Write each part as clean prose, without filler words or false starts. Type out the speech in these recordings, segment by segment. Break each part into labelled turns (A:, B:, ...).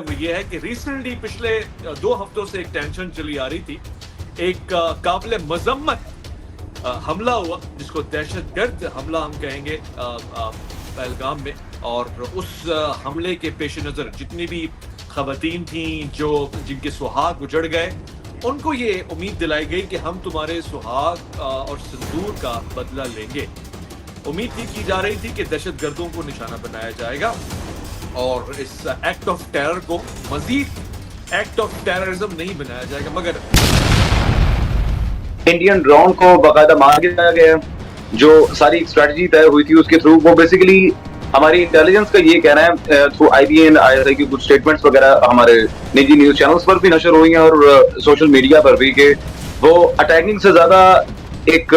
A: वो ये है कि रिसेंटली पिछले 2 हफ्तों से एक टेंशन चली आ रही थी। एक काबिल मजम्मत हमला हुआ जिसको दहशतगर्द हमला हम कहेंगे पहलगाम में। और उस हमले के पेश नज़र जितनी भी खवातीन थी जो जिनके सुहाग उजड़ गए, उनको ये उम्मीद दिलाई गई कि हम तुम्हारे सुहाग और सिंदूर का बदला लेंगे। उम्मीद थी की जा रही थी कि दहशतगर्दों को निशाना बनाया जाएगा और इस एक्ट ऑफ टेरर को मजीद एक्ट ऑफ टेररिज्म नहीं बनाया जाएगा, मगर
B: इंडियन ड्रोन को बाकायदा मार गिराया गया। जो सारी स्ट्रेटजी तय हुई थी उसके थ्रू, वो बेसिकली हमारी इंटेलिजेंस का ये कहना है थ्रू IBN ISI की कुछ स्टेटमेंट्स वगैरह हमारे निजी न्यूज चैनल्स पर भी नशर हुई हैं और सोशल मीडिया पर भी, कि वो अटैकिंग से ज्यादा एक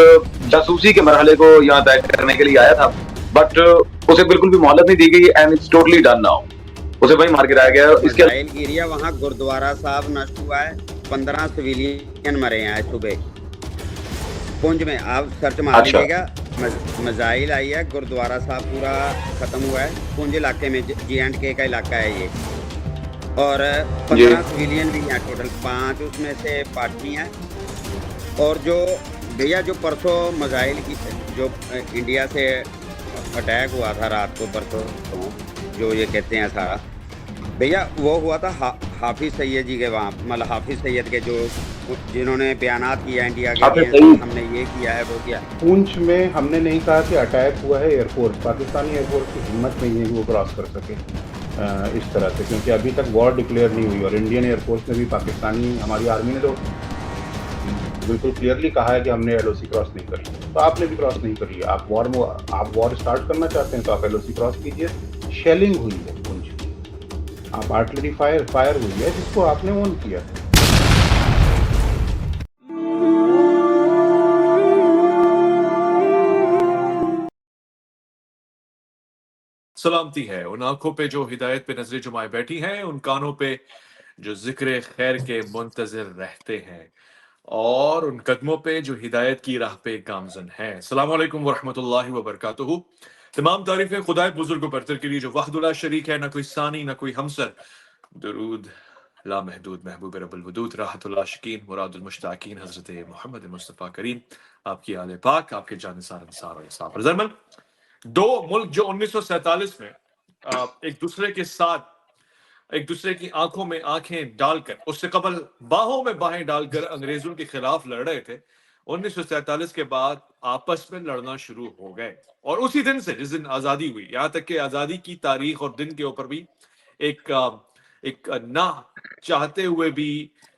B: जासूसी के मरहले को यहाँ तय करने के लिए आया था, बट उसे बिल्कुल भी मोहलत नहीं दी गई and it's totally done now. उसे वही मार गिराया गया।
C: इसके एरिया वहाँ गुरुद्वारा साहब नष्ट हुआ है, 15 सिविलियन मरे हैं आज सुबह पुंज में। आप सर्च मार लीजिएगा, मिसाइल आई है, गुरुद्वारा साहब पूरा खत्म हुआ है। पुंज इलाके में J&K का इलाका है ये, और 15 सिविलियन भी हैं टोटल, 5 उसमें से पार्टी हैं। और जो भैया जो परसों मिसाइल की जो इंडिया से अटैक हुआ था रात को, परसों जो ये कहते हैं सारा भैया, वो हुआ था हाफिज सैयद जी के वहाँ, मतलब हाफिज सैयद के जो जिन्होंने बयानात किया इंडिया के लिए, हमने ये किया है वो किया।
D: पूंछ में हमने नहीं कहा कि अटैक हुआ है एयरफोर्स, पाकिस्तानी एयरफोर्स की हिम्मत नहीं है कि वो क्रॉस कर सके इस तरह से, क्योंकि अभी तक वॉर डिक्लेयर नहीं हुई। और इंडियन एयरफोर्स ने भी हमारी आर्मी ने तो बिल्कुल क्लियरली कहा है कि हमने LOC क्रॉस नहीं करी, तो आपने भी क्रॉस नहीं करी। आप वॉर स्टार्ट करना चाहते हैं तो आप LOC क्रॉस कीजिए। शेलिंग हुई है पूंछ की, आप आर्टिलरी फायर हुई है जिसको आपने ऑन किया है।
A: सलामती है उन आंखों पे जो हिदायत पे नजरें जुमाए बैठी हैं, उन कानों पे जो जिक्र खैर के मुंतजर रहते हैं, और उन कदमों पे जो हिदायत की राह पे गामजन हैं। अस्सलाम वालेकुम वरहमतुल्लाहि वबरकातुहू। तमाम तारीफें खुदाए बुजुर्ग बरतर के लिए जो वाहदुल्ला शरीक है, ना कोई सानी ना कोई हमसर। दरूद ला महदूद महबूब रब्बुल वदूद राहतुल आशिकीन मुरादुल मुश्ताकीन हजरत मोहम्मद मुस्तफ़ा करीम, आपकी आले पाक, आपके जानसार अंसार और साहब। ज़रमन दो मुल्क जो 1947 में एक दूसरे के साथ, एक दूसरे की आंखों में आंखें डालकर, उससे कबल बाहों में बाहें डालकर अंग्रेजों के खिलाफ लड़ रहे थे, 1947 के बाद आपस में लड़ना शुरू हो गए। और उसी दिन से, जिस दिन आजादी हुई, यहाँ तक कि आजादी की तारीख और दिन के ऊपर भी एक ना चाहते हुए भी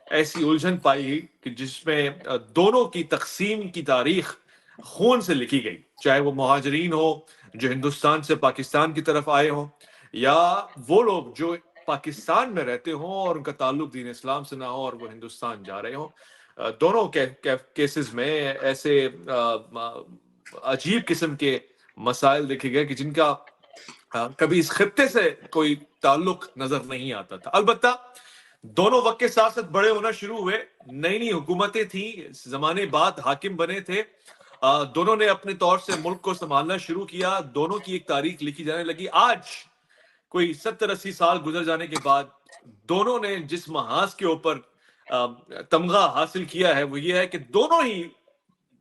A: ऐसी उलझन पाई कि जिसमें दोनों की तकसीम की तारीख खून से लिखी गई, चाहे वो मुहाजिरीन हो जो हिंदुस्तान से पाकिस्तान की तरफ आए हो, या वो लोग जो पाकिस्तान में रहते हो और उनका ताल्लुक दीन इस्लाम से ना हो और वो हिंदुस्तान जा रहे हो। दोनों केसेस में ऐसे अजीब किस्म के मसाइल देखे गए कि जिनका कभी इस खित्ते से कोई ताल्लुक नजर नहीं आता था। अलबत्ता दोनों वक्त के साथ साथ बड़े होना शुरू हुए, नई नई हुकूमतें थी, जमाने बाद हाकिम बने थे, दोनों ने अपने तौर से मुल्क को संभालना शुरू किया, दोनों की एक तारीख लिखी जाने लगी। आज कोई 70-80 साल गुजर जाने के बाद दोनों ने जिस महाज के ऊपर तमगा हासिल किया है, वो ये है कि दोनों ही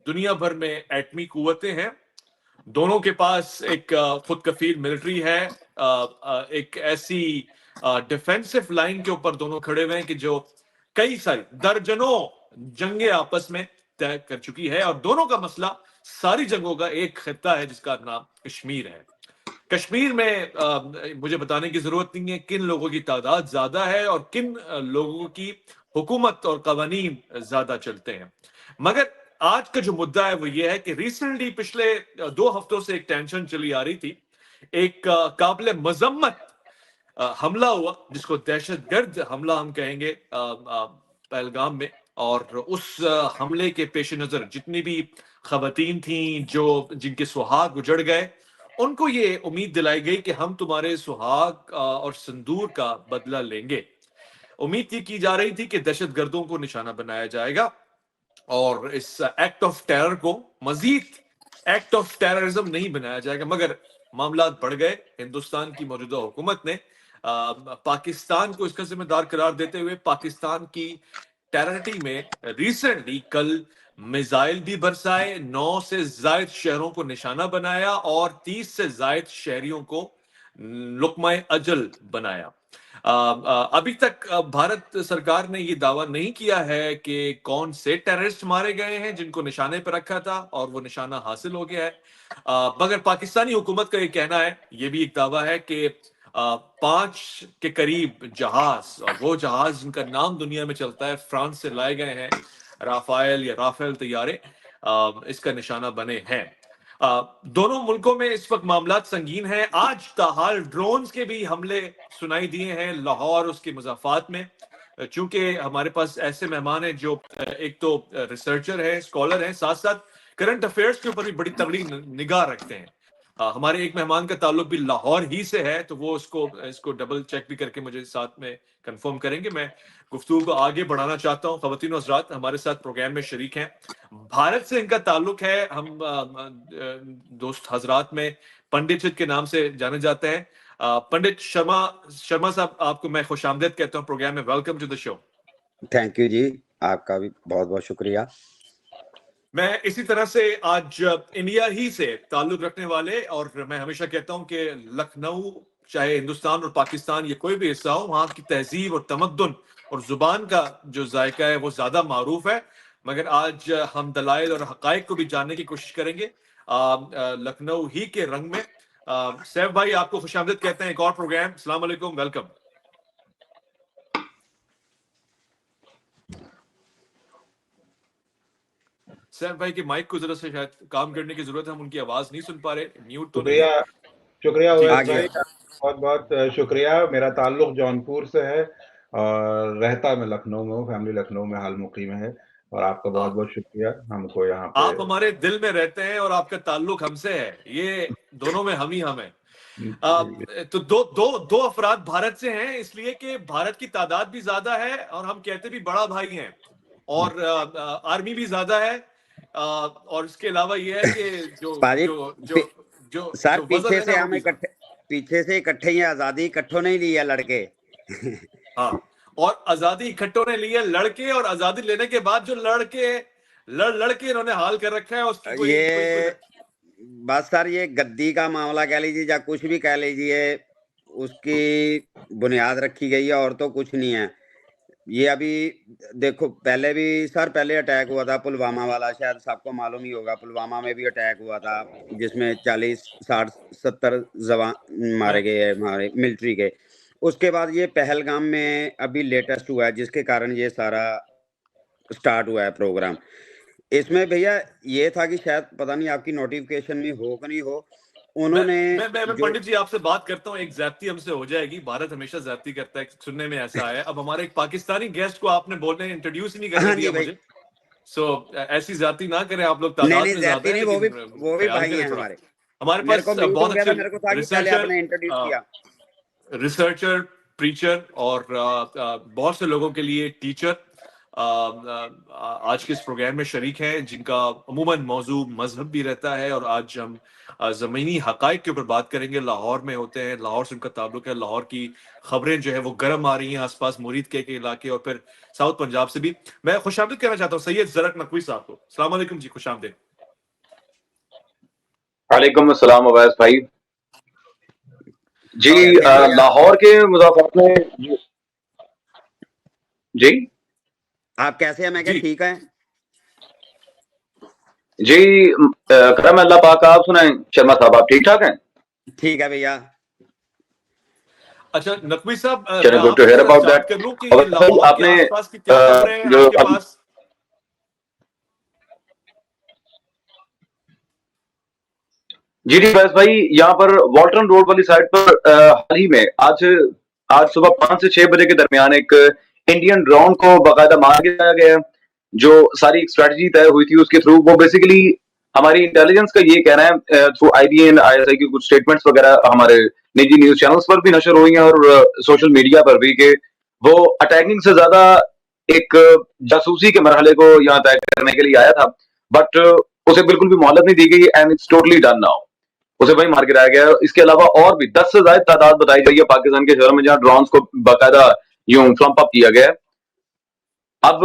A: दुनिया भर में एटमी कुव्वतें हैं, दोनों के पास एक खुद कफील मिलिट्री है, एक ऐसी डिफेंसिव लाइन के ऊपर दोनों खड़े हुए हैं कि जो कई सारी दर्जनों जंगें आपस में तय कर चुकी है। और दोनों का मसला सारी जंगों का एक खित्ता है जिसका नाम कश्मीर है। कश्मीर में मुझे बताने की जरूरत नहीं है किन लोगों की तादाद ज्यादा है और किन लोगों की हुकूमत और कवानीन ज्यादा चलते हैं, मगर आज का जो मुद्दा है वो ये है कि रिसेंटली पिछले 2 हफ्तों से एक टेंशन चली आ रही थी। एक काबिल मजम्मत हमला हुआ जिसको दहशतगर्द हमला हम कहेंगे पहलगाम में। और उस हमले के पेश नजर जितनी भी खवातीन थी जो जिनके सुहाग उजड़ गए, उनको ये उम्मीद दिलाई गई कि हम तुम्हारे सुहाग और सिंदूर का बदला लेंगे। उम्मीद ये की जा रही थी कि दहशतगर्दों को निशाना बनाया जाएगा और इस एक्ट ऑफ टेरर को मजीद एक्ट ऑफ टेररिज्म नहीं बनाया जाएगा, मगर मामला बढ़ गए। हिंदुस्तान की मौजूदा हुकूमत ने पाकिस्तान को इसका जिम्मेदार करार देते हुए पाकिस्तान की टेरिटरी में रिसेंटली कल मिसाइल भी बरसाए, 9 से ज्यादा शहरों को निशाना बनाया और 30 से ज्यादा शहरियों को लुकमाए अजल बनाया। अभी तक भारत सरकार ने ये दावा नहीं किया है कि कौन से टेररिस्ट मारे गए हैं जिनको निशाने पर रखा था और वो निशाना हासिल हो गया है, मगर पाकिस्तानी हुकूमत का ये कहना है, ये भी एक दावा है कि 5 के करीब जहाज, और वो जहाज जिनका नाम दुनिया में चलता है, फ्रांस से लाए गए हैं, राफेल या राफेल तैयारे इसका निशाना बने हैं। दोनों मुल्कों में इस वक्त मामला संगीन है। आज ताहाल ड्रोन्स के भी हमले सुनाई दिए हैं लाहौर उसके मुजाफात में, चूंकि हमारे पास ऐसे मेहमान हैं जो एक तो रिसर्चर है, स्कॉलर हैं, साथ साथ करंट अफेयर्स के ऊपर भी बड़ी तगड़ी निगाह रखते हैं। हमारे एक मेहमान का ताल्लुक भी लाहौर ही से है, तो वो इसको डबल चेक भी करके मुझे साथ में कंफर्म करेंगे। मैं गुफ्तगू को आगे बढ़ाना चाहता हूँ। ख़वातीन और हज़रात हमारे साथ प्रोग्राम में शरीक हैं, भारत से इनका ताल्लुक है। हम दोस्त हजरात में पंडित के नाम से जाने जाते हैं। पंडित शर्मा साहब, आपको मैं खुशामदीद कहता हूँ प्रोग्राम में। Welcome to the show.
C: Thank you जी, आपका भी बहुत बहुत शुक्रिया।
A: मैं इसी तरह से आज इंडिया ही से ताल्लुक रखने वाले, और मैं हमेशा कहता हूं कि लखनऊ चाहे हिंदुस्तान और पाकिस्तान ये कोई भी हिस्सा हो, वहां की तहजीब और तमद्दुन और जुबान का जो जायका है वो ज्यादा मारूफ है। मगर आज हम दलाइल और हकाइक को भी जानने की कोशिश करेंगे लखनऊ ही के रंग में। सैफ भाई, आपको खुशामदीद कहते हैं एक और प्रोग्राम। अस्सलाम वालेकुम, वेलकम। सैफ भाई के माइक को जरा से शायद काम करने की जरूरत है, हम उनकी आवाज नहीं सुन पा रहे। म्यूट तो नहीं है।
D: शुक्रिया ओवैस भाई, बहुत बहुत शुक्रिया। मेरा ताल्लुक जौनपुर से है और रहता मैं लखनऊ में हूँ, फैमिली लखनऊ में हाल मुकीम है, और आपका बहुत बहुत शुक्रिया हमको यहाँ पे।
A: आप हमारे दिल में रहते हैं और आपका ताल्लुक हमसे है, ये दोनों में हम ही हम हैं। तो दो अफराद भारत से हैं, इसलिए कि भारत की तादाद भी ज्यादा है और हम कहते भी बड़ा भाई हैं, और आर्मी भी ज्यादा है, और इसके अलावा ये है कि जो
C: सर पीछे से हम इकट्ठे ही आजादी इकट्ठों नहीं लिया लड़के।
A: हाँ, और आजादी इकट्ठों ने ली है लड़के, और आजादी लेने के बाद जो लड़के इन्होंने हाल कर रखा है उसकी कोई
C: बस सर ये गद्दी का मामला कह लीजिए या कुछ भी कह लीजिए, उसकी बुनियाद रखी गई है और तो कुछ नहीं है। ये अभी देखो, पहले अटैक हुआ था पुलवामा वाला, शायद सबको मालूम ही होगा। पुलवामा में भी अटैक हुआ था जिसमें 40, 60, 70 जवान मारे गए हमारे मिलिट्री के। उसके बाद ये पहलगाम में अभी लेटेस्ट हुआ है, जिसके कारण ये सारा स्टार्ट हुआ है प्रोग्राम। इसमें भैया ये था कि शायद पता नहीं आपकी नोटिफिकेशन में हो कि नहीं हो, उन्होंने
A: मैं पंडित जी आपसे बात करता हूँ, एक ज्यादती हमसे हो जाएगी। भारत हमेशा ज्यादती करता है, सुनने में ऐसा है। अब हमारे एक पाकिस्तानी गेस्ट को आपने बोलने इंट्रोड्यूस नहीं कर दिया मुझे, सो ऐसी ज्यादती ना करें आप लोग। तादाद में ज्यादा है,
C: वो भी भाई हैं
A: हमारे पास बहुत अच्छे रिसर्चर, प्रीचर और बहुत से लोगों के लिए टीचर आज के इस प्रोग्राम में शरीक हैं, जिनका अमूमन मौजू मजहब भी रहता है। और आज हम जमीनी हकाइक के ऊपर बात करेंगे। लाहौर में होते हैं, लाहौर से उनका ताल्लुक है, लाहौर की खबरें जो है वो गर्म आ रही हैं आसपास मुरीद के इलाके और फिर साउथ पंजाब से भी। मैं खुशामदीद कहना चाहता हूँ सैयद ज़रक नकवी साहब को। अस्सलाम वालेकुम जी, खुशामदीद।
B: वालेकुम अस्सलाम अवैस भाई जी। लाहौर के मुजाफात में जी
C: आप कैसे हैं? मैं क्या ठीक है
B: जी, करम अल्लाह पाक। आप सुनाएं शर्मा साहब, आप ठीक ठाक हैं?
C: ठीक है भैया।
A: अच्छा नकवी साहब,
B: good to hear about that. आपने जो जी वैस भाई, यहाँ पर वॉल्टन रोड वाली साइड पर हाल ही में आज सुबह 5 से 6 बजे के दरमियान एक इंडियन ड्रोन को बाकायदा मार गिराया गया। जो सारी स्ट्रेटजी तय हुई थी उसके थ्रू, वो बेसिकली हमारी इंटेलिजेंस का ये कहना है थ्रू IBN ISI की कुछ स्टेटमेंट्स वगैरह हमारे निजी न्यूज चैनल्स पर भी नशर हुई हैं और सोशल मीडिया पर भी, कि वो अटैकिंग से ज्यादा एक जासूसी के मरहले को यहाँ तय करने के लिए आया था, बट उसे बिल्कुल भी मोहलत नहीं दी गई and it's totally done now. उसे वहीं मार गिराया गया है। इसके अलावा और भी 10 से ज्यादा तादाद बताई गई है पाकिस्तान के शहरों में जहां ड्रोन्स को बाकायदा यूं फ्लम्प अप किया गया है। अब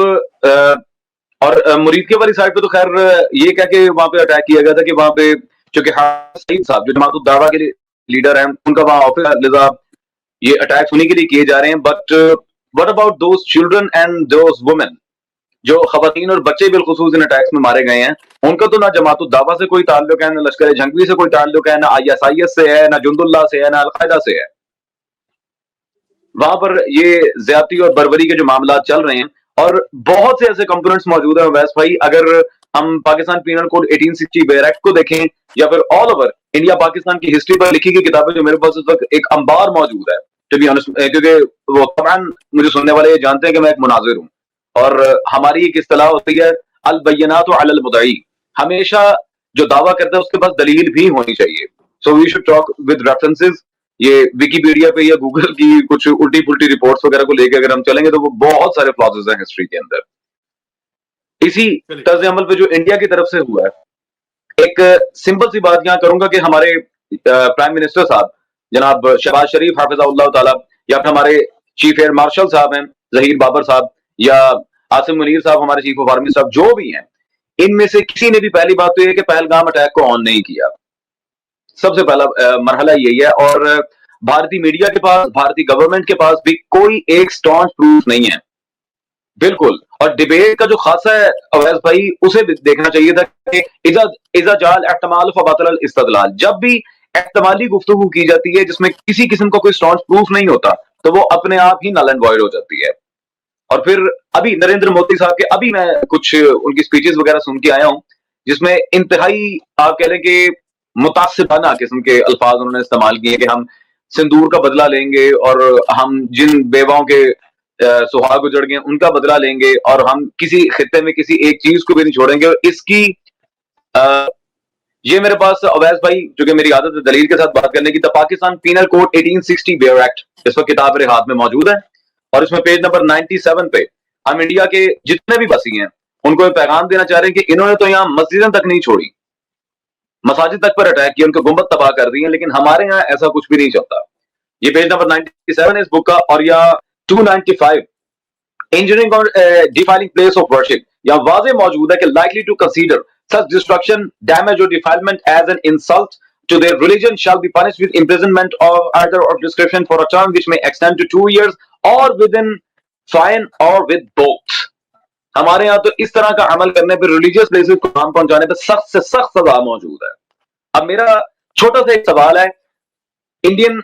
B: और मुरीद वाली साइड पे तो खैर ये कह के वहां पे अटैक किया गया था कि वहां पे चूंकि सईद साहब जो जमात दावा के लीडर हैं उनका वहां ऑफिस है, लिजा ये अटैक्स उन्हीं के लिए किए जा रहे हैं। But what about those children and those women जो खवातीन और बच्चे बिलखुसूस इन अटैक्स में मारे गए हैं, उनका तो ना जमात दावा से कोई ताल्लुक है, ना लश्कर जंगवी से कोई ताल्लुक है, ना ISIS से है, ना जुंदुल्ला से है, ना अलकायदा से है। वहां पर ये ज्यादती और बर्बरी के जो मामला चल रहे हैं और बहुत से ऐसे कंपोनेंट्स मौजूद हैं वैस भाई। अगर हम Pakistan penal code 1860 bare act को देखें या फिर ऑल ओवर इंडिया पाकिस्तान की हिस्ट्री पर लिखी गई किताबें जो मेरे पास इस वक्त एक अंबार मौजूद है, टू बी ऑनेस्ट, क्योंकि वो तमाम मुझे सुनने वाले ये जानते हैं कि मैं एक मुनाजिर हूं और हमारी एक इस्तिलाह होती है अल बय्यनातु अलल मुद्दई, हमेशा जो दावा करता है उसके पास दलील भी होनी चाहिए। So we should talk with references. ये विकीपीडिया पे या गूगल की कुछ उल्टी पुल्टी रिपोर्ट्स वगैरह को लेकर अगर हम चलेंगे तो वो बहुत सारे फ्लॉजेस हैं हिस्ट्री के अंदर। इसी तर्ज अमल पे जो इंडिया की तरफ से हुआ है, एक सिंपल सी बात यहां करूंगा कि हमारे प्राइम मिनिस्टर साहब जनाब शहबाज शरीफ हाफिज़हुल्लाह ताला या फिर हमारे चीफ एयर मार्शल साहब हैं जहीर बाबर साहब या आसिम मुनीर साहब हमारे चीफ ऑफ आर्मी साहब जो भी हैं, इनमें से किसी ने भी पहली बात तो यह कि पहलगाम अटैक को ऑन नहीं किया। सबसे पहला मरहला यही है। और भारतीय मीडिया के पास, भारतीय गवर्नमेंट के पास भी कोई एक स्ट्रॉन्ग प्रूफ नहीं है, बिल्कुल। और डिबेट का जो खासा है अवैस भाई, उसे देखना चाहिए था कि इजा जाल एहतमाल फबातल इस्तदलाल, जब भी एहतमाली गुफ्तगू की जाती है जिसमें किसी किस्म का कोई स्ट्रॉन्ग प्रूफ नहीं होता तो वो अपने आप ही नल एंड वॉइड हो जाती है। और फिर अभी नरेंद्र मोदी साहब के अभी मैं कुछ उनकी स्पीचेस वगैरह सुन के आया हूं जिसमें इंतहाई आप कह रहे कि मुतासिबाना किस्म के अल्फाज उन्होंने इस्तेमाल किए कि हम सिंदूर का बदला लेंगे और हम जिन बेवाओं के सुहाग उजड़ गए उनका बदला लेंगे और हम किसी खित्ते में किसी एक चीज को भी नहीं छोड़ेंगे। और इसकी ये मेरे पास अवैस भाई, चूंकि मेरी आदत है दलील के साथ बात करने की, the Pakistan penal code 1860 bare act इस वक्त किताब मेरे हाथ में मौजूद है और इसमें पेज नंबर 97 पे हम इंडिया के जितने भी बसी हैं उनको ये पैगाम देना चाह रहे हैं कि इन्होंने तो यहाँ मस्जिदें तक नहीं छोड़ी, मसाजिद तक पर अटैक किया, उनके गुंबद तबाह कर दी है, लेकिन हमारे यहाँ ऐसा कुछ भी नहीं चलता। ये पेज नंबर 97 है इस बुक का। और या 295 इंजीनियरिंग और डिफाइनिंग प्लेस ऑफ वर्शिप, या वाजे मौजूद है कि likely to consider such destruction damage और defilement as an insult to their religion shall be punished with imprisonment of either of description for a term which may extend to 2 years or within fine or with both। हमारे यहाँ तो इस तरह का अमल करने पर, religious places को नुकसान पहुंचाने पर सख्त से सख्त सजा मौजूद है। अब मेरा छोटा सा एक सवाल है, Indian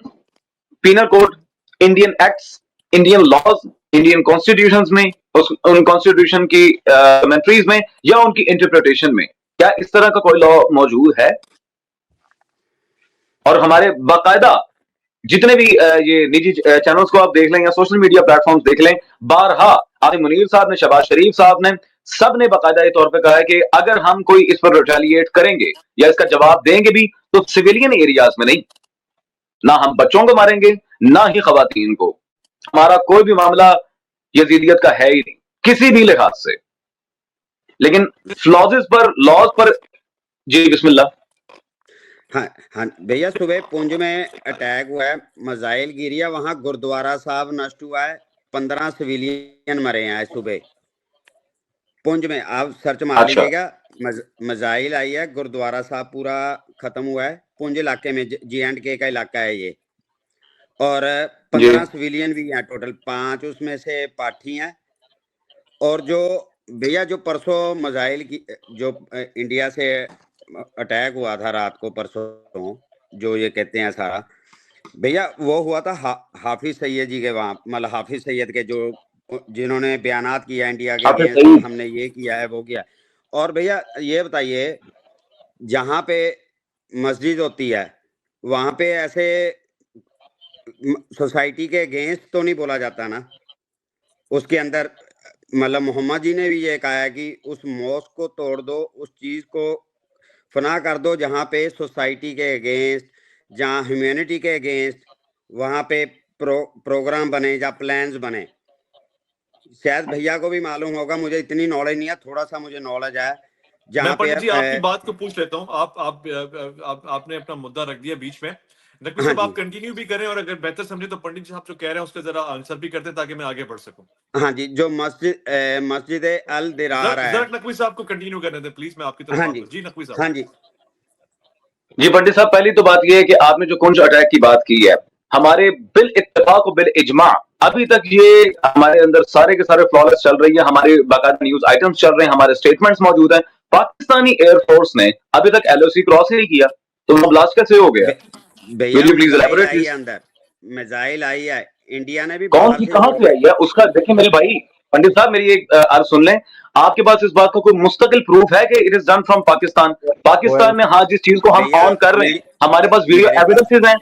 B: penal code, Indian acts, Indian laws, Indian constitutions में, उन कॉन्स्टिट्यूशन की कमेंट्रीज में या उनकी इंटरप्रिटेशन में क्या इस तरह का कोई लॉ मौजूद है? और हमारे बाकायदा जितने भी ये निजी चैनल्स को आप देख लें या सोशल मीडिया प्लेटफॉर्म्स देख लें, बारहा आसिम मुनीर साहब ने, शहबाज शरीफ साहब ने, सब ने बाकायदा ये तौर पे कहा है कि अगर हम कोई इस पर रिटेलिएट करेंगे या इसका जवाब देंगे भी तो सिविलियन एरियाज में नहीं, ना हम बच्चों को मारेंगे ना ही खवातीन को। हमारा कोई भी मामला यजीदियत का है ही नहीं किसी भी लिहाज से। लेकिन फ्लॉजेस पर, लॉज पर, जी बिस्मिल्लाह।
C: हाँ हाँ भैया, सुबह पुंज में अटैक हुआ है, मिसाइल गिरी है, वहां गुरुद्वारा साहब नष्ट हुआ है, 15 सिविलियन मरे हैं आज सुबह पुंज में। आप सर्च मार लीजिएगा, मिसाइल आई है, गुरुद्वारा साहब पूरा खत्म हुआ है पुंज इलाके में, J&K का इलाका है ये। और 15 सिविलियन भी हैं टोटल, 5 उसमें से पाठी हैं। और जो भैया जो परसों मिसाइल की जो इंडिया से अटैक हुआ था रात को परसों, जो ये कहते हैं सारा भैया, वो हुआ था हाफिज सैयद जी के वहाँ, मतलब हाफिज सैयद के जो जिन्होंने बयानात किया इंडिया के लिए, हमने ये किया है वो किया। और भैया ये बताइए, जहाँ पे मस्जिद होती है वहाँ पे ऐसे सोसाइटी के अगेंस्ट तो नहीं बोला जाता ना, उसके अंदर मतलब मोहम्मद जी ने भी ये कहा है कि उस मॉस्क को तोड़ दो, उस चीज को फना कर दो जहाँ पे सोसाइटी के अगेंस्ट, जहाँ ह्यूमैनिटी के अगेंस्ट, वहाँ पे प्रोग्राम बने या प्लान्स बने। शायद भैया को भी मालूम होगा, मुझे इतनी नॉलेज नहीं है, थोड़ा सा मुझे नॉलेज है जहाँ
A: मैं
C: पे
A: पंडित जी आपकी बात को पूछ लेता हूँ। आपने अपना मुद्दा रख दिया बीच में। नकवी
C: हाँ
A: साहब
C: जी
A: आप कंटिन्यू भी करें, और अगर बेहतर समझे तो पंडित जी साहब जो कह रहे हैं उसका जरा आंसर भी करते ताकि मैं आगे बढ़ सकूं।
C: हाँ जी, जो मस्जिद अल दिरार है।
A: जरा नकवी साहब को कंटिन्यू करने दें प्लीज, मैं आपकी तरफ
C: हाँ जी,
A: वापस। जी नकवी साहब।
C: हाँ जी,
B: जी पंडित साहब, पहली तो बात यह है कि आपने जो कुंज अटैक की बात की है, हमारे बिल इत्तेफाक बिल इजमा अभी तक ये हमारे अंदर सारे के सारे फ्लॉलेस चल रही है। हमारे बाकायदा न्यूज आइटम्स चल रहे हैं, हमारे स्टेटमेंट्स मौजूद हैं। पाकिस्तानी एयरफोर्स ने अभी तक एलओसी क्रॉस ही नहीं किया, तो वो ब्लास्ट कैसे हो गया?
C: भैया
B: will you please
C: missile
B: elaborate
C: I
B: this?
C: है अंदर, मिसाइल आई है। इंडिया ने भी
B: कौन
C: बाहर
B: सी,
C: से
B: कहां
C: वो
B: से आई है उसका? देखिए मेरे भाई पंडित साहब, मेरी एक अर्ज सुन लें। आपके पास इस बात का कोई मुस्तकिल प्रूफ है कि it is done from Pakistan?
D: OS
B: Pakistan में हाँ, जिस चीज को हम
C: भैया
B: ऑन कर रहे हैं, हमारे पास वीडियो
C: मेरे पास
B: एविडेंसेस हैं।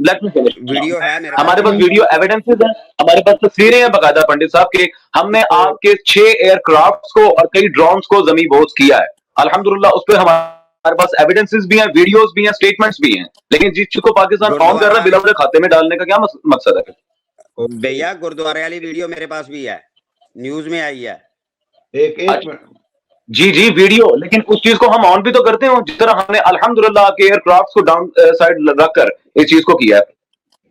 B: Let me finish.
C: वीडियो है, मेरे
B: हमारे
C: पास
B: पास वीडियो एविडेंसेस हैं, हमारे पास तस्वीरें हैं बकायदा पंडित साहब के। हमने आपके 6 एयरक्राफ्ट को और कई ड्रोन्स को जमींदोज किया है। अल्हम्दुलिल्लाह उस पर हमारे पास एविडेंसेस भी हैं, वीडियोस भी हैं, स्टेटमेंट्स भी हैं। लेकिन जिस चीज को पाकिस्तान ऑन कर रहा
C: गुरुद्वारा
B: है, बिला
C: वाली
B: वजह खाते में डालने का क्या मकसद है?
C: भैया गुरुद्वारे वाली वीडियो मेरे पास भी है, न्यूज में आई है।
D: एक एक मिनट।
B: जी जी वीडियो, लेकिन उस चीज को हम ऑन भी तो करते हो, जिस तरह हमने अल्हम्दुलिल्लाह के एयरक्राफ्ट को डाउन साइड रखकर इस चीज को किया है।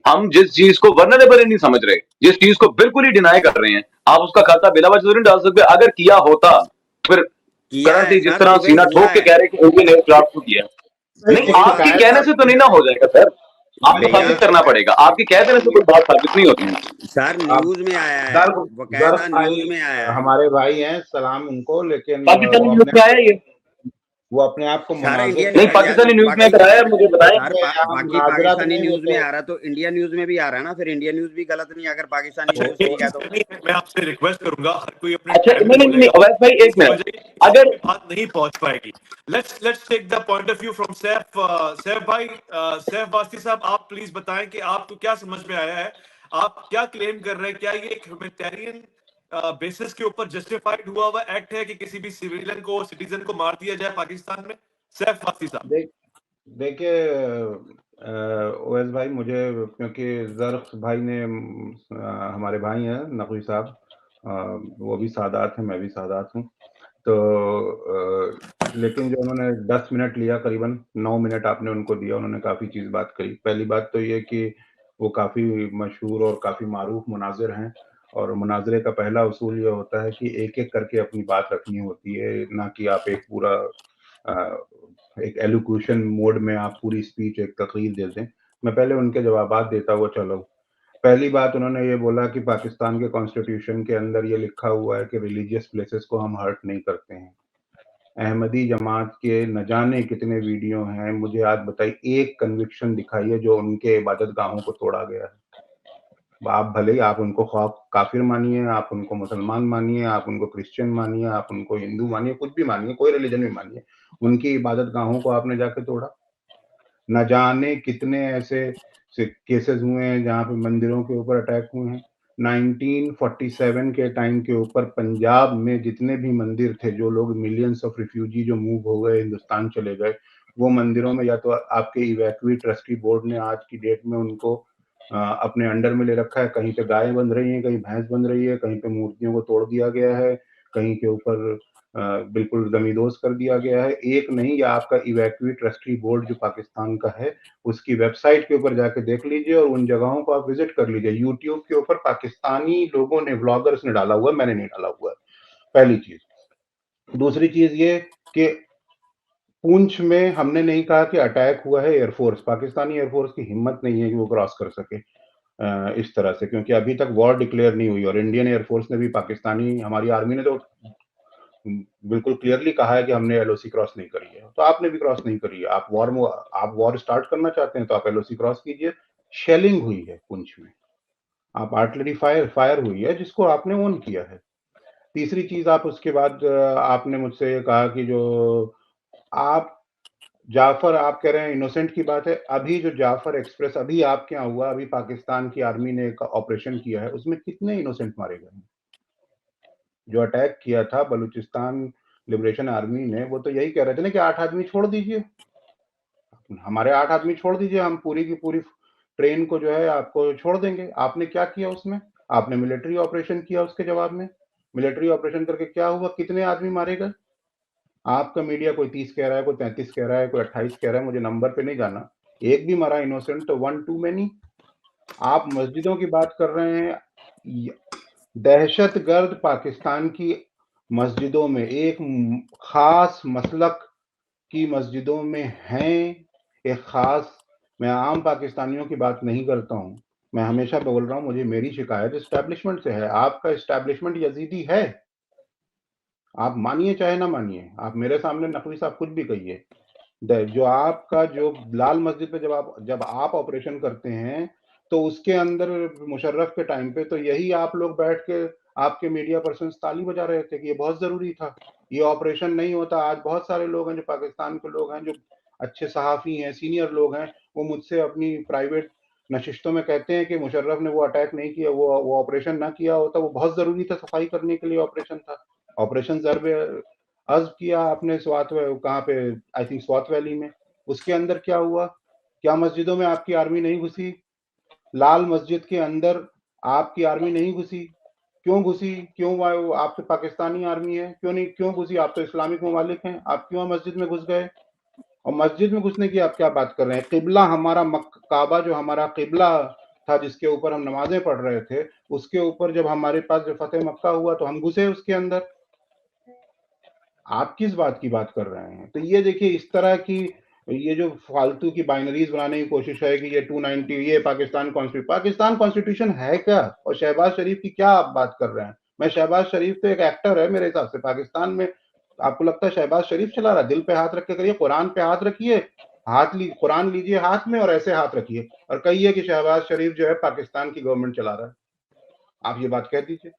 B: हम जिस चीज को वर्नरेबल नहीं समझ रहे, जिस चीज को बिल्कुल ही डिनाई कर रहे हैं, आप उसका खाता बिला वजह नहीं डाल सकते। अगर किया होता फिर
C: किया है
B: करंटली जिस
C: सर,
B: तरह
C: सुबह
B: सीना
C: हुआ
B: ठोक के
C: है।
B: कह रहे हैं कि इंडियन एयरक्राफ्ट को किया, नहीं
D: एक
B: आपके
D: शिकायत
B: कहने से तो नहीं ना हो जाएगा सर, आपको
C: भैया
B: साबित करना पड़ेगा। आपके कह देने से कोई बात साबित नहीं होती है।
C: सर
D: आप
C: न्यूज में आया है,
D: जर्फ
C: बकायदा न्यूज में आया है।
D: हमारे भाई हैं, सलाम उनको, लेकिन
B: पाकिस्तानी न्यूज में आया ये?
D: वो अपने आप को
C: सर
D: मुनाजिर
C: इंडियन
B: नहीं,
C: या,
B: पाकिस्तानी न्यूज में
C: पाकि,
B: कराया, मुझे बताएं।
C: सर
D: यहाँ
C: बाकी
D: मुनाजरा तो
C: पाकिस्तानी
D: नहीं, ये
C: न्यूज में
D: तो
C: आ रहा, तो इंडियन न्यूज में भी आ रहा है ना, फिर इंडियन न्यूज भी गलत नहीं, अगर पाकिस्तानी
A: अच्छा,
C: न्यूज
A: ये
C: ठीक है
A: चीज
C: तो।
A: करनी है, मैं आपसे रिक्वेस्ट करूंगा, हर कोई अपने
B: अच्छा
A: टाइम
B: नहीं
A: पे
B: नहीं नहीं,
A: बोलेगा,
B: अवैध भाई एक
A: इसकी
B: मिनट।
A: वजह किसी
B: अगर
A: की बात नहीं पहुंच पाएगी। Let's take the point of view from Saif. Saif भाई, सैफ वास्ती साहब, आप प्लीज बताएं कि आपको क्या समझ में आया है, आप क्या क्लेम कर रहे हैं? क्या ये एक ह्यूमैनिटेरियन बेसिस के ऊपर जस्टिफाइड हुआ हुआ एक्ट है कि किसी भी सिविलियन को, सिटीजन को मार दिया जाए पाकिस्तान में? सैफ वास्ती साहब।
D: देखिए ओएस भाई, मुझे क्योंकि जर्फ भाई ने हमारे भाई हैं नकवी साहब, वो भी सादात हैं, मैं भी सादात हूँ। तो लेकिन जो उन्होंने 10 मिनट लिया, करीबन 9 मिनट आपने उनको दिया, उन्होंने काफ़ी चीज़ बात करी। पहली बात तो ये कि वो काफ़ी मशहूर और काफ़ी मारूफ मुनाजिर हैं, और मुनाजरे का पहला उसूल ये होता है कि एक-एक करके अपनी बात रखनी होती है, ना कि आप एक पूरा एक एलोक्यूशन मोड में आप पूरी स्पीच एक तकरीर दे दें। मैं पहले उनके जवाबात देता हुआ चलूँ। पहली बात उन्होंने ये बोला कि पाकिस्तान के कॉन्स्टिट्यूशन के अंदर ये लिखा हुआ है कि रिलीजियस प्लेसेस को हम हर्ट नहीं करते हैं। अहमदी जमात के न जाने कितने वीडियो हैं, मुझे आज बताइए एक कन्विक्शन दिखाइए जो उनके इबादत गाहों को तोड़ा गया है। आप भले ही आप उनको ख्वाह काफिर मानिए, आप उनको मुसलमान मानिए, आप उनको क्रिश्चियन मानिए, आप उनको हिंदू मानिए, कुछ भी मानिए, कोई रिलीजन भी मानिए, उनकी इबादत गाहों को आपने जाके तोड़ा। न जाने कितने ऐसे केसेस हुए हैं जहाँ पे मंदिरों के ऊपर अटैक हुए हैं। 1947 के टाइम के ऊपर पंजाब में जितने भी मंदिर थे, जो लोग मिलियंस ऑफ रिफ्यूजी जो मूव हो गए, हिंदुस्तान चले गए, वो मंदिरों में या तो आपके इवैक्यूएट ट्रस्टी बोर्ड ने आज की डेट में उनको अपने अंडर में ले रखा है। कहीं पे गाय बंध रही है, कहीं भैंस बंध रही है, कहीं पे मूर्तियों को तोड़ दिया गया है, कहीं के ऊपर बिल्कुल दमीदोज कर दिया गया है। एक नहीं, या आपका इवैक्यूएट ट्रस्टी बोर्ड जो पाकिस्तान का है, उसकी वेबसाइट के ऊपर जाके देख लीजिए और उन जगहों को आप विजिट कर लीजिए। यूट्यूब के ऊपर पाकिस्तानी लोगों ने, व्लॉगर्स ने डाला हुआ है, मैंने नहीं डाला हुआ है। पहली चीज। दूसरी चीज ये कि पूंछ में हमने नहीं कहा कि अटैक हुआ है एयरफोर्स, पाकिस्तानी एयरफोर्स की हिम्मत नहीं है कि वो क्रॉस कर सके इस तरह से, क्योंकि अभी तक वॉर डिक्लेयर नहीं हुई, और इंडियन एयरफोर्स ने भी, पाकिस्तानी हमारी आर्मी ने तो बिल्कुल क्लियरली कहा है कि हमने एलओसी क्रॉस नहीं करी है। तो आपने भी क्रॉस नहीं करी है। आप वॉर स्टार्ट करना चाहते हैं तो आप एलओसी क्रॉस कीजिए। शेलिंग हुई है पुंछ में, आप आर्टिलरी फायर हुई है जिसको आपने ऑन किया है। तीसरी चीज, आप उसके बाद आपने मुझसे ये कहा कि जो आप जाफर, आप कह रहे हैं इनोसेंट की बात है। अभी जो जाफर एक्सप्रेस अभी आपके यहाँ हुआ, अभी पाकिस्तान की आर्मी ने एक ऑपरेशन किया है, उसमें कितने इनोसेंट मारे गए हैं? जो अटैक किया था बलूचिस्तान लिबरेशन आर्मी ने, वो तो यही कह रहे थे ना कि 8 आदमी छोड़ दीजिए, हमारे 8 आदमी छोड़ दीजिए, हम पूरी की पूरी ट्रेन को जो है आपको छोड़ देंगे। आपने क्या किया उसमें? आपने मिलिट्री ऑपरेशन किया उसके जवाब में। मिलिट्री ऑपरेशन करके क्या हुआ? कितने आदमी मारे गए? आपका मीडिया कोई 30 कह रहा है, कोई 33 कह रहा है, कोई 28 कह रहा है, मुझे नंबर पे नहीं जाना। एक भी मरा इनोसेंट तो 1 टू मैनी। आप मस्जिदों की बात कर रहे हैं, दहशतगर्द पाकिस्तान की मस्जिदों में, एक खास मसलक की मस्जिदों में हैं, एक खास, मैं आम पाकिस्तानियों की बात नहीं करता हूं, मैं हमेशा बोल रहा हूं, मुझे मेरी शिकायत एस्टैब्लिशमेंट से है। आपका एस्टैब्लिशमेंट यजीदी है, आप मानिए चाहे ना मानिए, आप मेरे सामने नकवी साहब कुछ भी कहिए। जो आपका जो लाल मस्जिद पे जब आप ऑपरेशन करते हैं, तो उसके अंदर मुशर्रफ के टाइम पे तो यही आप लोग बैठ के आपके मीडिया पर्सन ताली बजा रहे थे कि ये बहुत जरूरी था, ये ऑपरेशन नहीं होता। आज बहुत सारे लोग हैं जो पाकिस्तान के लोग हैं, जो अच्छे सहाफी हैं, सीनियर लोग हैं, वो मुझसे अपनी प्राइवेट नशिस्तों में कहते हैं कि मुशर्रफ ने वो अटैक नहीं किया, वो ऑपरेशन ना किया होता, वो बहुत जरूरी था, सफाई करने के लिए ऑपरेशन था। ऑपरेशन जरब अज़्ब किया आपने स्वात, कहाँ पे, आई थिंक स्वात वैली में। उसके अंदर क्या हुआ? क्या मस्जिदों में आपकी आर्मी नहीं घुसी? लाल मस्जिद के अंदर आपकी आर्मी नहीं घुसी? क्यों घुसी? क्यों आप तो पाकिस्तानी आर्मी है, क्यों नहीं, क्यों घुसी? आप तो इस्लामिक ममालिक हैं, आप क्यों मस्जिद में घुस गए? और मस्जिद में घुसने की आप क्या बात कर रहे हैं? किबला हमारा काबा, जो हमारा किबला था, जिसके ऊपर हम नमाजें पढ़ रहे थे, उसके ऊपर जब हमारे पास जो फतेह मक्का हुआ तो हम घुसे उसके अंदर। आप किस बात की बात कर रहे हैं? तो ये देखिए, इस तरह की ये जो फालतू की बाइनरीज बनाने की कोशिश है कि ये 290, ये पाकिस्तान कॉन्स्टिट्यूशन है क्या? और शहबाज शरीफ की क्या आप बात कर रहे हैं? मैं शहबाज शरीफ तो एक एक्टर है मेरे हिसाब से पाकिस्तान में। आपको लगता है शहबाज शरीफ चला रहा है? दिल पे हाथ रख के करिए, कुरान पे हाथ रखिए, कुरान लीजिए हाथ में और ऐसे हाथ रखिए और कहिए कि शहबाज शरीफ जो है पाकिस्तान की गवर्नमेंट चला रहा है। आप ये बात कह दीजिए।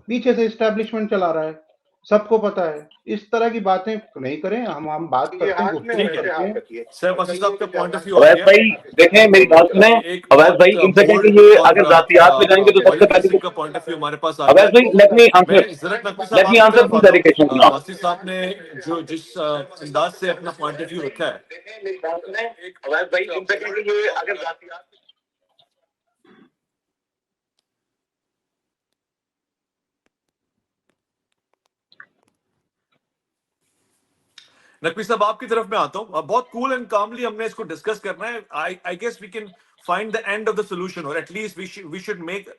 D: पीछे से इस्टेब्लिशमेंट चला रहा है, सबको पता है। इस तरह की बातें नहीं करें। हम बात करते हैं, गुफ्तगू करते हैं।
A: सर वसीम साहब का पॉइंट ऑफ व्यू आ
B: अवैध
A: गया।
B: भाई देखें, मेरी बात सुने।
A: एक
B: अवैध भाई,
A: बहुत
B: इनसे
A: बोल्ड
B: कहेंगे ये
A: और
B: अगर जातियात में जाएंगे तो सबसे पहले
A: पॉलिटिक्स
B: तो
A: का पॉइंट ऑफ व्यू हमारे पास आ
B: अवैध
A: गया।
B: भाई, लेट मी
A: मैं
B: आंसर,
A: जरा नकवी
B: लेट
A: साहब
B: मी
A: आपकी
B: आंसर
A: तरफ
B: दिस
A: आता
B: डेडिकेशन
A: हूँ।
B: नाउ।
A: वसीम साहब ने जो जिस अंदाज से अपना पॉइंट ऑफ व्यू रखा है,
B: मेरी बात सुने। अवैध भाई, इनसे कहेंगे ये अगर जातियात
A: नकवी साहब आपकी तरफ मैं आता हूँ। बहुत कूल एंड कामली हमने इसको डिस्कस करना है। I guess we can find the end of the solution, और at least we should make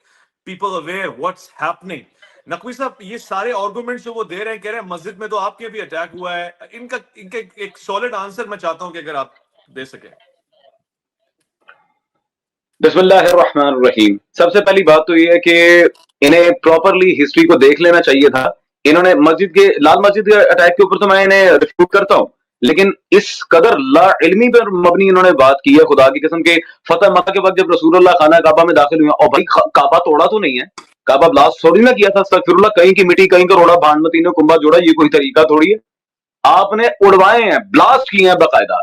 A: people aware what's happening. Naqvi साहब, ये सारे आर्गुमेंट्स जो वो दे रहे हैं, कह रहे हैं मस्जिद में तो आपके भी अटैक हुआ है, इनका एक सॉलिड आंसर मैं चाहता हूं कि अगर आप दे सके।
B: बिस्मिल्लाहिर्रहमानिर्रहीम। सबसे पहली बात तो ये है कि इन्हें प्रॉपरली हिस्ट्री को देख लेना चाहिए था। इन्होंने लाल मस्जिद के अटैक के ऊपर तो मैं इन्हें रिफ्यूट करता हूं, लेकिन इस कदर ला इल्मी पर मबनी इन्होंने बात की है, खुदा की कसम के फतेह मक्का के वक्त जब रसूलुल्लाह खाना काबा में दाखिल हुए, और भाई काबा तोड़ा तो नहीं है, काबा ब्लास्ट थोड़ी ना किया था, अस्तगफिरुल्लाह, कहीं की मिट्टी कहीं का रोड़ा, भानमती ने कुंभा जोड़ा, ये कोई तरीका थोड़ी है। आपने उड़वाए हैं, ब्लास्ट किए हैं बाकायदा,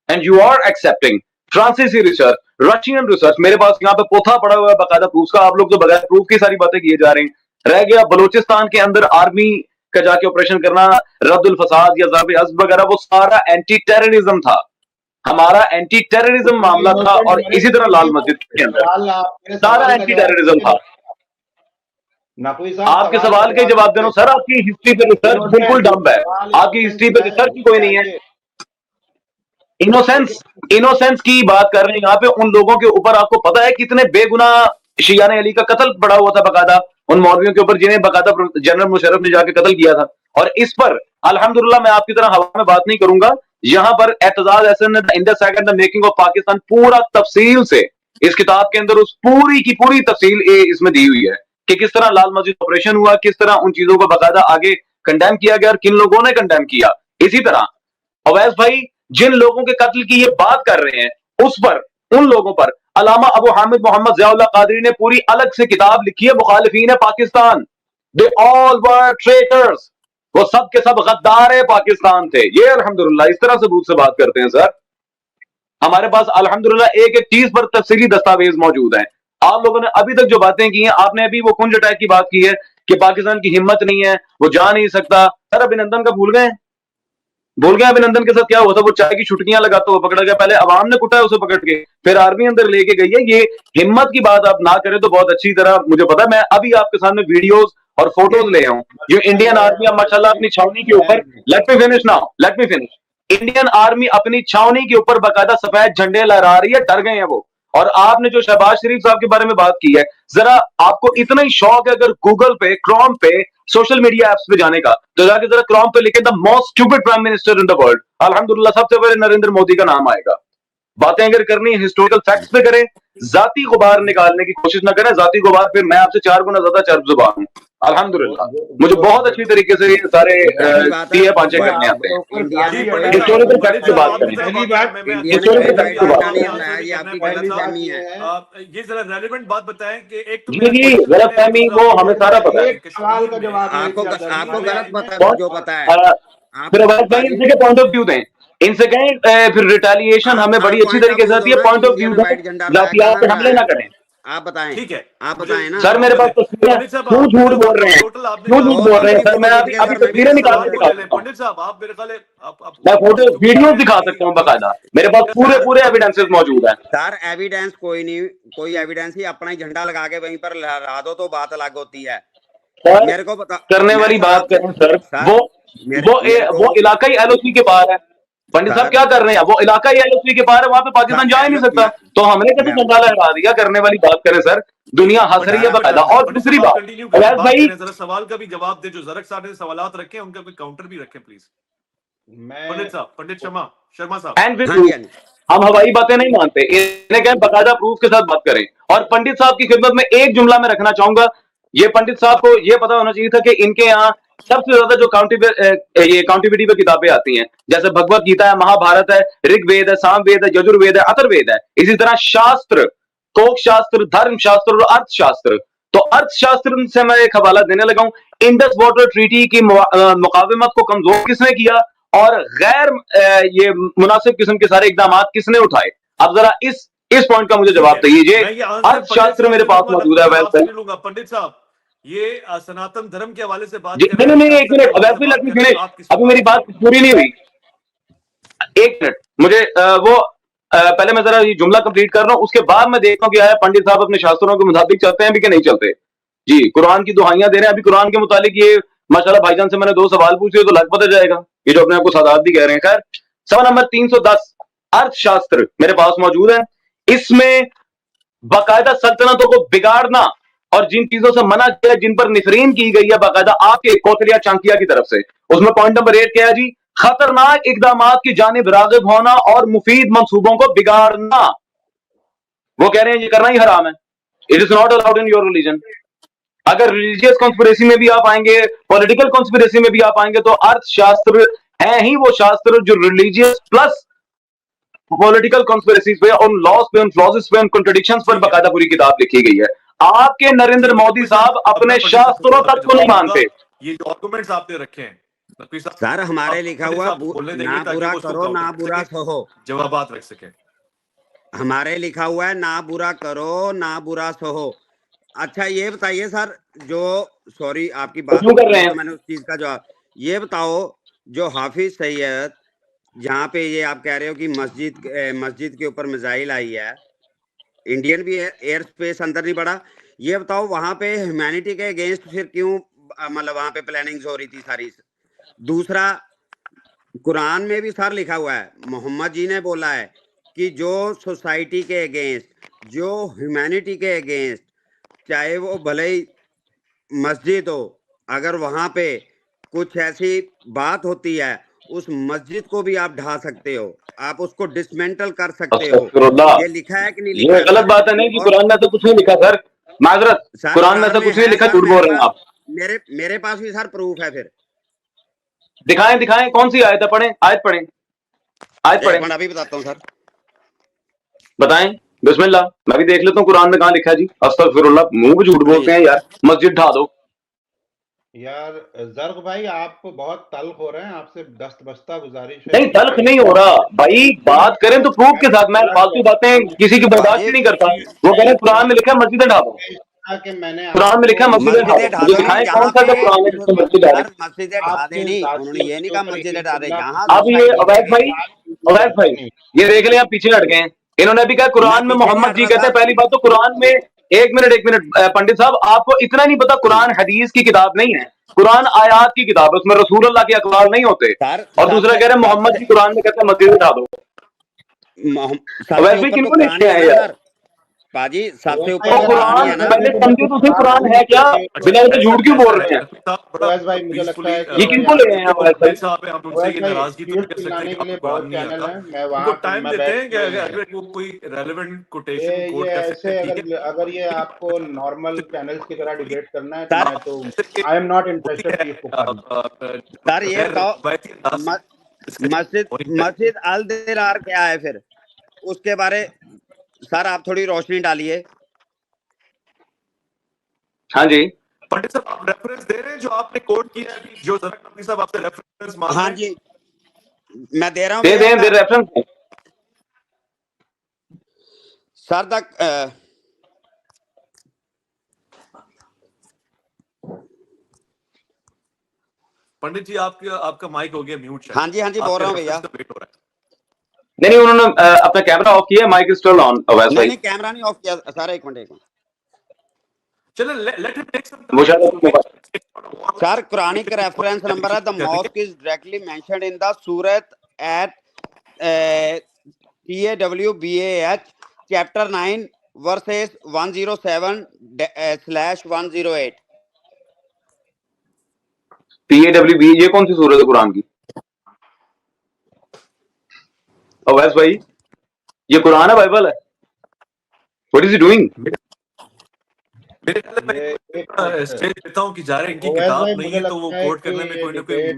B: एंड यू आर एक्सेप्टिंग फ्रांसीसी रिसर्च, रशियन रिसर्च। मेरे पास यहाँ पे पोथा पड़ा हुआ है बाकायदा प्रूफ का। आप लोग तो बगैर प्रूफ की सारी बातें किए जा रहे हैं। रह गया बलूचिस्तान के अंदर आर्मी का जाके ऑपरेशन करना, रद्दुल फसाद या ज़रब अज़्ब वगैरह, वो सारा एंटी टेररिज्म था, हमारा एंटी टेररिज्म मामला था। और इसी तरह लाल मस्जिद के अंदर सारा एंटी टेररिज्म था। आपके सवाल के जवाब दे रहा हूं सर, आपकी हिस्ट्री पे रिसर्च बिल्कुल डम्ब है, आपकी हिस्ट्री पे रिसर्च कोई नहीं है। इनोसेंस की बात कर रहे हैं यहाँ पे उन लोगों के ऊपर। आपको पता है कितने बेगुनाह शियाने अली का कत्ल पड़ा हुआ था बकायदा उन मौलवियों के ऊपर, जिन्हें बकायदा जनरल मुशर्रफ ने जाके कत्ल किया था। और इस पर अल्हम्दुलिल्लाह, मैं आपकी तरह हवा में बात नहीं करूंगा, यहां पर एतजाज हसन ने Indus and the making of Pakistan पूरा तफसील से इस किताब के अंदर उस पूरी की पूरी तफसील इसमें दी हुई है कि किस तरह लाल मस्जिद ऑपरेशन हुआ, किस तरह उन चीजों को बकायदा आगे कंडेम किया गया और किन लोगों ने कंडेम किया। इसी तरह अवैस भाई जिन लोगों के कत्ल की ये बात कर रहे हैं, उस पर, उन लोगों पर अलामा अबू हामिद मोहम्मद ज़ियाउल्लाह कादरी ने पूरी अलग से किताब लिखी है, मुखालिफीन Pakistan, they all were traitors, वो सब के सब गद्दार पाकिस्तान थे। ये अल्हम्दुलिल्लाह इस तरह सबूत से बात करते हैं सर। हमारे पास अल्हम्दुलिल्लाह एक एक चीज पर तफसीली दस्तावेज मौजूद हैं। आप लोगों ने अभी तक जो बातें की हैं, आपने अभी वो कुंज अटैक की बात की है कि पाकिस्तान की हिम्मत नहीं है, वो जा नहीं सकता। सर अभिनंदन का भूल गए अभिनंदन के साथ क्या हुआ था? वो चाय की छुटकियां लगाता हुआ पकड़ा गया, पहले अवाम ने कुटा है उसे पकड़ के, फिर आर्मी अंदर लेके गई है। ये हिम्मत की बात आप ना करें तो बहुत अच्छी तरह मुझे पता है। मैं अभी आपके सामने वीडियोस और फोटोज ले आऊं। जो इंडियन आर्मी अब माशाल्लाह अपनी छावनी के ऊपर, let me finish now, let me finish. Indian army अपनी छावनी के ऊपर बाकायदा सफेद झंडे लहरा रही है, डर गए हैं वो। और आपने जो शहबाज शरीफ साहब के बारे में बात की है, जरा आपको इतना ही शौक है अगर गूगल पे, क्रोम पे, सोशल मीडिया एप्स पे जाने का, तो जाके जरा क्रोम पे लिखे the most stupid prime minister in the world, अल्हम्दुलिल्लाह सबसे पहले नरेंद्र मोदी का नाम आएगा। बातें अगर करनी है हिस्टोरिकल फैक्ट्स पे करें, जाती गुबार निकालने की कोशिश ना करें। जाती गुबार फिर मैं आपसे 4 गुना ज्यादा चर्ब जुबान हूं, अल्हम्दुलिल्लाह। मुझे बहुत अच्छी तरीके से ये सारे चीजें पांचे करने आते हैं। हिस्टोरिकल फैक्ट्स पे बात करें, हिस्टोरिकल फैक्ट्स पे बात करें।
A: ये जरा रेलेवेंट बात बताएं कि एक तो
B: जी गलतफहमी वो हमें सारा पता है।
D: एक सवाल का जवाब
C: आपको गलत पता जो पता है।
B: फिर भाई इनसे के पॉइंट ऑफ व्यू दें, इनसे कहें फिर रिटेलिएशन हमें बड़ी अच्छी तरीके से आती है। पॉइंट ऑफ व्यू दें, जातियात पे हमले ना करें।
C: आप बताएं,
A: ठीक है,
C: आप बताएं ना
B: सर मेरे पास तस्वीरें, क्यों झूठ बोल रहे हैं, क्यों झूठ बोल रहे हैं सर? मैं अभी तस्वीरें निकाल के दिखा सकता हूं।
A: पंडित साहब आप मेरे ख्याल
B: मैं फोटो वीडियो दिखा सकता हूँ बाकायदा, मेरे पास पूरे एविडेंसेस मौजूद हैं।
C: सर एविडेंस कोई नहीं, कोई एविडेंस ही अपना ही झंडा लगा के वहीं पर लहरा दो तो बात अलग होती है। मेरे को बता
B: करने वाली बात करें सर, वो इलाका ही एलओसी के बाहर है। पंडित साहब क्या कर रहे हैं? वो इलाका ही एलओसी के बाहर है, वहां पे पाकिस्तान जा ही नहीं सकता, तो हमने कैसे झंडा लहरा दिया? करने वाली बात करें सर, दुनिया हंस रही है बाकायदा। और दूसरी बात भाई,
A: जरा सवाल का भी जवाब दे, जो जरक साहब ने सवालात रखे हैं उनका कोई काउंटर भी रखें प्लीज। पंडित शर्मा साहब,
B: हम हवाई बातें नहीं मानते, इन्हें कहें बाकायदा प्रूफ के साथ बात करें। और पंडित साहब की खिदमत में एक जुमला में रखना चाहूंगा, ये पंडित साहब को ये पता होना चाहिए था कि इनके यहाँ सबसे ज्यादा जो काउंटिविटी पे किताबें आती हैं, जैसे भगवत गीता है, महाभारत है, ऋग्वेद है, सामवेद है, यजुर्वेद है, अथर्ववेद है, इसी तरह शास्त्र, तोक शास्त्र, धर्म शास्त्र और अर्थशास्त्र। तो अर्थशास्त्र से मैं एक हवाला देने लगा हूं। इंडस वाटर ट्रीटी की मुकाविमत को कमजोर किसने किया और गैर ये मुनासिब किस्म के सारे इकदाम किसने उठाए? अब जरा इस पॉइंट का मुझे जवाब दीजिए। अर्थशास्त्र मेरे पास मौजूद है। वैसे
A: पंडित साहब, ये सनातन धर्म के हवाले से बात
B: नहीं, एक मिनट, वैसे लेट मी फिनिश, अभी मेरी बात पूरी नहीं हुई। एक मिनट मुझे वो पहले मैं जरा ये जुमला कंप्लीट कर रहा हूं, उसके बाद मैं देखता हूं कि आया पंडित साहब अपने शास्त्रों के मुताबिक चलते हैं भी कि नहीं चलते। जी कुरान की दुहाइयां दे रहे हैं। अभी कुरान के मुताबिक ये माशाल्लाह भाईजान से मैंने 2 सवाल पूछे तो लग पता जाएगा ये जो अपने आपको सादात भी कह रहे हैं। खैर, सवाल नंबर 310 अर्थशास्त्र मेरे पास मौजूद है। इसमें बाकायदा सल्तनतों को बिगाड़ना और जिन चीजों से मना किया, जिन पर निफरीन की गई है बाकायदा आपके कोतलिया चांकिया की तरफ से, उसमें पॉइंट नंबर 8 क्या है जी? खतरनाक इकदाम की जानिब रागिब होना और मुफीद मंसूबों को बिगाड़ना। वो कह रहे हैं ये करना ही हराम है। It is not allowed in your religion. अगर रिलीजियस कॉन्स्पिरेसी में भी आप आएंगे, पॉलिटिकल कॉन्स्पिरेसी में भी आप आएंगे, तो अर्थशास्त्र है ही वो शास्त्र जो रिलीजियस प्लस पॉलिटिकल कॉन्स्पिरेसीज पे, उन लॉज पे, उन क्लॉजेस पे, उन कॉन्ट्रडिक्शंस पर बाकायदा पूरी किताब लिखी गई है। आपके नरेंद्र मोदी साहब अपने शास्त्रों तक को नहीं मानते।
A: ये जो डॉक्यूमेंट्स आपने रखे हैं
C: सर, हमारे लिखा हुआ ना बुरा करो ना बुरा सहो,
A: जवाबात रख सके।
C: हमारे लिखा हुआ है ना बुरा करो ना बुरा सहो। अच्छा ये बताइए सर, जो सॉरी आपकी बात
B: कर रहे हैं,
C: तो मैंने उस चीज का जवाब, ये बताओ जो हाफिज सैयद जहाँ पे ये आप कह रहे हो कि मस्जिद के ऊपर मिसाइल आई है, इंडियन भी एयर स्पेस अंदर नहीं पड़ा, ये बताओ वहां पे ह्यूमैनिटी के अगेंस्ट फिर क्यों मतलब वहां पे प्लानिंग्स हो रही थी सारी? दूसरा, कुरान में भी सर लिखा हुआ है, मोहम्मद जी ने बोला है कि जो सोसाइटी के अगेंस्ट, जो ह्यूमैनिटी के अगेंस्ट, चाहे वो भले ही मस्जिद हो, अगर वहां पे कुछ ऐसी बात होती है, उस मस्जिद को भी आप ढा सकते हो, आप उसको डिसमेंटल कर सकते हो। ये लिखा है कि नहीं लिखा?
B: ये गलत बात है नहीं कि कुरान में तो कुछ नहीं लिखा सर, माजरत, कुरान में तो कुछ नहीं लिखा, झूठ बोल रहे हैं आप।
C: मेरे पास भी सर प्रूफ है। फिर
B: दिखाएं कौन सी आयत है? पढ़ें, आयत पढ़ें, आयत पढ़ें।
C: अभी बताता हूँ सर,
B: बताएं, बिस्मिल्लाह। मैं भी देख लेता हूँ कुरान में कहाँ लिखा है जी। अस्तगफिरुल्लाह, मुंह पे झूठ बोलते हैं यार। मस्जिद ढा दो
D: यार। जर्ग भाई आप बहुत तल्ख हो रहे हैं, आपसे दस्तबस्ता गुजारिश है।
B: नहीं, तल्ख नहीं हो रहा भाई, बात करें तो प्रूफ के साथ। मैं फालतू बातें किसी की बर्दाश्त ही नहीं करता। वो कह रहे कुरान में लिखा है मस्जिद ढा दो, कुरान में लिखा है मस्जिद ढा दो। मुझे दिखाएं कौन सा कुरान है जिसमें मस्जिद ढा दो।
C: मस्जिद ढा दे नहीं, उन्होंने ये नहीं कहा मस्जिद ढा दे।
B: अब ये अवैध भाई ये देख लें, आप पीछे हट गए हैं। इन्होंने भी कहा कुरान में मोहम्मद जी कहते हैं। पहली बात तो कुरान में एक मिनट पंडित साहब, आपको इतना नहीं पता कुरान हदीस की किताब नहीं है, कुरान आयात की किताब है, उसमें रसूल अल्लाह के अक़वाल नहीं होते। और दूसरा कह रहे हैं मोहम्मद की कुरान में कहते हैं मस्जिद उठा दो। वैसे किनको लिखते हैं यार
C: पाजी? सबसे
B: तो
C: ऊपर
B: कुरान
C: है ना।
B: पहले समझो तो सही, कुरान है क्या? बिना तो झूठ क्यों बोल रहे हैं?
D: अवैस भाई मुझे लगता है
B: ये किनको ले हैं अवैस भाई?
A: हम उनसे ये नाराजगी तो
D: फील्ड
A: कह सकते
D: चिल्लाने
A: हैं
D: के
A: कि
D: लिए
A: आपको कुरान
D: बहुत
A: नहीं
D: चैनल
A: आता,
D: है, मैं
A: उनको
D: वहाँ
A: टाइम
D: मैं
A: देते
D: बैठ
A: हैं कि
D: के
A: अगर वो कोई रेलेवेंट कोटेशन
D: ये
A: कोट कर सकते
D: ऐसे
A: हैं, ठीक है।
D: अगर ये आपको नॉर्मल चैनल्स की तरह डिबेट करना है तो
C: सर-
D: मैं तो I am not interested chief पुकार।
C: सर ये बताओ मस्जिद अल दिरार क्या है फिर, उसके बारे सर आप थोड़ी रोशनी डालिए।
B: हाँ जी,
A: पंडित साहब आप रेफरेंस दे रहे हैं जो आपने कोट किया है, जो ज़रा नकवी साहब आपसे रेफरेंस मांग रहे
C: हाँ
A: हैं?
C: जी मैं दे रहा हूँ
B: दे
C: भैया
B: दें रेफरेंस दें।
C: सर तक
A: पंडित जी आपका माइक हो गया म्यूट शायद।
C: हाँ जी बोल रहा हूँ भैया।
A: वेट हो रहा है।
B: नहीं उन्होंने अपना कैमरा ऑफ किया, माइक स्टिल ऑन अवैस भाई।
C: नहीं कैमरा नहीं ऑफ किया सर, एक मिनट।
A: चलो लेट हिम टेक सम
B: वो शायद
C: सर कुरानिक रेफरेंस नंबर है, the mosque is directly mentioned in the सूरत एट TAWBAH चैप्टर 9 वर्सेस 107/108।
B: TAWB ये कौन सी सूरत है कुरान की? अवैस भाई ये कुरान है, बाइबल है? What is he doing?
A: मेरे ख्याल में स्टेज देता हूं कि जा रहे हैं, इनकी किताब नहीं है तो वो कोट करने में कोई ना कोई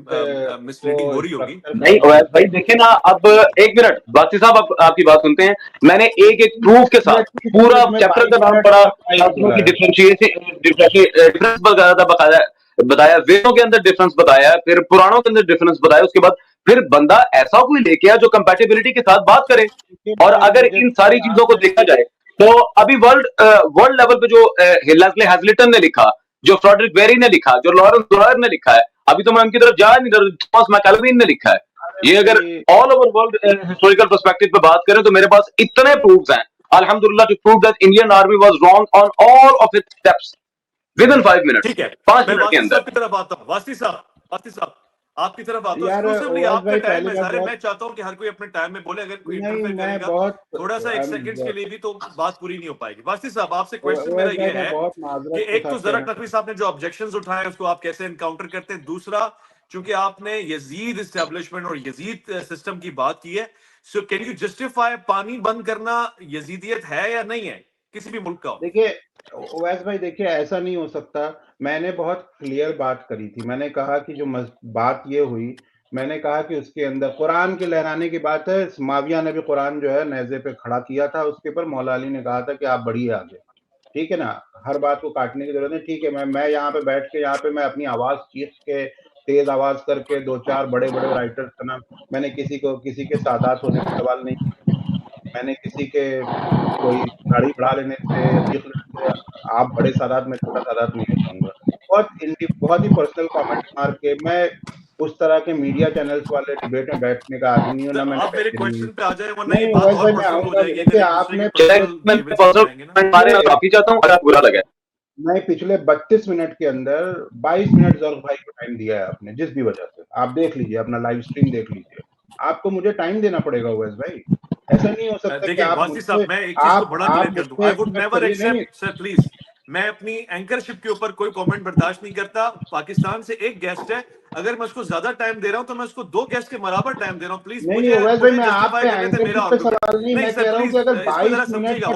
A: मिसलीडिंग हो रही होगी।
B: नहीं अवैस भाई देखिए ना, अब एक मिनट बाती साहब आपकी बात सुनते हैं। मैंने एक प्रूफ के साथ पूरा चैप्टर का नाम पढ़ा, की डिफरेंस बताया, वेदों के अंदर डिफरेंस बताया, फिर पुराणों के अंदर डिफरेंस बताया, उसके बाद फिर बंदा ऐसा कोई लेके आया जो कंपैटिबिलिटी के साथ बात करे। और अगर इन सारी चीजों को देखा जाए तो अभी वर्ल्ड लेवल पे जो लेस्ले हैजलिटन ने लिखा, जो फ्रेडरिक वेरी ने लिखा, जो लॉरेंस ड्रॉयर ने लिखा है, अभी तो मैं उनकी तरफ जा नहीं रहा, थॉमस मैकेलविन ने लिखा है, ये अगर all over world historical perspective पे बात करें तो मेरे पास इतने प्रूफ्स हैं अल्हम्दुलिल्लाह to prove that Indian army was wrong on all of its steps with in 5 minutes.
A: ठीक है,
B: 5 मिनट के अंदर।
A: की तरफ आता हूं, वासी साहब आपकी तरफ आता हूं।
D: यार,
A: एक्सक्लूसिवली
D: ओवैस
A: आपका
D: भाई,
A: टाइम है
D: पहली बात
A: सारे,
D: बहुत-
A: मैं चाहता हूं कि हर कोई अपने टाइम में बोले, अगर कोई
D: नहीं,
A: इंटरफेयर
D: मैं
A: करेगा
D: बहुत
A: थोड़ा सा एक सेकंड्स के लिए भी तो बात पूरी नहीं हो पाएगी। वासी साहब आपसे क्वेश्चन मेरा
D: ओवैस
A: ये
D: भाई, मैं
A: है
D: बहुत
A: कि
D: माजरत
A: एक तो जरा नकवी साहब ने जो ऑब्जेक्शंस उठाए उसको आप कैसे एनकाउंटर करते हैं, दूसरा चूंकि आपने यजीद एस्टेब्लिशमेंट और यजीद सिस्टम की बात की है, सो कैन यू जस्टिफाई पानी बंद करना यजीदियत है या नहीं है किसी भी मुल्क का?
D: देखिए ओवैस भाई, देखिए ऐसा नहीं हो सकता। मैंने बहुत क्लियर बात करी थी, मैंने कहा कि जो बात ये हुई, मैंने कहा कि उसके अंदर कुरान के लहराने की बात है। माविया ने भी कुरान जो है नेज़े पे खड़ा किया था, उसके ऊपर मौला अली ने कहा था कि आप बढ़िए आगे, ठीक है ना, हर बात को काटने की जरूरत नहीं। ठीक है, मैं यहाँ पे बैठ के यहाँ पे मैं अपनी आवाज चीख के तेज आवाज करके 2-4 बड़े-बड़े राइटर्स का नाम, मैंने किसी के सादात होने पे सवाल नहीं, मैंने किसी के कोई दाढ़ी बढ़ा लेने से, चीख लेने से आप बड़े सादात में छोटा सादात नहीं हो पाऊंगा। बहुत ही पर्सनल कमेंट मार के मैं उस तरह के मीडिया चैनल्स वाले डिबेट में बैठने का आदमी हूँ ना। मैंने
A: आप मेरे क्वेश्चन पे आ जाए, वरना ये
D: नहीं
A: बात
D: वैसे
A: और
D: मैं
A: पर्सनल हो
D: आऊंगा।
A: जाएगी
D: देखिए
A: अगर एक दूसरे
D: आपने
A: के पर्सनल लेवल पे जाएंगे ना।
B: माफी चाहता हूँ अगर बुरा लगा।
D: मैं पिछले 32 मिनट के अंदर 22 मिनट जर्ग भाई को टाइम दिया है आपने, जिस भी वजह से। आप देख लीजिए, अपना लाइव स्ट्रीम देख लीजिए, आपको मुझे टाइम देना पड़ेगा ओवैस भाई। ऐसा नहीं हो सकता कि
A: देखिए
D: आप
A: वासी साहब, मैं एक चीज को बड़ा क्लियर कर दूं, I would never accept sir please, मैं अपनी एंकरशिप के ऊपर कोई कमेंट बर्दाश्त नहीं करता। पाकिस्तान से एक गेस्ट है, अगर मैं उसको ज्यादा टाइम दे रहा हूं तो मैं उसको 2 गेस्ट के बराबर टाइम दे रहा हूं। प्लीज मुझे जस्टिफाई करने दें मेरा आर्गुमेंट। नहीं सर प्लीज इसको जरा समझिएगा,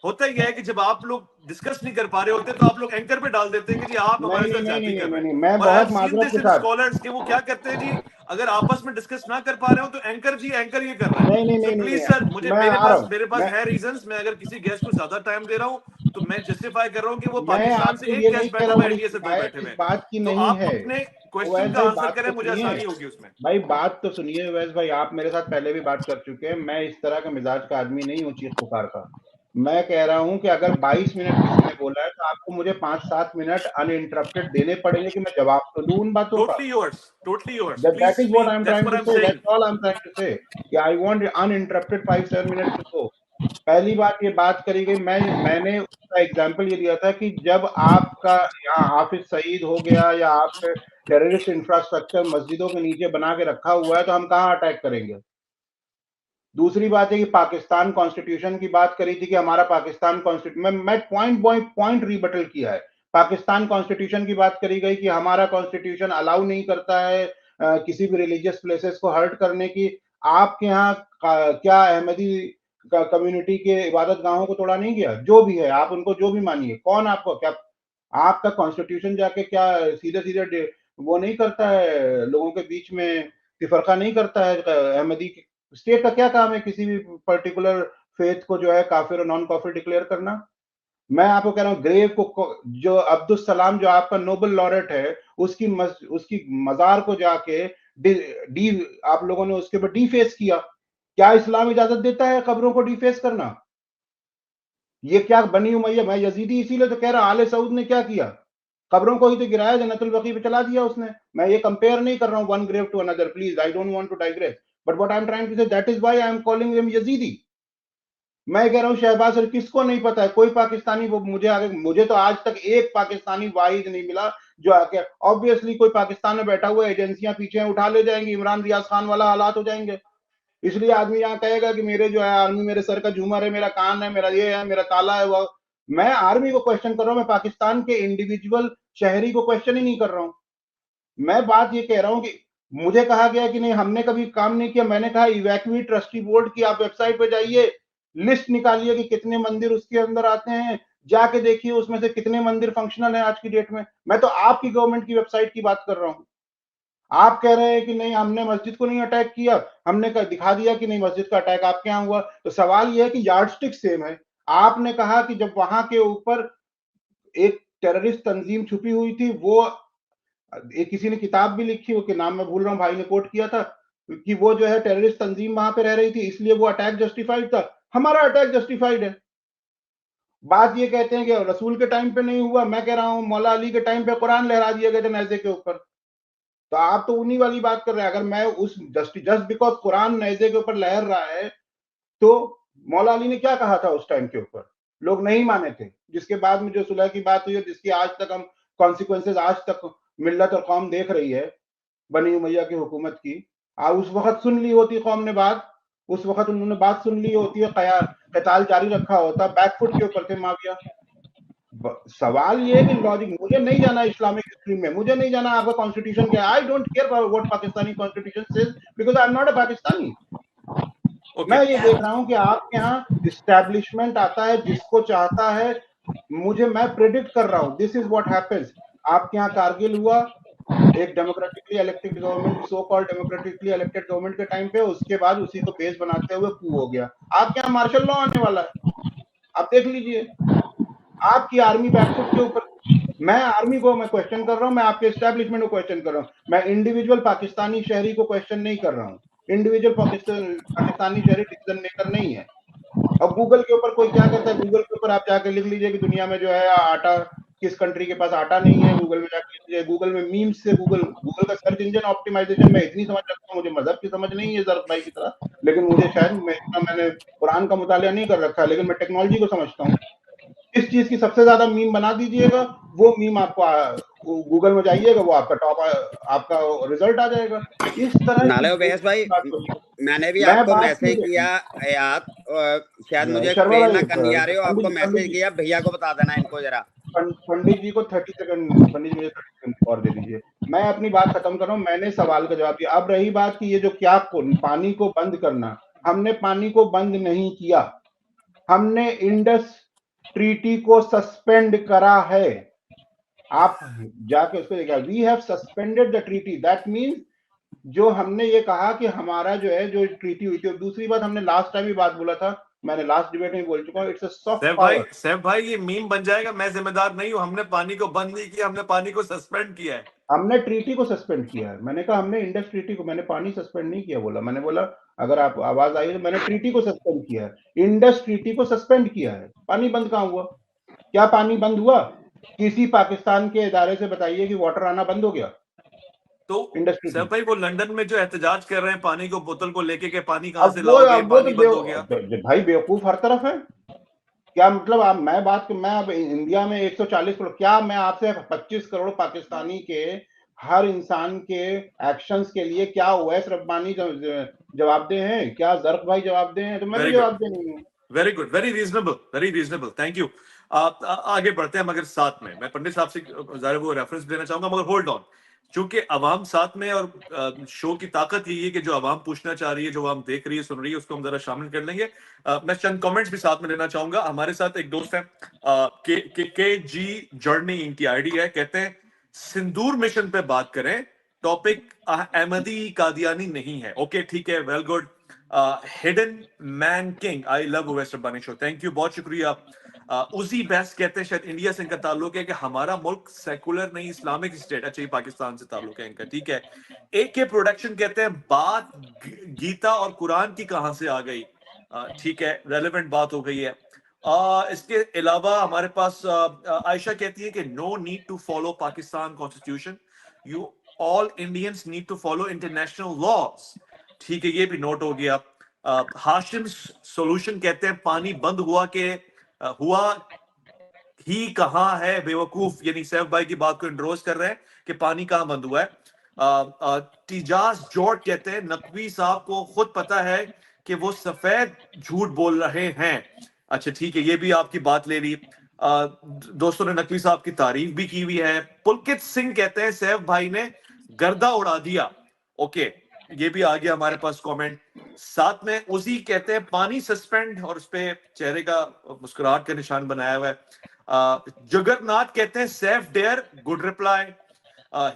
A: होता ही है कि जब आप लोग डिस्कस नहीं कर पा रहे होते तो आप लोग एंकर पे डाल देते हैं कि जी आप हमारे साथ जाती कर रहे हैं।
D: मैं बहुत माजरत के साथ,
A: स्कॉलर्स के वो क्या करते हैं जी, अगर आपस में डिस्कस ना कर पा रहे हो तो एंकर ये कर रहा है।
D: नहीं,
A: प्लीज सर, मुझे मेरे पास है रीजंस। मैं अगर किसी गेस्ट को ज्यादा टाइम दे रहा हूं तो मैं जस्टिफाई कर रहा हूं कि वो पाकिस्तान से एक गेस्ट बैठा हुआ है, इंडिया से 2 बैठे हुए हैं।
D: बात की
A: तो
D: नहीं
A: आप
D: है
A: अपने क्वेश्चन का आंसर करें, मुझे आसानी होगी उसमें।
D: भाई बात तो सुनिए वैस भाई, आप मेरे साथ पहले भी बात कर चुके हैं। मैं इस तरह का मिजाज का आदमी नहीं हूँ चीख पुकार का। मैं कह रहा हूं कि अगर 22 मिनट किसी ने बोला है तो आपको मुझे 5-7 मिनट अनइंटरप्टेड देने पड़ेंगे कि मैं जवाब तो दूं उन बातों का।
A: Totally yours.
D: That is what I'm
A: That's
D: trying
A: what
D: to
A: I'm
D: say.
A: saying.
D: That's all I'm trying to say. I want uninterrupted 5-7 minutes to go. पहली बात ये बात करी गई, मैंने उसका एग्जाम्पल ये दिया था कि जब आपका यहाँ हाफिज सईद हो गया या आपके टेररिस्ट इंफ्रास्ट्रक्चर मस्जिदों के नीचे बना के रखा हुआ है तो हम कहाँ अटैक करेंगे। दूसरी बात है कि पाकिस्तान कॉन्स्टिट्यूशन की बात करी थी कि हमारा पाकिस्तान कॉन्स्टिट्यूशन, मैं पॉइंट रिबटल किया है। पाकिस्तान कॉन्स्टिट्यूशन की बात करी गई कि हमारा कॉन्स्टिट्यूशन अलाउ नहीं करता है किसी भी रिलीजियस प्लेसेस को हर्ट करने की। आपके यहाँ क्या अहमदी कम्युनिटी के इबादत गाहों को तोड़ा नहीं गया? जो भी है आप उनको जो भी मानिए, कौन आपको क्या, आपका कॉन्स्टिट्यूशन जाके क्या सीधे सीधे वो नहीं करता है, लोगों के बीच में तिफरका नहीं करता है? अहमदी स्टेट का क्या काम है किसी भी पर्टिकुलर फेथ को जो है काफिर और नॉन काफिर डिक्लेयर करना? मैं आपको कह रहा हूँ ग्रेव को, जो अब्दुल सलाम जो आपका नोबेल लॉरेट है, उसकी मजार को जाके आप लोगों ने उसके ऊपर डीफेस किया। क्या इस्लाम इजाजत देता है कब्रों को डीफेस करना? ये क्या बनी उमैया, मैं यजीदी इसीलिए तो कह रहा आले सऊद ने क्या किया, कब्रों को ही तो गिराया, जन्नतुल बकी पे चला दिया उसने। मैं ये कंपेयर नहीं कर रहा हूँ one grave to another, please, I don't want to digress, but what I am trying to say, that is why I am calling him Yazidi. मैं कह रहा हूँ शहबाज शरीफ किसको नहीं पता है, कोई पाकिस्तानी, वो मुझे तो आज तक एक पाकिस्तानी वाहिद नहीं मिला जो आके, ऑब्वियसली कोई पाकिस्तान में बैठा हुआ एजेंसियां पीछे उठा ले जाएंगी, इमरान रियाज खान वाला हालात हो जाएंगे। इसलिए आदमी यहाँ कहेगा कि मेरे जो है आर्मी मेरे सर का झूमर है, मेरा कान है, मेरा ये है, मेरा ताला है वो। मैं आर्मी को क्वेश्चन कर रहा हूँ, मैं पाकिस्तान के इंडिविजुअल शहरी को क्वेश्चन ही नहीं कर रहा हूँ। मैं बात ये कह रहा हूँ कि मुझे कहा गया कि नहीं हमने कभी काम नहीं किया, मैंने कहा इवैक्यूएट ट्रस्टी बोर्ड की आप वेबसाइट पे जाइए, लिस्ट निकालिए कि कितने मंदिर उसके अंदर आते हैं, जाके देखिए उसमें से कितने मंदिर फंक्शनल है आज की डेट में। मैं तो आपकी गवर्नमेंट की वेबसाइट की बात कर रहा हूँ। आप कह रहे हैं कि नहीं हमने मस्जिद को नहीं अटैक किया, हमने दिखा दिया कि नहीं मस्जिद का अटैक आपके यहाँ हुआ। तो सवाल यह है कि यार्डस्टिक सेम है। आपने कहा कि जब वहां के ऊपर एक टेररिस्ट तंजीम छुपी हुई थी, वो एक किसी ने किताब भी लिखी, वो के नाम मैं भूल रहा हूँ, भाई ने कोट किया था कि वो जो है टेररिस्ट तंजीम वहां पे रह रही थी इसलिए वो अटैक जस्टिफाइड था। हमारा अटैक जस्टिफाइड है। बात ये कहते हैं कि रसूल के टाइम पे नहीं हुआ, मैं कह रहा हूँ मौला अली के टाइम पे कुरान लहरा दिया गया जनाजे के ऊपर। तो आप तो उन्हीं वाली बात कर रहे हैं। अगर मैं उस जस्ट बिकॉज कुरान नेज़े के ऊपर लहर रहा है, तो मौला अली ने क्या कहा था उस टाइम के ऊपर? लोग नहीं माने थे। जिसके बाद में जो सुलह की बात हुई है, जिसकी आज तक हम कॉन्सिक्वेंसेज आज तक मिल्लत और कौम देख रही है, बनी उमैया की हुकूमत की। उस वक्त सुन ली होती कौम ने बात, उस वक्त उन्होंने बात सुन ली होती है, क़िताल जारी रखा होता, बैकफुट के ऊपर थे माविया। सवाल ये है कि लॉजिक, मुझे नहीं जाना इस्लामिक हिस्ट्री में, मुझे नहीं जाना आपका कॉन्स्टिट्यूशन क्या है, I don't care what Pakistani constitution says because I am not a Pakistani. मैं ये देख रहा हूं कि आपके यहाँ इस्टेब्लिशमेंट आता है जिसको चाहता है, मैं प्रेडिक्ट कर रहा हूं दिस इज व्हाट हैपेंस। आपके यहाँ कारगिल हुआ, एक democratically elected government, so called democratically elected government के टाइम पे, उसके बाद उसी को बेस बनाते हुए कू हो गया। आपके यहाँ मार्शल लॉ आने वाला है, आप देख लीजिए। आपकी आर्मी बैकफुट के ऊपर, मैं आर्मी को मैं क्वेश्चन कर रहा हूं, मैं आपके एस्टेब्लिशमेंट को क्वेश्चन कर रहा हूं, मैं इंडिविजुअल पाकिस्तानी शहरी को क्वेश्चन नहीं कर रहा हूं। इंडिविजुअल पाकिस्तानी शहरी डिसीजन मेकर नहीं है। अब गूगल के ऊपर कोई क्या करता है, गूगल के ऊपर आप जाके लिख लीजिए कि दुनिया में जो है आटा, किस कंट्री के पास आटा नहीं है, गूगल में जाके लिख लीजिए। गूगल में मीम्स से गूगल का सर्च इंजन ऑप्टिमाइजेशन में इतनी समझ रखता हूँ, मुझे मजहब की समझ नहीं है जरफ भाई की तरह, लेकिन मुझे शायद मैंने कुरान का मुतालिया नहीं कर रखा है, लेकिन मैं टेक्नोलॉजी को समझता हूँ। इस चीज की सबसे ज्यादा मीम बना दीजिएगा, वो मीम आपको गूगल में जाइएगा, वो आपका टॉप आपका रिजल्ट आ जाएगा। इस तरह
C: नाले वैस भाई, मैंने भी आपको मैसेज किया याद, शायद मुझे प्रेरणा करनी आ रही हो, आपको मैसेज किया, भैया को बता देना इनको जरा।
D: पंडित जी को 30 सेकंड, पंडित जी मुझे 30 सेकंड और दे दीजिए, मैं अपनी बात खत्म कर रहा हूँ। मैंने सवाल का जवाब दिया। अब रही बात कि ये जो क्या पानी को बंद करना, हमने पानी को बंद नहीं किया, हमने इंडस ट्रीटी को सस्पेंड करा है। आप जाके उसको देखा, we have suspended the treaty, that means जो हमने ये कहा कि हमारा जो है जो ट्रीटी हुई थी। दूसरी बात, हमने लास्ट टाइम भी बात बोला था, मैंने लास्ट डिबेट में बोल चुका हूँ, it's a soft power.
A: Saif भाई ये मीम बन जाएगा, मैं जिम्मेदार नहीं हूँ, हमने पानी को बंद नहीं किया, हमने पानी को सस्पेंड किया है।
D: हमने ट्रीटी को सस्पेंड किया है। मैंने कहा हमने इंडस ट्रीटी को, मैंने पानी सस्पेंड नहीं किया बोला, मैंने बोला अगर आप आवाज आई तो मैंने ट्रीटी को सस्पेंड किया है, इंडस ट्रीटी को सस्पेंड किया है। पानी बंद कहाँ हुआ? क्या पानी बंद हुआ? किसी पाकिस्तान के इदारे से बताइए कि वाटर आना बंद हो गया?
A: तो
D: इंडस्ट्री
A: सर
D: थी।
A: भाई वो लंदन में जो एहतजाज कर रहे हैं पानी को बोतल को लेके के पानी कहाँ
D: अब
A: से
D: वो
A: लाओगे,
D: अब वो
A: पानी
D: तो
A: बंद हो गया।
D: भाई बेवकूफ हर तरफ है। क्या मतलब आप मैं अब इंडिया में 140 करोड़, क्या मैं आपसे 25 करोड़ पाकिस्तानी के हर इंसान के एक्शंस के लिए क्या ओवैस रब्बानी जवाबदेह हैं, क्या जरफ भाई जवाबदेह हैं, तो मैं भी
A: वेरी गुड,
D: जवाबदेह नहीं हूँ।
A: Very good, very reasonable, thank you. आप आगे बढ़ते हैं, मगर साथ में मैं पंडित साहब से ज़ाहिर वो रेफरेंस देना चाहूंगा, मगर होल्ड ऑन, चूंकि अवाम साथ में, और शो की ताकत यही है कि जो अवाम पूछना चाह रही है, जो अवाम देख रही है, सुन रही है, उसको हम जरा शामिल कर लेंगे। मैं चंद कमेंट्स भी साथ में लेना चाहूंगा। हमारे साथ एक दोस्त है, के जी जर्नी इनकी आईडी है, कहते हैं सिंदूर मिशन पे बात करें, टॉपिक अहमदी कादियानी नहीं है। ओके ठीक है, well good. Hidden man king, I love Owais Rabbani show, thank you, बहुत शुक्रिया। उसी बेस्ट कहते हैं शायद इंडिया से इनका ताल्लुक है कि हमारा मुल्क सेकुलर नहीं, इस्लामिक स्टेट। अच्छा, ये पाकिस्तान से ताल्लुक है इनका, ठीक है। एक के प्रोडक्शन कहते हैं बात गीता और कुरान की कहां से आ गई, ठीक है, रेलेवेंट बात हो गई है। इसके अलावा हमारे पास आयशा कहती है कि no need to follow Pakistan constitution, you all Indians need to follow international laws, ठीक है, ये भी नोट हो गया। हाशिम सॉल्यूशन कहते हैं पानी बंद हुआ ही कहाँ है बेवकूफ, यानी सैफ भाई की बात को इंडोर्स कर रहे हैं कि पानी कहाँ बंद हुआ है। तिजाज जॉर्ज कहते हैं नकवी साहब को खुद पता है कि वो सफेद झूठ बोल रहे हैं। अच्छा ठीक है, ये भी आपकी बात ले ली। दोस्तों ने नकवी साहब की तारीफ भी की हुई है। पुलकित सिंह कहते हैं सैफ भाई ने गर्दा उड़ा दिया, ओके, ये भी आ गया हमारे पास कमेंट। साथ में उसी कहते हैं पानी सस्पेंड, और उस पे चेहरे का मुस्कुराहट का निशान बनाया हुआ है। जगन्नाथ कहते हैं सेफ डेयर, गुड रिप्लाई।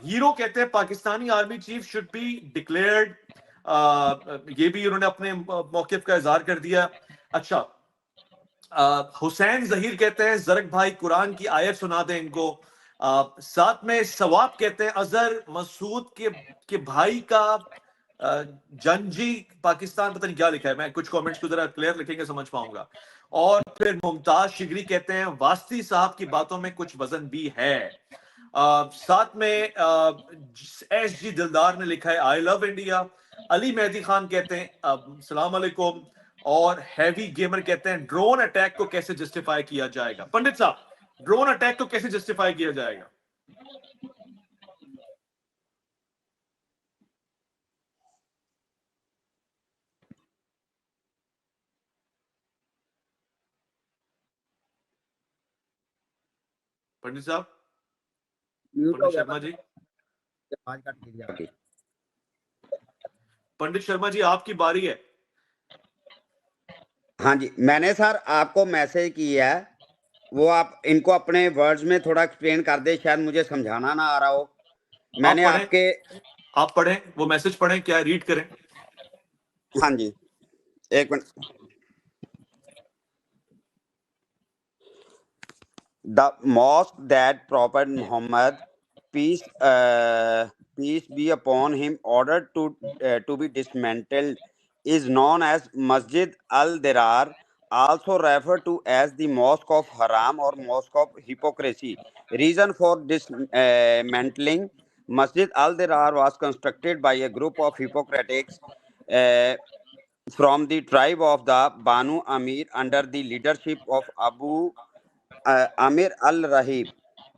A: हीरो कहते हैं Pakistani army chief should be declared, ये भी उन्होंने अपने मौकिफ का इजहार कर दिया। अच्छा, हुसैन जहीर कहते हैं जरक भाई कुरान की आयत सुना दें इनको। साथ में सवाब कहते हैं अजहर मसूद के भाई का जंजी पाकिस्तान, पता नहीं क्या लिखा है, मैं कुछ कमेंट्स को जरा क्लियर लिखेंगे समझ पाऊंगा। और फिर मुमताज शिगरी कहते हैं वास्ती साहब की बातों में कुछ वजन भी है। साथ में एस जी दिलदार ने लिखा है I love India. Ali Mehdi Khan कहते हैं सलाम अलैकुम। और हैवी गेमर कहते हैं ड्रोन अटैक को कैसे जस्टिफाई किया जाएगा। पंडित साहब, ड्रोन अटैक को कैसे जस्टिफाई किया जाएगा? पंडित साहब, पंडित शर्मा जी,
C: आवाज कट गई आपकी।
A: पंडित शर्मा जी आपकी बारी है।
C: हाँ जी, मैंने सर आपको मैसेज किया है, वो आप इनको अपने वर्ड्स में थोड़ा एक्सप्लेन कर दे, शायद मुझे समझाना ना आ रहा हो। मैंने
A: आप पढ़ें, वो मैसेज पढ़ें, क्या रीड करें।
C: हाँ जी, एक minute. The mosque that Prophet Muhammad, peace be upon him, ordered to be dismantled is known as Masjid al-Dirar, also referred to as the Mosque of Haram or Mosque of Hypocrisy. Reason for dismantling Masjid al-Dirar was constructed by a group of hypocrites from the tribe of the Banu Amir under the leadership of Abu Amir al-Rahib.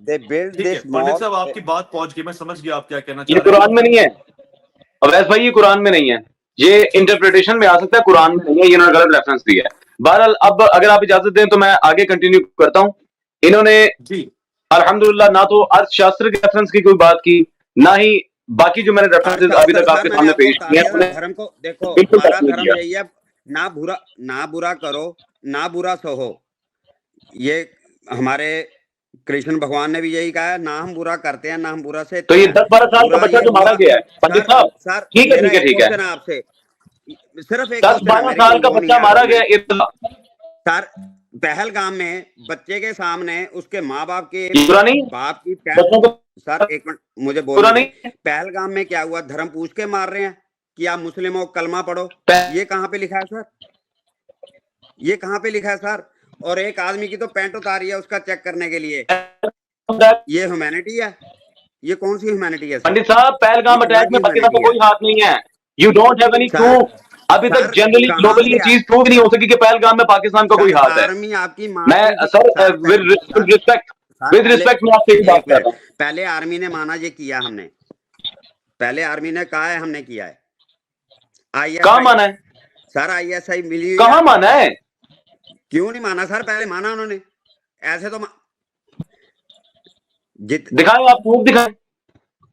C: They built
A: ठीक है,
C: this
A: Pandit
C: mosque.
A: साहब आपकी बात पहुंच गई, मैं समझ गया आप क्या कहना
B: ये
A: चाह रहे
B: कुरान में नहीं है अवैस भाई, ये कुरान में नहीं है, ये इंटरप्रिटेशन में आ सकता है, कुरान में नहीं है, ये इन्होंने गलत रेफरेंस दिया है। बहरहाल अब अगर आप इजाजत दें तो मैं आगे कंटिन्यू करता हूं। इन्होंने
A: जी
B: अल्हम्दुलिल्लाह ना तो अर्थशास्त्र के रेफरेंस की कोई बात की, ना ही बाकी जो मैंने रेफरेंसेस अभी तक आपके सामने पेश किए हैं,
C: धर्म को देखो,
B: बिल्कुल
C: हमारा
B: टच नहीं
C: धर्म
B: किया।
C: यही है, ना बुरा करो, ना बुरा सहो। ये हमारे कृष्ण भगवान ने भी यही कहा है, ना हम बुरा करते हैं, ना हम बुरा से।
B: तो ये 10-12 साल का बच्चा जो मारा गया है पंडित साहब,
C: सर
B: ठीक है,
C: मेरा
B: ठीक है,
C: एक
B: ठीक है,
C: क्वेश्चन है आपसे, सिर्फ एक क्वेश्चन है,
B: 10-12
C: मेरी
B: साल का
C: वो नहीं
B: बच्चा
C: है
B: मारा
C: आपसे।
B: गया,
C: सर पहलगाम में बच्चे के सामने उसके माँ बाप के
B: पूरा नहीं,
C: बाप की
B: बच्चों को
C: सर एक मिनट मुझे
B: पूरा
C: बोलने
B: नहीं,
C: दो। पहलगाम में क्या हुआ, धर्म पूछ के मार रहे हैं कि आप मुस्लिम हो, कलमा पढ़ो। ये कहाँ पे लिखा है सर? ये कहाँ पे लिखा है सर? और एक आदमी की तो पैंट उतारी है उसका चेक करने के लिए। ये ह्यूमैनिटी है? ये कौन सी ह्यूमैनिटी है सर?
B: पंडित साहब, पहलगाम
C: ये
B: अटैक में
C: कौन सी
B: पाकिस्तान का
C: humanity
B: कोई हाथ नहीं है। You don't have any
C: sir,
B: proof. अभी तक
C: सर,
B: जनरली
C: कहाँ
B: ग्लोबली ये
C: से
B: चीज प्रूव नहीं हो सकी कि पहलगाम में पाकिस्तान का कोई
C: सर,
B: हाथ है।
C: आर्मी आपकी माँ
B: मैं
C: की-
B: sir
C: sir,
B: with
C: sir,
B: respect
C: sir,
B: with
C: पहले-
B: रिस्पेक्ट मैं आपसे एक बात
C: एक
B: कर रहा
C: मिनट,
B: हूँ।
C: पहले आर्मी ने माना ये किया हमने, पहले आर्मी ने कहा है हमने किया है।
B: कहाँ माना है?
C: सर ISI मिली हुई
B: कहाँ
C: है।
B: माना है?
C: क्यों नहीं माना सर? पहले माना उन्होंने, ऐसे तो
B: दिखाएं, आप प्रूफ दिखाएं।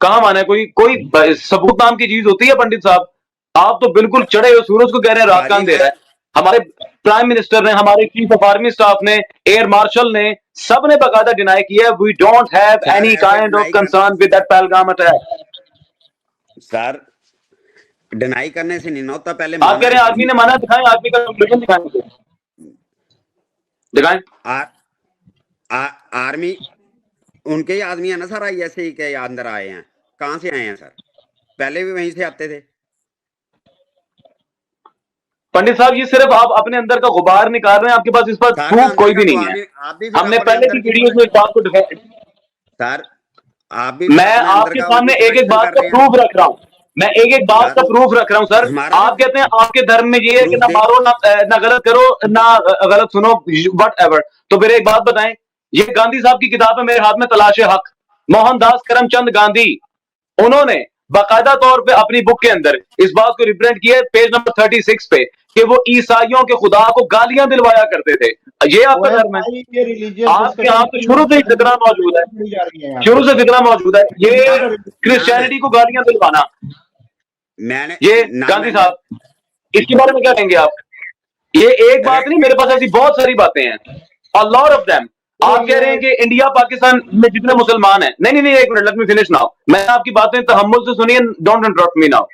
B: कहाँ माना है? कोई कोई सबूत नाम की चीज होती है पंडित साहब? आप तो बिल्कुल चढ़े हुए सूरज को कह रहे हैं रात कान दे रहा है। हमारे प्राइम मिनिस्टर ने, हमारे चीफ ऑफ आर्मी स्टाफ ने, एयर मार्शल ने, सब ने बकायदा डिनाई किया है। We don't have any kind of concern with that Pahalgam attack.
C: Sir deny करने से नहीं ना होता, पहले
B: आप कह रहे हैं आर्मी ने माना, दिखाएं आर्मी का कंक्लूजन दिखाएं, दिखाएं।
C: आर्मी उनके ही आदमी है ना सर, ISI के अंदर आए हैं। कहां से आए हैं सर? पहले भी वहीं से आते थे।
B: पंडित साहब, ये सिर्फ आप अपने अंदर का गुबार निकाल रहे हैं, आपके पास इस पर प्रूफ कोई भी नहीं है।
C: आप भी
B: हमने पहले की वीडियोस में इस बात को डिफेंड,
C: सर आप भी
B: मैं आपके सामने एक एक बात का प्रूफ रख रहा हूं। मैं एक एक बात का प्रूफ रख रहा हूं सर। आप कहते हैं आपके धर्म में ये है कि ना मारो, ना गलत करो, ना गलत सुनो, वट एवर। तो फिर एक बात बताएं, ये गांधी साहब की किताब है मेरे हाथ में, तलाशे हक, मोहनदास करमचंद गांधी, उन्होंने बाकायदा तौर पे अपनी बुक के अंदर इस बात को रिप्रेजेंट किया है, पेज नंबर 36 पे, कि वो ईसाइयों के खुदा को गालियां दिलवाया करते थे। ये आपका धर्म है। आपके यहाँ तो शुरू से ही फिक्रा मौजूद है, शुरू से फिक्रा मौजूद है, ये क्रिश्चियनिटी को गालियां दिलवाना।
C: मैंने
B: ये गांधी साहब, इसके बारे में क्या कहेंगे आप? ये एक बात नहीं, मेरे पास ऐसी बहुत सारी बातें हैं, a lot of them। आप कह रहे हैं कि इंडिया पाकिस्तान में जितने मुसलमान हैं, नहीं नहीं नहीं, एक minute, let me finish now. मैंने आपकी बातें तहम्मुल से सुनिए, डोंट इंटरप्ट मी नाउ।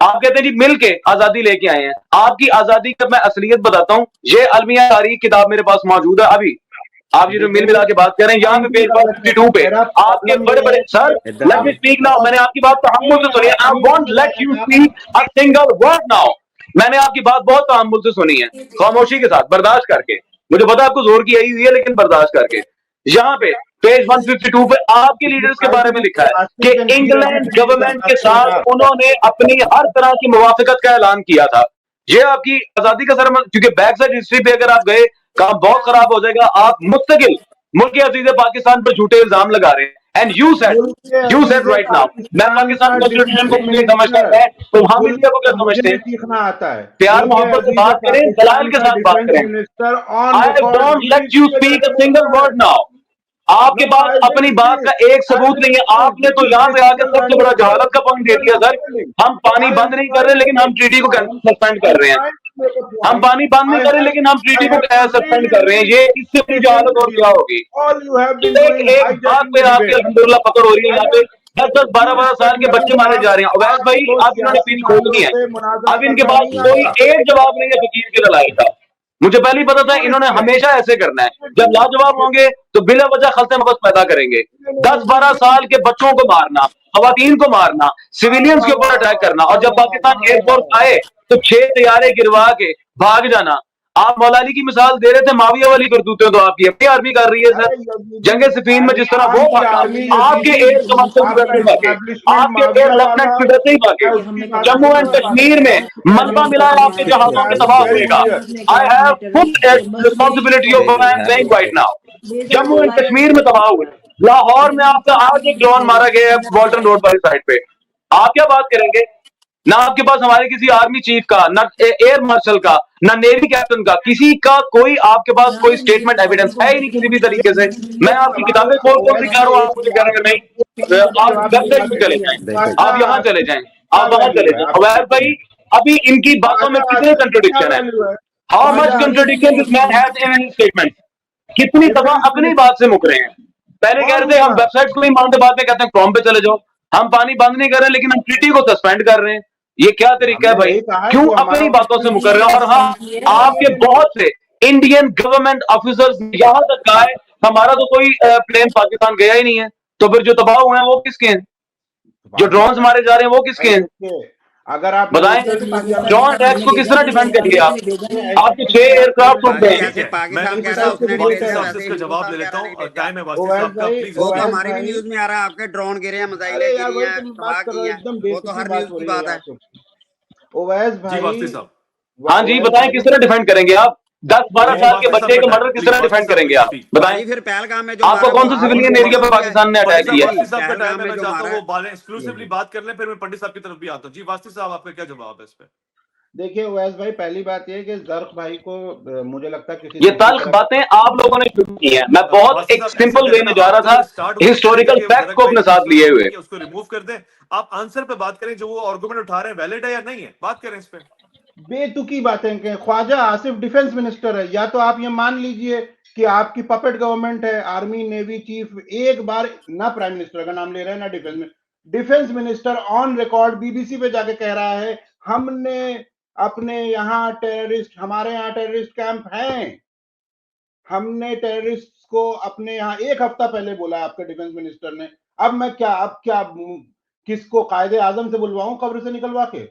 B: आप कहते हैं जी मिलके आजादी लेके आए हैं। आपकी आजादी का मैं असलियत बताता हूं। ये अलमिया तारीख किताब मेरे पास मौजूद है। अभी आप ये जो मिल मिला के बात कर रहे हैं, यहाँ पे पेज 52 पे आपके बड़े बड़े sir, let me speak now. मैंने आपकी बात तहम्मुल से सुनी है। I won't let you speak a single word now. मैंने आपकी बात बहुत तहम्मुल से सुनी है, खामोशी के साथ, बर्दाश्त करके। मुझे पता आपको जोर की आई हुई है, लेकिन बर्दाश्त करके। यहाँ पे पेज 152 पे आपके लीडर्स के बारे में लिखा है कि इंग्लैंड गवर्नमेंट के साथ उन्होंने अपनी हर तरह की मुवाफिकत का ऐलान किया था। ये आपकी आजादी का सर, क्योंकि बैक साइड हिस्ट्री पे अगर आप गए, काम बहुत खराब हो जाएगा। आप मुस्तकिल मुल्क अजीज पाकिस्तान पर झूठे इल्जाम लगा रहे हैं। And you said right now, मैं पाकिस्तान कॉन्स्टिट्यूशन को मुझे समझता है, तो हम इंडिया को क्या समझते हैं?
D: सीखना आता है,
B: प्यार मोहब्बत से बात करें, दलाल के साथ बात करें। I don't let you speak a single word now. आपके पास अपनी बात का एक सबूत नहीं है। आपने तो यहाँ पे आकर सबसे बड़ा जहालत का पॉइंट दे दिया सर। हम पानी बंद नहीं कर रहे, लेकिन हम ट्रीटी को सस्पेंड कर रहे हैं। हम पानी बंद नहीं कर रहे, लेकिन हम ट्रीटी को सस्पेंड कर रहे हैं। ये इससे बड़ी जहालत और क्या होगी? एक बात पे आपके अल्हम्दुलिल्लाह पकड़ हो रही है। यहाँ पे 10-10, 12-12 साल के बच्चे मारे जा रहे हैं। अवैध भाई, अब इन्होंने पीठ खोलनी है। अब इनके पास कोई एक जवाब नहीं है फकीर की लड़ाई का। मुझे पहले ही पता था इन्होंने हमेशा ऐसे करना है। जब लाजवाब होंगे तो बिला वजह खलते मगज पैदा करेंगे। 10-12 साल के बच्चों को मारना, खवातीन को मारना, सिविलियंस के ऊपर अटैक करना, और जब पाकिस्तान एयरफोर्स आए तो 6 तैयारे गिरवा के भाग जाना। आप मौला अली की मिसाल दे रहे थे, माविया वाली करतूतें तो आपकी अपनी आर्मी कर रही है सर। जंगे सिफीन में जिस तरह वो भागा, आपके एयर कमांडर भागे, आपके एयर लेफ्टिनेंट की वजह ही भागे। जम्मू एंड कश्मीर में मलबा मिला है आपके जहाजों के तबाह होएगा। I have full responsibility of what I am saying right now. Jammu and Kashmir में तबाह हुए। लाहौर में आपका आज एक ड्रोन मारा गया है वॉल्टन रोड वाली साइड पे। आप क्या बात करेंगे? ना आपके पास हमारे किसी आर्मी चीफ का, ना एयर मार्शल का, ना नेवी कैप्टन का, किसी का कोई आपके पास कोई स्टेटमेंट एविडेंस है ही नहीं किसी भी तरीके से। मैं आपकी किताबें खोल खोल दिखा रहा हूँ, आप मुझे कह रहे हैं नहीं। आप वेबसाइट पे चले जाएं, आप यहाँ चले जाएं, आप वहां चले जाएं। अवैध भाई, अभी इनकी बातों में कितने कंट्रोडिक्शन है? How much contradiction this man has in his statement. कितनी दफा अपनी बात से मुक रहे हैं। पहले कह रहे थे हम वेबसाइट को नहीं मानते, बाद में कहते हैं क्रोम पे चले जाओ। हम पानी बंद नहीं कर रहे, लेकिन हम ट्रीटी को सस्पेंड कर रहे हैं। ये क्या तरीका है भाई? क्यों अपनी बातों से मुकर रहे हैं? और हाँ, आपके बहुत से इंडियन गवर्नमेंट ऑफिसर्स यहां तक कहा है हमारा तो कोई प्लेन पाकिस्तान गया ही नहीं है। तो फिर जो तबाह हुए हैं वो किसके हैं? जो ड्रोन्स मारे जा रहे हैं वो किसके हैं?
D: अगर आप
B: बताएं जॉन रैक्स को किस तरह डिफेंड करेंगे आप? आपके 6 एयरक्राफ्ट उड़ गए।
C: जैसे पाकिस्तान
A: मैं
C: कह रहा है उसने नहीं भेजा,
A: साहब से
C: वैसे
A: इसका जवाब ले
C: हिंदुस्तान
A: लेता
C: कह रहा नहीं
A: हूँ।
C: भेजा।
A: टाइम है वास्ती
D: ओवैस
A: साहब का,
D: भाई,
A: प्लीज।
C: वो तो
D: ओवैस
C: हमारी भी
D: भाई,
C: न्यूज में आ रहा है, आपके ड्रोन गिरे हैं, मिसाइलें
D: अरे यार
C: गिरी
D: वही
C: हैं,
D: तो
C: तबाह
D: बात कर
C: की
D: रहा हूँ,
C: हैं,
D: एकदम
C: वो तो
D: बेसिक
C: हर
D: बात
C: न्यूज
D: हो
C: की
D: रही है
C: बात
D: यार।
C: है।
D: तो ओवैस
A: जी
D: भाई,
A: वास्ती साहब।
B: हाँ जी,
D: ओवैस
B: बताएं
D: भाई,
B: किस तरह डिफेंड करेंगे आप? 10-12
A: जी
B: साल के
A: वास्ती साहब
B: बच्चे का
A: का
B: मर्डर
A: टाइम,
B: किस
A: प्लीज
B: तरह
A: वास्ती
B: डिफेंड
A: साहब,
B: करेंगे
A: प्लीज
B: आप?
A: स्पीक।
B: बताएं
C: भाई फिर पहलगाम में जो
B: आपको
C: मारा वो
B: कौन सा
C: आपने
B: सिविलियन
C: नहीं
B: एरिया पे
C: किया है।
B: पाकिस्तान ने
A: पंडित
B: अटैक
A: साहब,
B: किया?
A: वास्ती साहब का टाइम
C: पहलगाम
A: है,
C: में
A: मैं
C: जो
A: चाहता
C: मारा
A: हूँ
C: है।
A: वो बातें एक्सक्लूसिवली बात कर लें, फिर मैं पंडित साहब की तरफ भी आता हूँ। जी वास्ती साहब, आपका क्या जवाब है इस पे?
D: देखिए ओवैस भाई, पहली बात ये है कि जर्फ भाई को मुझे लगता है किसी
B: ये
D: दूसरी
B: तल्ख
D: तरफ
B: बातें आप लोगों ने शुरू की हैं। मैं बहुत
A: वास्ती
B: एक
A: साहब, ऐसे
B: सिंपल वे
A: करें
B: में
A: ना,
B: जा रहा
A: आप
B: था,
A: जब स्टार्ट हुई इस तरीके
B: हिस्टोरिकल
A: के
B: फैक्ट
A: जरक
B: को
A: भाई
B: अपने
A: ने
B: साथ
A: क्वेश्चन
B: लिए
A: पूछे
B: हुए।
A: कि उसको रिमूव कर दें, आप आंसर पे बात करें। जो वो आर्गुमेंट उठा रहे हैं वैलिड है या नहीं है, बात करें इस पे।
D: बेतुकी बातें कहें। ख्वाजा आसिफ डिफेंस मिनिस्टर है, या तो आप ये मान लीजिए कि आपकी पपेट गवर्नमेंट है, आर्मी नेवी चीफ, एक बार ना प्राइम मिनिस्टर का नाम ले रहे हैं ना defence minister on record BBC पे जाके कह रहा है हमने अपने यहाँ टेररिस्ट, हमारे यहाँ टेररिस्ट कैंप हैं, हमने टेररिस्ट को अपने यहाँ एक हफ्ता पहले बोला आपके डिफेंस मिनिस्टर ने। अब क्या किसको कायदे आजम से बुलवाऊं कब्र से निकलवा के?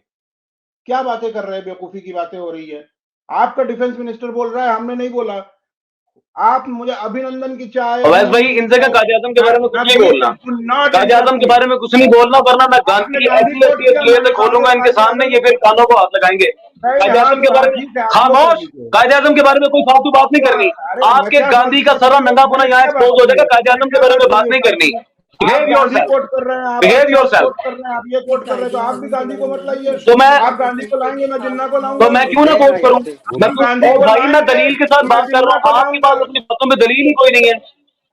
D: क्या बातें कर रहे हैं, बेवकूफी की बातें हो रही है। आपका डिफेंस मिनिस्टर बोल रहा है हमने नहीं बोला। आप मुझे अभिनंदन की चाय,
B: अवैस भाई, इन जगह कायदे आजम के बारे में कुछ नहीं बोलना। कायदे आजम के बारे में कुछ नहीं बोलना, वरना मैं गांधी की
D: गांधी
B: ऐसी
D: कोट
B: ऐसी
D: किया,
B: असलियत
D: मैंने कहा
B: खोलूंगा
D: कि
B: इनके
D: कायदे
B: सामने,
D: आजम
B: ये फिर कानों को हाथ लगाएंगे।
D: नहीं,
B: कायदे
D: हाँ
B: आजम के
D: तो
B: बारे
D: आप
B: में
D: ठीक है, आप वो कर
B: खामोश।
D: लीजिए।
B: कायदे आजम के बारे में कोई फालतू बात नहीं करनी।
D: अरे
B: आपके
D: क्या
B: गांधी का
D: फालतू
B: सारा
D: बात
B: नंगापुना
D: मैंने
B: यहाँ
D: क्या बात
B: एक्सपोज हो
D: की है?
B: जाएगा। कायदे आजम
D: मैंने
B: के
D: क्या
B: बारे में
D: बात
B: बात
D: की है
B: नहीं करनी।
D: फालतू? आप
B: बिहेव
D: गांधी
B: योरसेल्फ,
D: कोट कर रहे हैं, आप
B: बिहेव
D: अरशद
B: योरसेल्फ।
D: कोट कर रहे हैं, आप ये कोट कर रहे हैं, तो आप भी गांधी को मत लाइए।
B: तो मैं
D: आप गांधी को लाएंगे, मैं जिन्ना को
B: तो
D: लाऊंगा।
B: मैं क्यों ना कोट करूं? मैं
D: आप
B: क्यों?
D: गांधी
B: ओ
D: को
B: भाई, मैं
D: लाएंगे
B: दलील के साथ
D: तो मैं
B: बात कर
D: जिन्ना
B: रहा
D: को
B: हूँ। आपके पास
D: लाऊंगा।
B: अपनी बातों में दलील ही कोई नहीं है।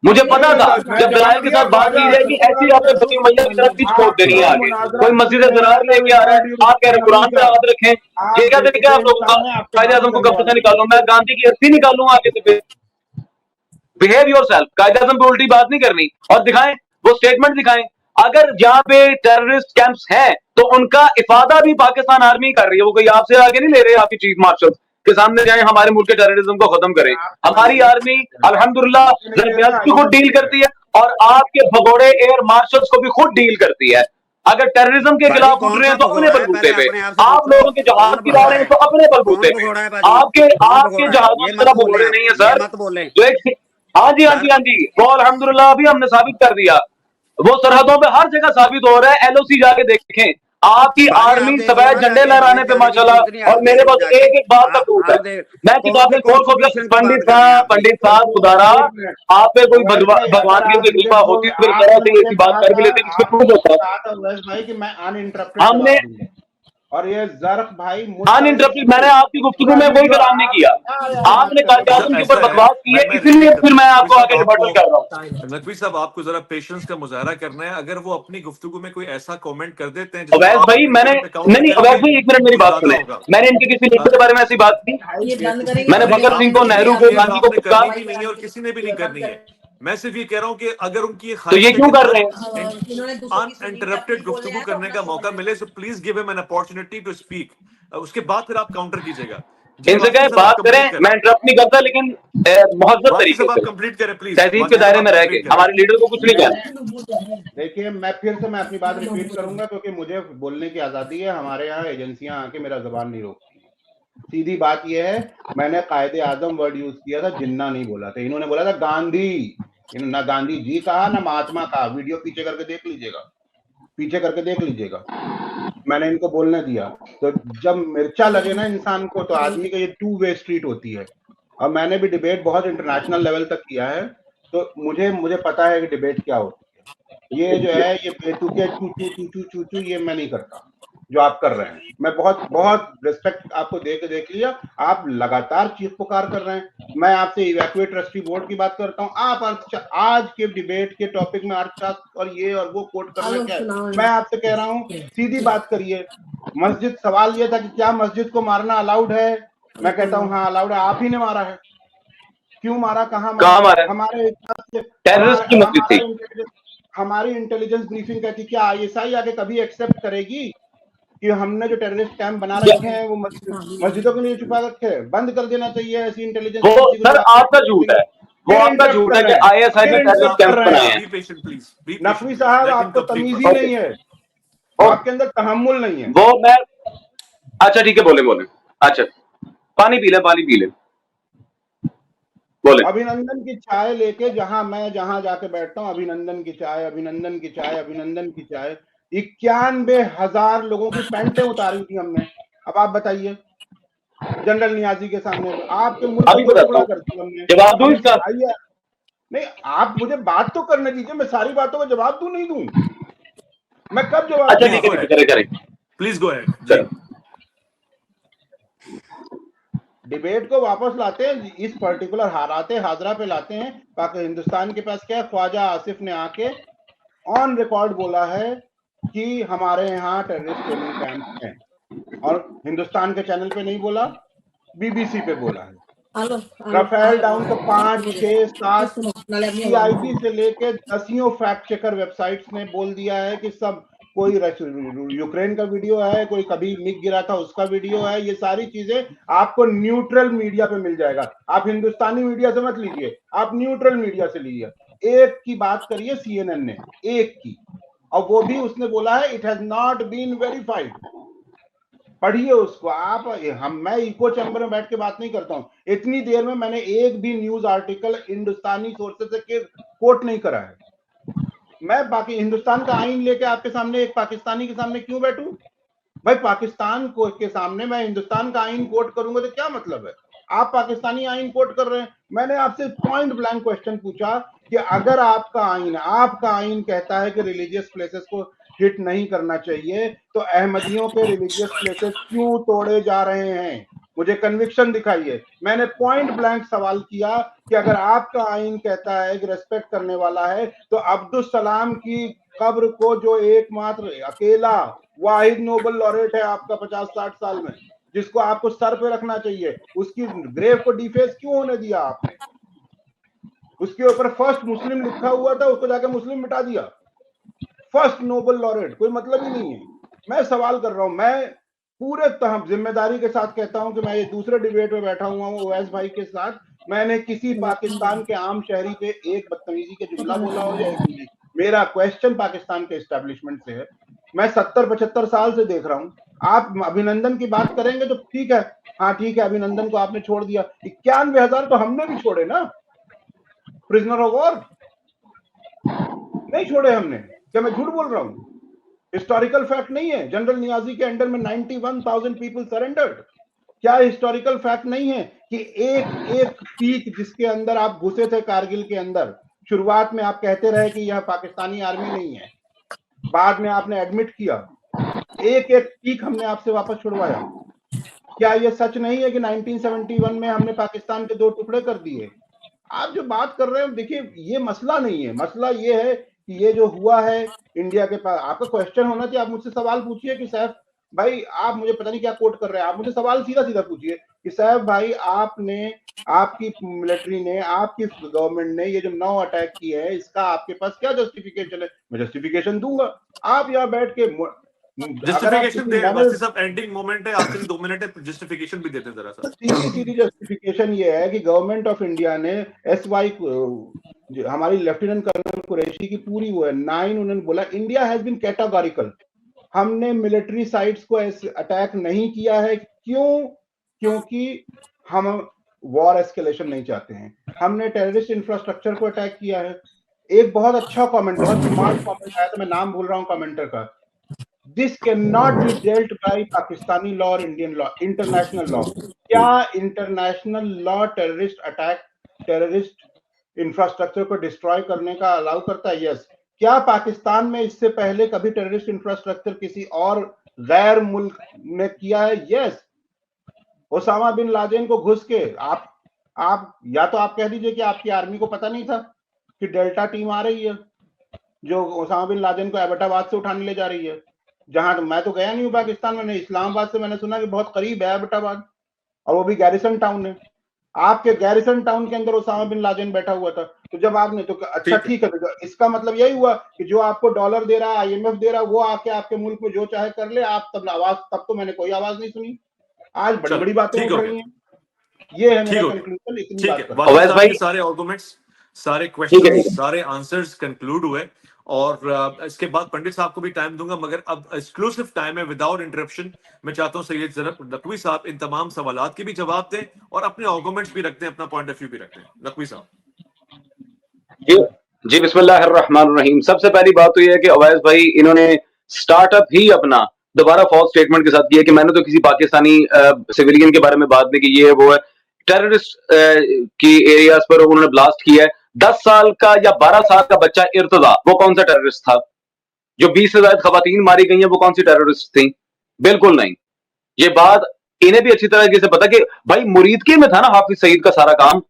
B: मुझे पता था
D: मैं
B: जब
D: जवाब
B: दलाइल के
D: दिया
B: साथ बात
D: ख्वाजा
B: की
D: आसिफ
B: जाएगी,
D: के
B: ऐसी
D: बारे
B: आपने
D: में।
B: बकरी मैया की तरफ पीछ छोड़ देनी है
D: आपका
B: आगे।
D: मुनाजरा
B: कोई मस्जिद जरार लेके आ रहा है, आप कह रहे हैं कुरान पे हाथ रखें। ये क्या तरीका है आप लोगों का?
D: इंसान है, आपसे
B: कायदे
D: बात
B: आजम को
D: करने
B: कब्जे
D: वाला
B: से
D: नहीं
B: निकालूं, मैं गांधी की अस्थि निकालूं आगे से। फिर बिहेव योरसेल्फ। कायदे आजम पे उल्टी बात नहीं करनी। और दिखाएं, वो स्टेटमेंट दिखाएं। अगर जहां पे टेररिस्ट कैंप्स हैं तो उनका इफादा भी पाकिस्तान आर्मी कर रही है। वो कोई आपसे आगे नहीं ले रहे, आपकी चीफ मार्शल के सामने जाए हमारे मुल्क के टेररिज्म को खत्म करें। हमारी आर्मी अल्हम्दुलिल्लाह जर्नल्स भी खुद डील करती है और आपके भगोड़े एयर मार्शल्स को भी खुद डील करती है। अगर टेररिज्म के
C: बाजी
B: खिलाफ उठ
C: कौन
B: रहे
C: सा
B: हैं तो अपने
C: भगोड़ा है,
B: बलबूते
C: पहले
B: पे।
C: अपने आप से
B: आप
C: पूछो
B: लोगों के
C: कौन
B: जहाज गिरा
C: भगोड़ा
B: रहे हैं
C: है,
B: तो अपने
C: कौन
B: बलबूते पे।
C: भगोड़ा है बाजी,
B: आपके
C: कौन
B: आपके
C: भगोड़ा है?
B: जहाजों
C: ये
B: की
C: मत
B: तरह
C: बोले
B: भगोड़े
C: आप,
B: नहीं है
C: ये
B: सर।
C: मत बोले
B: जो एक हाँ जी, हाँ
C: सर।
B: जी, हाँ जी, वो अल्हम्दुलिल्लाह अभी हमने साबित कर दिया। वो सरहदों पे हर जगह साबित हो रहा है। एलओसी जाके देखें। आपकी
C: बाजी आप
B: आर्मी
C: देख लो
B: सफेद
C: ना
B: झंडे
C: जाके,
B: लहराने
C: हमें
B: पे
C: जाने की जरूरत नहीं,
B: माशाल्लाह, और
C: आप
B: मेरे
C: देख लो
B: पास
C: जाके।
B: एक एक बात का प्रूफ है।
C: आप देख
B: मैं
C: कौन सी
B: किताबें खोल खोल
C: कॉन्स्टिट्यूशन की बात
B: पंडित
C: कर रहे हैं आप भी।
B: साहब खुदारा, आप पे कोई
D: ओवैस भाई,
B: भगवान
D: अगर
B: की
D: आप
B: कोई
D: मुझे
B: कृपा
D: बोल,
B: होती तो मेरी तरह
D: आपने
B: से
D: मुझे
B: ऐसी बात
D: कहा
B: कर भी
D: था,
B: लेते जिसमें
D: आपने
B: प्रूफ
D: मुझे
B: होता।
D: कहा था ओवैस भाई कि मैं अनइंटरप्टेड
B: हमने
D: जवाब दूंगा, और ये जर्फ भाई मुद्दा
B: अनइंटरप्टेड, मैंने आपकी गुफ्तगू
D: पूरा
B: में कोई
D: वीडियो
B: कलाम नहीं
D: आप
B: किया।
D: क्या यार बात
B: आपने
D: कर रहे
B: कायदे
D: हैं?
A: सर
B: आजम के ऊपर
A: ऐसा है,
B: बकवास की है,
A: मैं
B: इसीलिए
A: रिपीट
B: फिर
A: करता
B: मैं
A: हूँ नकवी
B: आपको
A: साहब,
B: आगे रिबर्टल कर रहा हूँ।
A: नकवी साहब आपको जरा पेशेंस का मुजाहरा करना है। अगर वो अपनी गुफ्तगू में कोई ऐसा कमेंट कर देते हैं जिसको
B: अवैस
A: आप
B: भाई,
A: अपने
B: मैंने
A: टेम पे काउंटर
B: नहीं, अवैस
A: करेंगे
B: भाई एक मिनट मेरी
A: तो
B: बात
A: ज्यादा
B: सुने।
A: होगा।
B: मैंने इनके किसी लीडर के
A: हाँ?
B: बारे में ऐसी बात की?
E: ये बंद करेंगे
B: मैंने
A: नहीं,
B: भगत सिंह को,
A: आपने
B: नेहरू
A: नहीं
B: को,
A: की है तो
B: गांधी को
A: आपने
B: कुछ
A: करनी
B: कहा?
A: भी नहीं है और किसी ने भी नहीं करनी है। मैं सिर्फ ये कह रहा हूँ कि अगर उनकी ये
B: तो
A: ख्वाहिश
B: ये
A: है
B: क्यों
A: कि
B: कर रहे हैं?
E: इन्होंने दूसरों की सुनी नहीं, अपनी
A: अनइंटरप्टेड
E: बोल रहे
A: गुफ्तगू
E: हैं तो
A: करने
E: अपना
A: का
E: बोल
A: मौका
E: रहे
A: मिले,
E: हैं।
A: So please give him an opportunity to speak. उसके बाद फिर आप काउंटर कीजिएगा। जी
B: इनसे
A: वास्ती
B: कहे
A: साहब, आप
B: बात करें,
A: कंप्लीट
B: मैं
A: करें।
B: इंटरप्ट नहीं करता, लेकिन मुहज्जब
A: वास्ती
B: तरीके
A: साहब
B: से
A: आप कंप्लीट करें प्लीज।
B: तहजीब के
A: वास्ती
B: दायरे
A: साहब
B: में
A: आप
B: रह के।
A: कंप्लीट करें।
B: हमारे लीडर को कुछ नहीं कहना।
D: देखिए, मैं फिर से अपनी बात रिपीट करूंगा क्योंकि मुझे बोलने की आजादी है। हमारे यहाँ एजेंसियां आके मेरा जबान नहीं रोकती हैं। सीधी बात यह है, मैंने कायदे आजम वर्ड यूज किया था, जिन्ना नहीं बोला था। इन्होंने बोला था गांधी। इन्होंने ना गांधी जी कहा ना महात्मा कहा। वीडियो पीछे करके देख लीजिएगा, पीछे करके देख लीजिएगा। मैंने इनको बोलने दिया। तो जब मिर्चा लगे ना इंसान को, तो आदमी का ये टू वे स्ट्रीट होती है। और मैंने भी डिबेट बहुत इंटरनेशनल लेवल तक किया है, तो मुझे पता है कि डिबेट क्या होती है। ये जो है, ये बेतुके चू चू चू चू चू चू ये मैं नहीं करता जो आप कर रहे हैं। मैं बहुत बहुत रिस्पेक्ट आपको दे के देख लिया। आप लगातार चीख पुकार कर रहे हैं। मैं आपसे इवैक्यूएट ट्रस्टी बोर्ड की बात करता हूँ, आप आज के डिबेट के टॉपिक में अर्थशास्त्र और ये और वो कोट करना क्या है? मैं आपसे कह रहा हूँ, सीधी बात करिए। मस्जिद, सवाल ये था कि क्या मस्जिद को मारना अलाउड है? मैं कहता हूँ हाँ अलाउड है। आप ही ने मारा है। क्यों मारा, कहाँ
B: कहाँ
D: मारा?
B: हमारा
D: हमारे
B: टेररिस्ट की मस्जिद थी?
D: हमारी इंटेलिजेंस ब्रीफिंग कहती, क्या आईएसआई आगे कभी एक्सेप्ट करेगी कि हमने जो टेररिस्ट कैंप बना रखे हैं वो मस्जिदों के लिए छुपा रखे हैं? बंद कर देना चाहिए ऐसी इंटेलिजेंस
B: वो
D: एजेंसी को
B: सर
D: जो आपके
B: आपका झूठ है। वो
D: फिर
B: आपका
D: इंटरप्ट
B: झूठ
D: कर
B: है
D: रहे
B: कि
D: हैं,
B: आईएसआई ने
D: फिर
B: टेररिस्ट
D: इंटरप्ट कर
B: कैंप
D: रहे
B: बनाए
D: हैं।
B: हैं।
A: Be patient please, be
D: Naqvi
A: patient please,
D: साहब,
A: लेट हिम
D: आपको
A: कंप्लीट
D: तमीज
A: फर्स्ट।
D: ही
B: ओके,
D: नहीं है,
B: ओके।
D: आपके अंदर तहम्मुल नहीं है।
B: वो मैं अच्छा ठीक है, बोले बोले। अच्छा, पानी पी ले बोले।
D: अभिनंदन की चाय लेके जहां जाके बैठता हूँ, अभिनंदन की चाय, अभिनंदन की चाय, अभिनंदन की चाय। 91,000 लोगों की पैंटें उतारी थी हमने। अब आप बताइए, जनरल नियाजी के सामने आपके मुल्क
B: अभी
D: को
B: बताता
D: टुकड़ा
B: हूँ,
D: कर दिया हमने।
B: जवाब दूं
D: हमने
B: इसका?
D: आइए, नहीं आप मुझे बात तो करने दीजिए, मैं सारी बातों का जवाब दूं नहीं दूं? मैं कब जवाब
B: अच्छा
D: दूं
B: ठीक है,
A: Please
D: आपको?
A: go ahead.
B: करें।
A: Please go ahead. जी.
B: चलो,
D: डिबेट को वापस लाते हैं, इस पर्टिकुलर हाराते हाजरा पे लाते हैं। बाकी हिंदुस्तान के पास क्या है, ख्वाजा आसिफ ने आके ऑन रिकॉर्ड बोला है कि हमारे यहाँ टेररिस्ट ट्रेनिंग कैंप है, और हिंदुस्तान के चैनल पे नहीं बोला, बीबीसी पे बोला है।
E: Aló,
D: राफेल डाउन तो 5, 6, 7
E: dale a mí,
D: CID से लेके दसियों फैक्ट चेकर वेबसाइट्स ने बोल दिया है कि सब कोई यूक्रेन का वीडियो है, कोई कभी मिग गिरा था उसका वीडियो है। ये सारी चीजें आपको न्यूट्रल मीडिया पे मिल जाएगा। आप हिंदुस्तानी मीडिया से मत लीजिए, आप न्यूट्रल मीडिया से लीजिए। एक की बात करिए CNN ने, एक की, और वो भी उसने बोला है it has not been verified. पढ़िए उसको आप। मैं इको चैम्बर में बैठ के बात नहीं करता हूं। इतनी देर में मैंने एक भी न्यूज आर्टिकल हिंदुस्तानी सोर्सेज से कोट नहीं करा है। मैं बाकी हिंदुस्तान का आईन लेके आपके सामने एक पाकिस्तानी के सामने क्यों बैठूं? भाई पाकिस्तान को के सामने मैं हिंदुस्तान का आईन कोट करूंगा तो क्या मतलब है? आप पाकिस्तानी आईन कोट कर रहे हैं। मैंने आपसे पॉइंट ब्लैंक क्वेश्चन पूछा कि अगर आपका आईन कहता है कि रिलीजियस प्लेसेस को हिट नहीं करना चाहिए, तो अहमदियों के रिलीजियस प्लेसेस क्यों तोड़े जा रहे हैं? मुझे कन्विक्शन दिखाइए। मैंने पॉइंट ब्लैंक सवाल किया कि अगर आपका आईन कहता है कि रेस्पेक्ट करने वाला है, तो अब्दुल सलाम की कब्र को, जो एकमात्र अकेला वाहिद नोबेल लॉरेट है आपका 50-60 साल में, जिसको आपको सर पे रखना चाहिए, उसकी ग्रेव को डिफेस क्यों होने दिया आपने? उसके ऊपर फर्स्ट मुस्लिम लिखा हुआ था, उसको जाके मुस्लिम मिटा दिया। फर्स्ट नोबेल लॉरेट, कोई मतलब ही नहीं है। मैं सवाल कर रहा हूं, मैं पूरे जिम्मेदारी के साथ कहता हूं कि मैं ये दूसरे डिबेट में बैठा हुआ हूं ओवैस भाई के साथ। मैंने किसी पाकिस्तान के आम शहरी पे एक बदतमीजी के जुमला बोला हो या एक नहीं। मेरा क्वेश्चन पाकिस्तान के एस्टेब्लिशमेंट से है। मैं 70-75 साल से देख रहा हूं। आप अभिनंदन की बात करेंगे तो ठीक है, हाँ ठीक है, अभिनंदन को आपने छोड़ दिया। 91,000 तो हमने भी छोड़े ना, प्रिजनर ऑफ वॉर नहीं छोड़े हमने। क्या मैं झूठ बोल रहा हूं? हिस्टोरिकल फैक्ट नहीं है? जनरल नियाजी के अंडर में 91,000 पीपल सरेंडर्ड। क्या हिस्टोरिकल फैक्ट नहीं है कि एक एक पीक जिसके अंदर आप घुसे थे कारगिल के अंदर, शुरुआत में आप कहते रहे कि यह पाकिस्तानी आर्मी नहीं है, बाद में आपने एडमिट किया, एक एक पीक हमने आपसे वापस छुड़वाया। क्या यह सच नहीं है कि 1971 में हमने पाकिस्तान के 2 टुकड़े कर दिए? आप जो बात कर रहे हो, देखिए ये मसला नहीं है। मसला ये है कि ये जो हुआ है इंडिया के पास, आपका क्वेश्चन होना चाहिए। आप मुझसे सवाल पूछिए कि सैफ भाई, आप मुझे पता नहीं क्या कोट कर रहे हैं, आप मुझे सवाल सीधा सीधा पूछिए कि सैफ भाई, आपने, आपकी मिलिट्री ने, आपकी गवर्नमेंट ने ये जो 9 अटैक किए हैं, इसका आपके पास क्या जस्टिफिकेशन है? मैं जस्टिफिकेशन दूंगा। आप यहाँ बैठ के अगर आप
A: जस्टिफिकेशन दे, बस सब एंडिंग मोमेंट है, आपके लिए 2 मिनट है, जस्टिफिकेशन भी देते हैं जरा सा।
D: सीधी जस्टिफिकेशन ये है कि गवर्नमेंट ऑफ इंडिया ने SY हमारी लेफ्टिनेंट कर्नल कुरैशी की पूरी वो है 9, उन्होंने बोला इंडिया हैज बीन कैटेगोरिकल, हमने मिलिट्री साइट्स को अटैक नहीं किया है। क्यों? क्योंकि हम वॉर एस्केलेशन नहीं चाहते हैं। हमने टेररिस्ट इंफ्रास्ट्रक्चर को अटैक किया है। एक बहुत अच्छा कमेंट, बहुत स्मार्ट कमेंट आया था, मैं नाम भूल रहा हूं कमेंटर का। This cannot be dealt by Pakistani law or Indian law, international law. क्या international law terrorist attack, terrorist infrastructure को डिस्ट्रॉय करने का अलाउ करता है? यस। क्या पाकिस्तान में इससे पहले कभी टेररिस्ट इंफ्रास्ट्रक्चर किसी और गैर मुल्क ने किया है? यस। ओसामा बिन लादेन को घुस के आप या तो आप कह दीजिए कि आपकी आर्मी को पता नहीं था कि डेल्टा टीम आ रही है जो ओसामा बिन लादेन को एबटाबाद से उठाने ले जा रही है। जहां मैं तो गया नहीं हूं पाकिस्तान में, इस्लामाबाद से मैंने सुना कि बहुत करीब है एबटाबाद, और वो भी गैरिसन टाउन है। आपके गैरिसन टाउन के अंदर ओसामा बिन लादेन बैठा हुआ था। तो जब आपने तो अच्छा ठीक है, तो इसका मतलब यही हुआ कि जो आपको डॉलर दे रहा है, IMF दे रहा है, वो आके आपके मुल्क में जो चाहे कर ले, आप तब तो मैंने कोई आवाज नहीं सुनी। आज बड़ी बड़ी बातें उठ रही हैं। ये है मेरा कंक्लूजन। इतनी बात
A: सारे आर्गुमेंट्स, सारे क्वेश्चंस,
B: ठीक है।
A: सारे आंसर्स कंक्लूड हुए और इसके बाद पंडित साहब को भी टाइम दूंगा, मगर अब एक्सक्लूसिव टाइम है विदाउट इंटरप्शन। मैं चाहता हूं सैयद ज़रफ नकवी साहब इन तमाम सवालात के भी जवाब दें और अपने आर्गुमेंट्स भी रखते हैं, अपना पॉइंट ऑफ व्यू भी रखते हैं। नकवी साहब
B: जी जी, बिस्मिल्लाहिर्रहमानिर्रहीम। सबसे पहली बात तो यह है कि अवैस भाई इन्होंने स्टार्टअप ही अपना दोबारा फॉल्स स्टेटमेंट के साथ किया कि मैंने तो किसी पाकिस्तानी सिविलियन के बारे में बात नहीं की, ये है वो है। टेररिस्ट की एरियाज पर उन्होंने ब्लास्ट किया है। 10 साल का या 12 साल का बच्चा इर्तजा, वो कौन सा टेररिस्ट था? जो 20 से ज्यादा खवातीन मारी गई हैं वो कौन सी टेररिस्ट थी? बिल्कुल नहीं। ये बात इन्हें भी अच्छी तरह से पता कि भाई मुरीदके में था ना हाफिज सईद का सारा काम।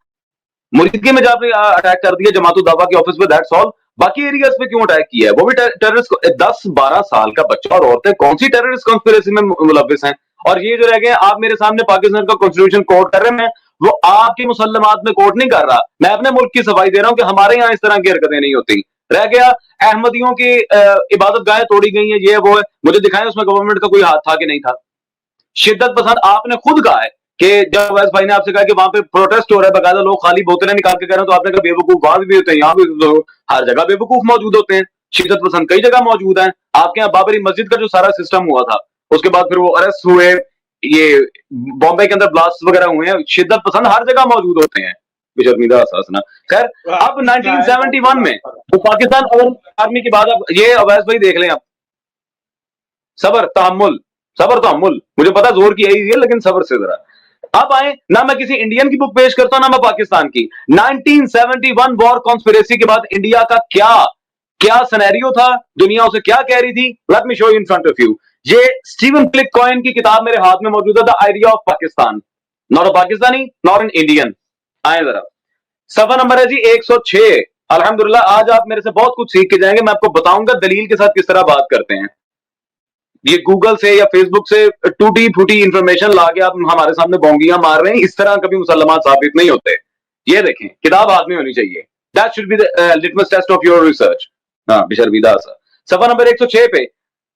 B: मुरीदके में जब अटैक कर दिया जमातुल दावा के ऑफिस पे, दैट्स ऑल। बाकी एरियाज पे क्यों अटैक किया है? वो भी टेररिस्ट। 10-12 साल का बच्चा और औरतें कौन सी टेररिस्ट कॉन्स्पिरेसी में मुलविस हैं? और ये जो रह गए, आप मेरे सामने पाकिस्तान का कॉन्स्टिट्यूशन कोर्ट कर रहे हैं, वो आपके मुसल्लमात में कोर्ट नहीं कर रहा। मैं अपने मुल्क की सफाई दे रहा हूं कि हमारे यहाँ इस तरह की हरकतें नहीं होती। रह गया अहमदियों की इबादत गाहें तोड़ी गई हैं, ये वो है, मुझे दिखाएं उसमें गवर्नमेंट का कोई हाथ था कि नहीं था। शिद्दत पसंद, आपने खुद कहा है कि जब अवैस भाई ने आपसे कहा कि वहां पे प्रोटेस्ट हो रहा है, बकायदा लोग खाली बोतलें निकाल के कह रहे हैं, तो आपने कहा बेवकूफ वहां भी होते हैं, यहाँ भी तो हर जगह बेवकूफ मौजूद होते हैं। शिद्दत पसंद कई जगह मौजूद है। आपके यहाँ बाबरी मस्जिद का जो सारा सिस्टम हुआ था, उसके बाद फिर वो अरेस्ट हुए, ये बॉम्बे के अंदर ब्लास्ट वगैरह हुए हैं, शिद्दत पसंद हर जगह मौजूद होते हैं। बेशर्मीदा असासना। खैर, अब 1971 में तो पाकिस्तान आर्मी की बात, अब ये अवैस भाई देख लें, आप सबर तहम्मुल, सबर तहम्मुल, मुझे पता जोर की यही है, लेकिन सबर से जरा अब आए ना। मैं किसी इंडियन की बुक पेश करता हूं ना मैं पाकिस्तान की। 1971 वॉर कॉन्स्पिरेसी के बाद इंडिया का क्या क्या सिनेरियो था, दुनिया उसे क्या कह रही थी। Let me show you in front of you. ये स्टीवन क्लिककॉइन की किताब मेरे हाथ में मौजूद है, the idea of Pakistan, not a Pakistani not an Indian. आए जरा, सफा नंबर है जी 106। अल्हम्दुलिल्लाह, आज आप मेरे से बहुत कुछ सीख के जाएंगे। मैं आपको बताऊंगा दलील के साथ किस तरह बात करते हैं। ये गूगल से या फेसबुक से टूटी फूटी इंफॉर्मेशन लाके आप हमारे सामने बोंगियां मार रहे हैं, इस तरह कभी मुसलमान साबित नहीं होते। ये देखें, किताब हाथ में होनी चाहिए। That should be the litmus test of your research. हाँ, बिशर्मीदा सा। सफा नंबर 106 पे,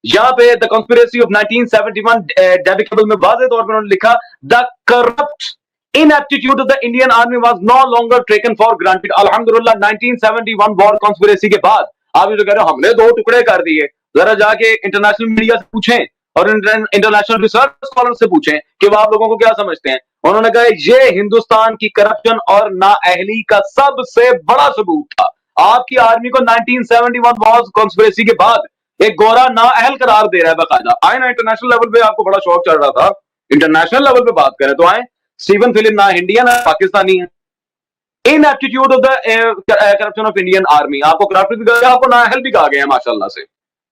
B: यहाँ पे द कॉन्स्पिरेसी ऑफ 1971 डेबिकेबल में वाज़ेह तौर पर उन्होंने लिखा, the corrupt inaptitude of the Indian army was no longer taken for granted। अल्हम्दुलिल्लाह 1971 वॉर कॉन्स्पिरेसी के बाद आप ये जो कह रहे हो हमने 2 टुकड़े कर दिए, जरा जाके इंटरनेशनल मीडिया से पूछें और इंटरनेशनल रिसर्च स्कॉलर से पूछें कि वो आप लोगों को क्या समझते हैं। उन्होंने कहा ये हिंदुस्तान की करप्शन और नाअहली का सबसे बड़ा सबूत था। आपकी आर्मी को 1971 वॉर कॉन्स्पिरेसी के बाद एक गोरा नाअहल करार दे रहा है बकायदा। आए ना, इंटरनेशनल लेवल पे आपको बड़ा शौक चल रहा था, इंटरनेशनल लेवल पे बात करें तो आए, स्टीवन फिलिप ना इंडियन है पाकिस्तानी है। In aptitude of the corruption of Indian army, आपको करप्ट भी कहा गया, आपको नाअहल भी कहा गया है माशाल्लाह से।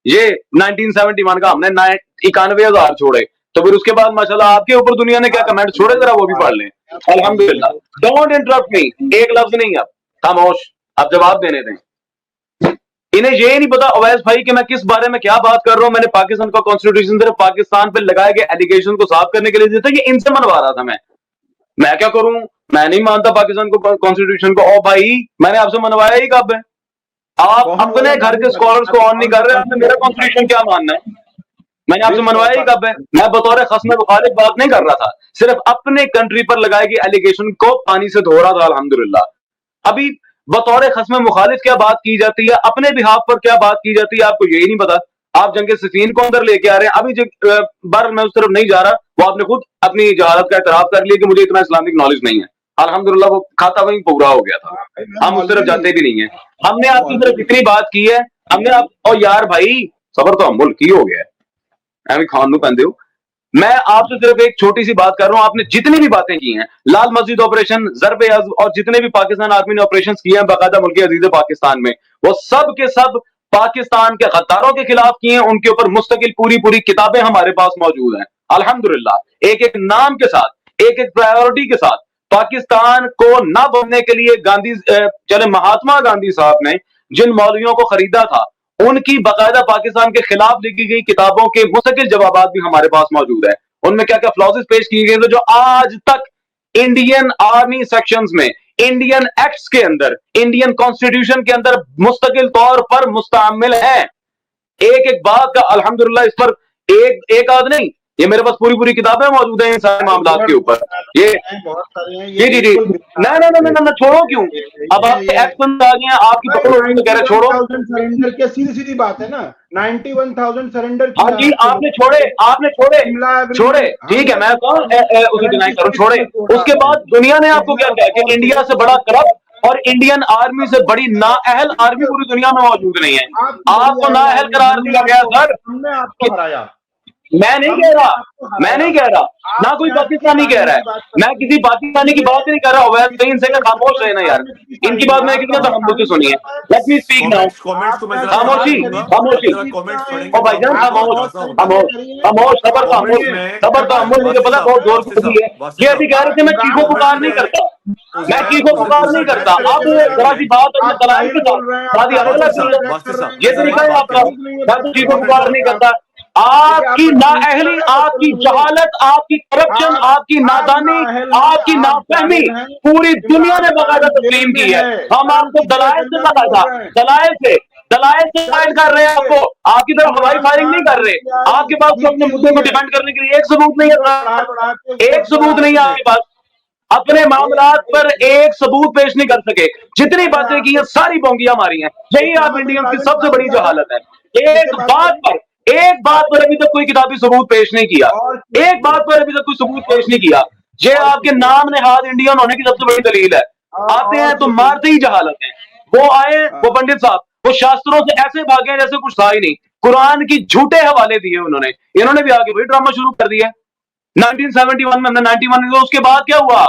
B: ये 1971 का हमने 91,000 छोड़े, तो फिर उसके बाद माशाल्लाह आपके ऊपर दुनिया ने क्या कमेंट छोड़े, जरा वो भी पढ़ लें। अल्हम्दुलिल्लाह। डोंट इंटरप्ट मी, एक लफ्ज नहीं, अब खामोश, आप जवाब देने दें। इन्हें ये नहीं पता अवैस भाई कि मैं किस बारे में क्या बात कर रहा हूं। मैंने पाकिस्तान का कॉन्स्टिट्यूशन सिर्फ पाकिस्तान पर लगाए गए एलिगेशन को साफ करने के लिए दिया था, ये इनसे मनवा रहा था। मैं क्या करूं, मैं नहीं मानता पाकिस्तान को, कॉन्स्टिट्यूशन को। ओ भाई, मैंने आपसे मनवाया ही कब है? आप अपने घर के स्कॉलर्स को ऑन नहीं कर रहे, आपने मेरा कॉन्स्टिट्यूशन क्या मानना है? मैंने आपसे मनवाया ही कब है? मैं बतौर खस्म मुखालिफ बात नहीं कर रहा था, सिर्फ अपने कंट्री पर लगाई गई एलिगेशन को पानी से धो रहा था। अल्हम्दुलिल्लाह। अभी बतौर खस्म मुखालिफ क्या बात की जाती है, अपने बिहाफ पर क्या बात की जाती है, आपको यही नहीं पता। आप जंग सफीन को अंदर लेके आ रहे हैं। अभी बार मैं उस तरफ नहीं जा रहा, वो आपने खुद अपनी जहालत का एतराफ कर लिया कि मुझे इतना इस्लामिक नॉलेज नहीं है। अल्हम्दुलिल्लाह, वो खाता वहीं पूरा हो गया था, हम उस तरफ जाते भी नहीं है। हमने आपकी तरफ इतनी बात की है, हमने आप, और यार भाई सबर तो मुल्क ही हो गया है, खान नू कहते हो। मैं आपसे सिर्फ एक छोटी सी बात कर रहा हूं। आपने जितनी भी बातें की हैं, लाल मस्जिद ऑपरेशन, ज़रबे अज़्म और जितने भी पाकिस्तान आर्मी ने ऑपरेशन किए हैं बाकायदा मुल्क अजीज पाकिस्तान में, वो सब के सब पाकिस्तान के गद्दारों के खिलाफ किए हैं। उनके ऊपर मुस्तकिल पूरी किताबें हमारे पास मौजूद हैं। अल्हम्दुलिल्लाह, एक एक नाम के साथ, एक एक प्रायोरिटी के साथ पाकिस्तान को ना बनने के लिए गांधी, चले महात्मा गांधी साहब ने जिन मौलवियों को खरीदा था, उनकी बाकायदा पाकिस्तान के खिलाफ लिखी गई किताबों के मुस्तकिल जवाब भी हमारे पास मौजूद है। उनमें क्या क्या फ्लॉजेस पेश किए गए थे जो आज तक इंडियन आर्मी सेक्शंस में, इंडियन एक्ट्स के अंदर, इंडियन कॉन्स्टिट्यूशन के अंदर मुस्तकिल तौर पर मुस्तअमिल है। एक एक बात का अल्हम्दुलिल्लाह इस पर एक आध नहीं, ये मेरे पास पूरी किताबें मौजूद हैं इन सारे मामला के ऊपर। ये
D: बहुत सारे हैं,
B: जी जी जी, ना छोड़ो क्यों? अब आप एक्शन आ गए हैं, आपकी पकड़ होगी तो कह रहे छोड़ो।
D: सरेंडर की सीधी बात है ना, 91,000 सरेंडर
B: हाँ जी, आपने छोड़े छोड़े, ठीक है, मैं उसे डिनाई करूं, छोड़े। उसके बाद दुनिया ने आपको क्या कहा कि इंडिया से बड़ा करप्ट और इंडियन आर्मी से बड़ी नाअहल आर्मी पूरी दुनिया में मौजूद नहीं है। आपको नाअहल करार दिया गया सर।
D: हमने आपको हराया।
B: मैं नहीं कह रहा, ना कोई पाकिस्तानी कह रहा है, मैं किसी पाकिस्तानी की बात नहीं कर रहा हूँ। वैसे इनसे खामोश है ना यार, इनकी बात मैं कितनी तो हम मुझे सुनिए। Let me speak now.
A: Comments को मैं जरा
B: खामोशी,
A: खामोशी कमेंट्स पढ़ेंगे।
B: ओ भाईजान खामोश, सबर तो मुझे पता बहुत जोर की खुदी है। ये अभी कह रहे थे मैं चीखों पुकार नहीं करता, मैं चीखों पुकार नहीं करता। अब जरा सी बात और दलाल के साथ शादी अलग, ये तरीका है आपका। मैं चीखों पुकार नहीं करता। आपकी नाअहली, आपकी जहालत, आपकी करप्शन, आपकी नादानी, आपकी नाफहमी पूरी दुनिया ने बकायदा तस्लीम की है। हम आपको दलाइल से फाइट कर रहे हैं। आपकी तरफ हवाई फायरिंग नहीं कर रहे। आपके पास तो अपने मुद्दे को डिफेंड करने के लिए एक सबूत नहीं है, एक सबूत नहीं है आपके पास। अपने मामलात पर एक सबूत पेश नहीं कर सके। जितनी बातें की हैं सारी बोंगियां मारी हैं। यही आप इंडियंस की सबसे बड़ी जहालत है। एक बात पर अभी तक कोई किताबी सबूत पेश नहीं किया, एक बात पर अभी तक कोई सबूत पेश नहीं किया। ये आपके नाम नेहाद इंडियन होने की सबसे बड़ी दलील है। आते हैं तो मारते ही जहालत है। वो आए, वो पंडित साहब, वो शास्त्रों से ऐसे भागे हैं जैसे कुछ था ही नहीं। कुरान की झूठे हवाले दिए उन्होंने। इन्होंने भी आगे वही ड्रामा शुरू कर दिया 1971 में। हमने 91 में, उसके बाद क्या हुआ?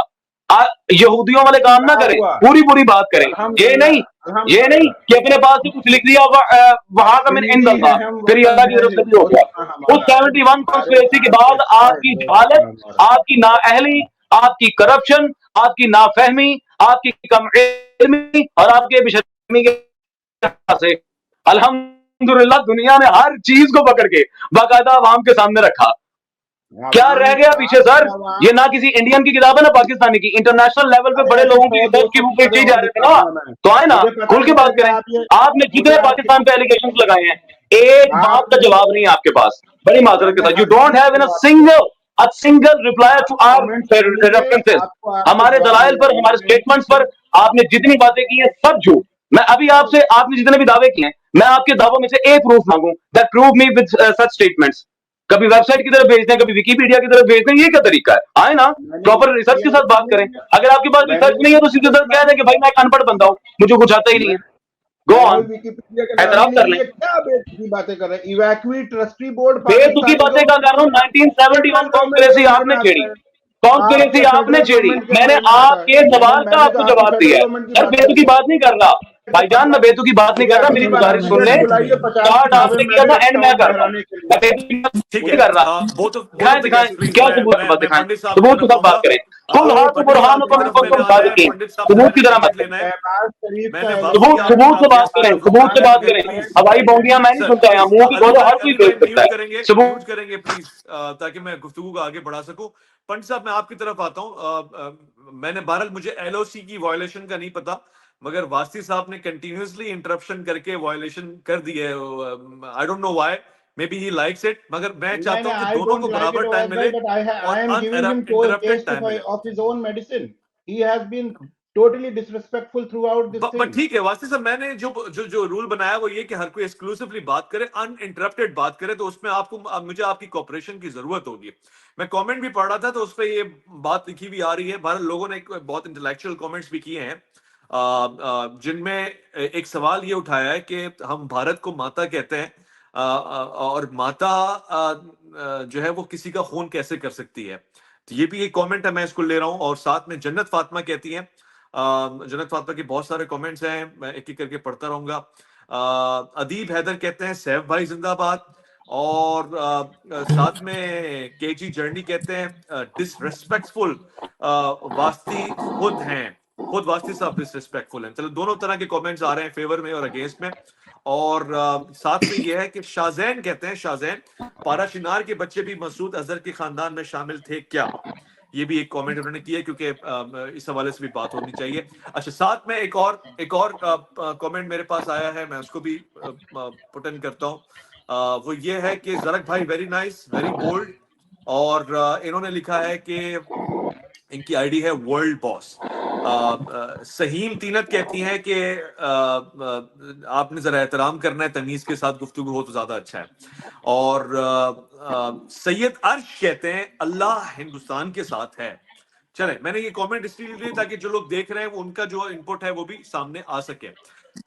B: यहूदियों वाले काम ना करें, पूरी बात करें। ये नहीं कि अपने पास से कुछ लिख दिया वहां का मैंने इन था, फिर ये अल्लाह की तरफ से भी हो गया। उस 71 कॉन्स्पिरेसी के बाद आपकी जहालत, आपकी नाअहली, आपकी करप्शन, आपकी नाफहमी, आपकी कम इल्मी और आपके बेशर्मी के से अल्हम्दुलिल्लाह दुनिया ने हर चीज को पकड़ के बाकायदा अवाम के सामने रखा। क्या रह गया पीछे सर? ये ना किसी इंडियन की किताब है ना पाकिस्तानी की। इंटरनेशनल लेवल पे बड़े लोगों की रिसर्च की बुक भेजी जा रही थी ना, तो आए ना, खुल के बात करें। आपने जितने पाकिस्तान पे एलिगेशन लगाए हैं, एक बात का जवाब नहीं है आपके पास, बड़ी माजरत के साथ। You don't have in a single reply to our references. हमारे दलाइल पर, हमारे स्टेटमेंट्स पर आपने जितनी बातें की हैं सब झूठ। मैं अभी आपसे, आपने जितने भी दावे किए हैं, मैं आपके दावों में से एक प्रूफ मांगू that prove me with such statements. कभी वेबसाइट की तरफ भेजते हैं, कभी विकीपीडिया की तरफ भेजते हैं। ये क्या तरीका है? आए ना, प्रॉपर रिसर्च के साथ बात करें। अगर आपके पास रिसर्च नहीं है तो सीधे कह दें कि भाई मैं अनपढ़ बंदा हूं, मुझे कुछ आता ही नहीं है। गो ऑन, एतराफ कर लें।
D: क्या बेतुकी बातें कर रहे हैं? इवैक्यूएट ट्रस्टी बोर्ड,
B: बेतुकी बातें का कर रहा हूं। 1971 कॉन्स्पिरेसी आपने छेड़ी, कॉन्स्पिरेसी आपने छेड़ी। मैंने आपके सवाल का आपको जवाब दिया है। सर बेतुकी बात नहीं कर रहा भाईजान, मैं बेतुकी बात नहीं कर रहा। मेरी गुजारिश सुन ले। स्टार्ट आपने किया था, एंड मैं कर रहा हूं। मैं बेतुकी कर रहा। दिखाएं क्या सबूत के बाद दिखाएं, सबूत के साथ बात करें। कुल हाथ बुरहान सबूत की तरह मत लेना है। सबूत से बात करें, सबूत से बात करें। हवाई बोंगियां मैं नहीं सुनता यहाँ, मुंह की गोली हर कोई देख सकता है। सबूत
A: करेंगे प्लीज, ताकि मैं गुफ्तगू को आगे बढ़ा सकूं। पंडित साहब मैं आपकी तरफ आता हूं। मैंने बहरहाल मुझे एलओसी की वायलेशन का नहीं पता, मगर वास्ती साहब ने कंटिन्यूअसली इंटरप्शन करके वायलेशन कर दी है। I don't know why, may be he likes it, मगर मैं चाहता हूं कि दोनों को बराबर टाइम मिले और अनइंटरप्टेड टाइम मिले।
D: of his own medicine. He has been totally disrespectful throughout this thing.
A: But ठीक है वास्ती साहब, मैंने जो रूल बनाया वो ये कि हर कोई एक्सक्लूसिवली बात करे, अनइंटरप्टेड बात करे, तो उसमें आपको मुझे आपकी कोऑपरेशन की जरूरत होगी। मैं कमेंट भी पढ़ रहा था तो उस पर ये बात लिखी भी आ रही है। भारत लोगों ने बहुत इंटेलेक्चुअल कमेंट्स भी किए हैं, जिनमें एक सवाल ये उठाया है कि हम भारत को माता कहते हैं, और माता जो है वो किसी का खून कैसे कर सकती है। तो ये भी एक कमेंट है, मैं इसको ले रहा हूं। और साथ में जन्नत फातिमा कहती हैं, जन्नत फातिमा के बहुत सारे कमेंट्स हैं, मैं एक एक करके पढ़ता रहूंगा। अदीब हैदर कहते हैं सैफ भाई जिंदाबाद। और साथ में केजी जर्नी कहते हैं डिसरेस्पेक्टफुल वास्ती खुद हैं, खुद वास्ती साहब डिसरेस्पेक्टफुल हैं। चलो दोनों तरह के कमेंट्स आ रहे हैं, फेवर में और अगेंस्ट में। और साथ में यह है कि शाहजैन कहते हैं, शाहजैन पारा शिनार के बच्चे भी मसूद अजहर के खानदान में शामिल थे क्या? ये भी एक कमेंट उन्होंने किया, क्योंकि इस हवाले से भी बात होनी चाहिए। अच्छा, साथ में एक और कमेंट मेरे पास आया है, मैं उसको भी पुट इन करता हूँ। वो ये है कि जरक भाई वेरी नाइस, वेरी बोल्ड, और इन्होंने लिखा है कि इनकी आईडी है वर्ल्ड बॉस। सहीम तीनत कहती हैं कि आपने जरा एहतराम करना है, तमीज के साथ गुफ्तगू हो तो ज्यादा अच्छा है। और सैयद अर्श कहते हैं अल्लाह हिंदुस्तान के साथ है। चले, मैंने ये कमेंट इसलिए लिए ताकि जो लोग देख रहे हैं उनका जो इनपुट है वो भी सामने आ सके।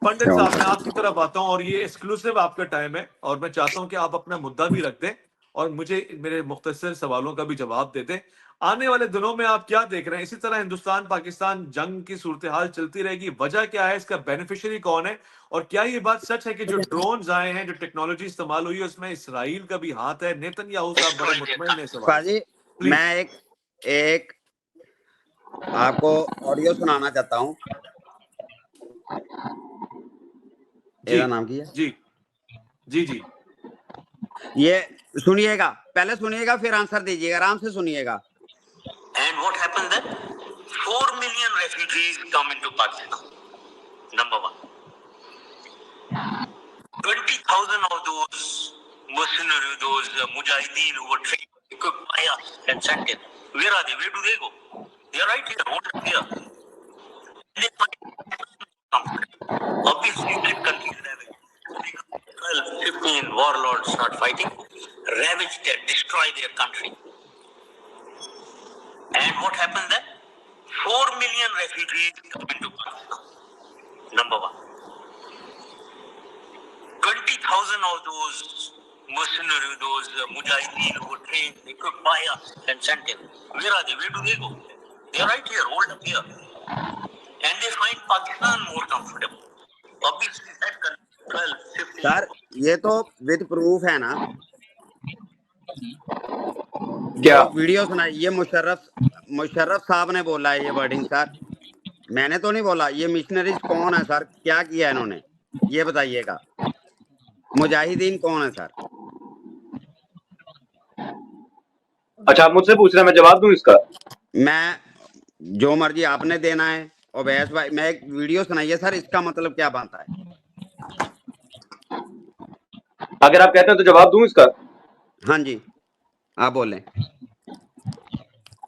A: पंडित साहब, मैं आपकी तरफ आता हूं और ये एक्सक्लूसिव आपका टाइम है और मैं चाहता हूं कि आप अपना मुद्दा भी रख दें और मुझे मेरे मुख्तसर सवालों का भी जवाब दे दें। आने वाले दिनों में आप क्या देख रहे हैं? इसी तरह हिंदुस्तान पाकिस्तान जंग की सूरत हाल चलती रहेगी? वजह क्या है? इसका बेनिफिशियरी कौन है? और क्या ये बात सच है कि जो ड्रोन्स आए हैं, जो टेक्नोलॉजी इस्तेमाल हुई है, उसमें इसराइल का भी हाथ है? नेतन्याहू साहब बड़े मुतमईन हैं इस सवाल
C: पाजी, मैं एक आपको ऑडियो सुनाना चाहता हूँ।
A: जी
C: नाम की है
A: जी जी जी
C: ये सुनिएगा, पहले सुनिएगा फिर आंसर दीजिएगा, आराम से सुनिएगा।
F: And what happened then? 4 million refugees come into Pakistan. Number one. 20,000 of those mercenaries, those mujahideen who were trained, equipped by us and sent in. Where are they? Where do they go? They are right here, hold up here. They find obviously that country is ravaged. 12, 15 warlords start fighting, ravage their, destroy their country. And what happened then? 4 million refugees come into Pakistan. Number one. 20,000 of those mercenaries, those mujahideen who were trained, equipped by us and sent in. Where are they? Where do they go? They are right here, hold up here. And they find Pakistan more comfortable. Obviously, that country, 12, 15.
C: Sir ये तो with proof है ना,
B: क्या
C: video सुनाई। ये मुशर्रफ साहब ने बोला है ये वर्डिंग सर, मैंने तो नहीं बोला। ये मिशनरीज कौन है सर, क्या किया इन्होंने, ये बताइएगा। मुजाहिदीन कौन है सर?
B: अच्छा, आप मुझसे पूछ रहे हैं, मैं जवाब दूं इसका?
C: मैं जो मर्जी आपने देना है। ओवैस भाई, मैं एक वीडियो सुनाइए सर, इसका मतलब क्या बनता है?
B: अगर आप कहते हैं तो जवाब दूं इसका?
C: हाँ जी, आप बोलें।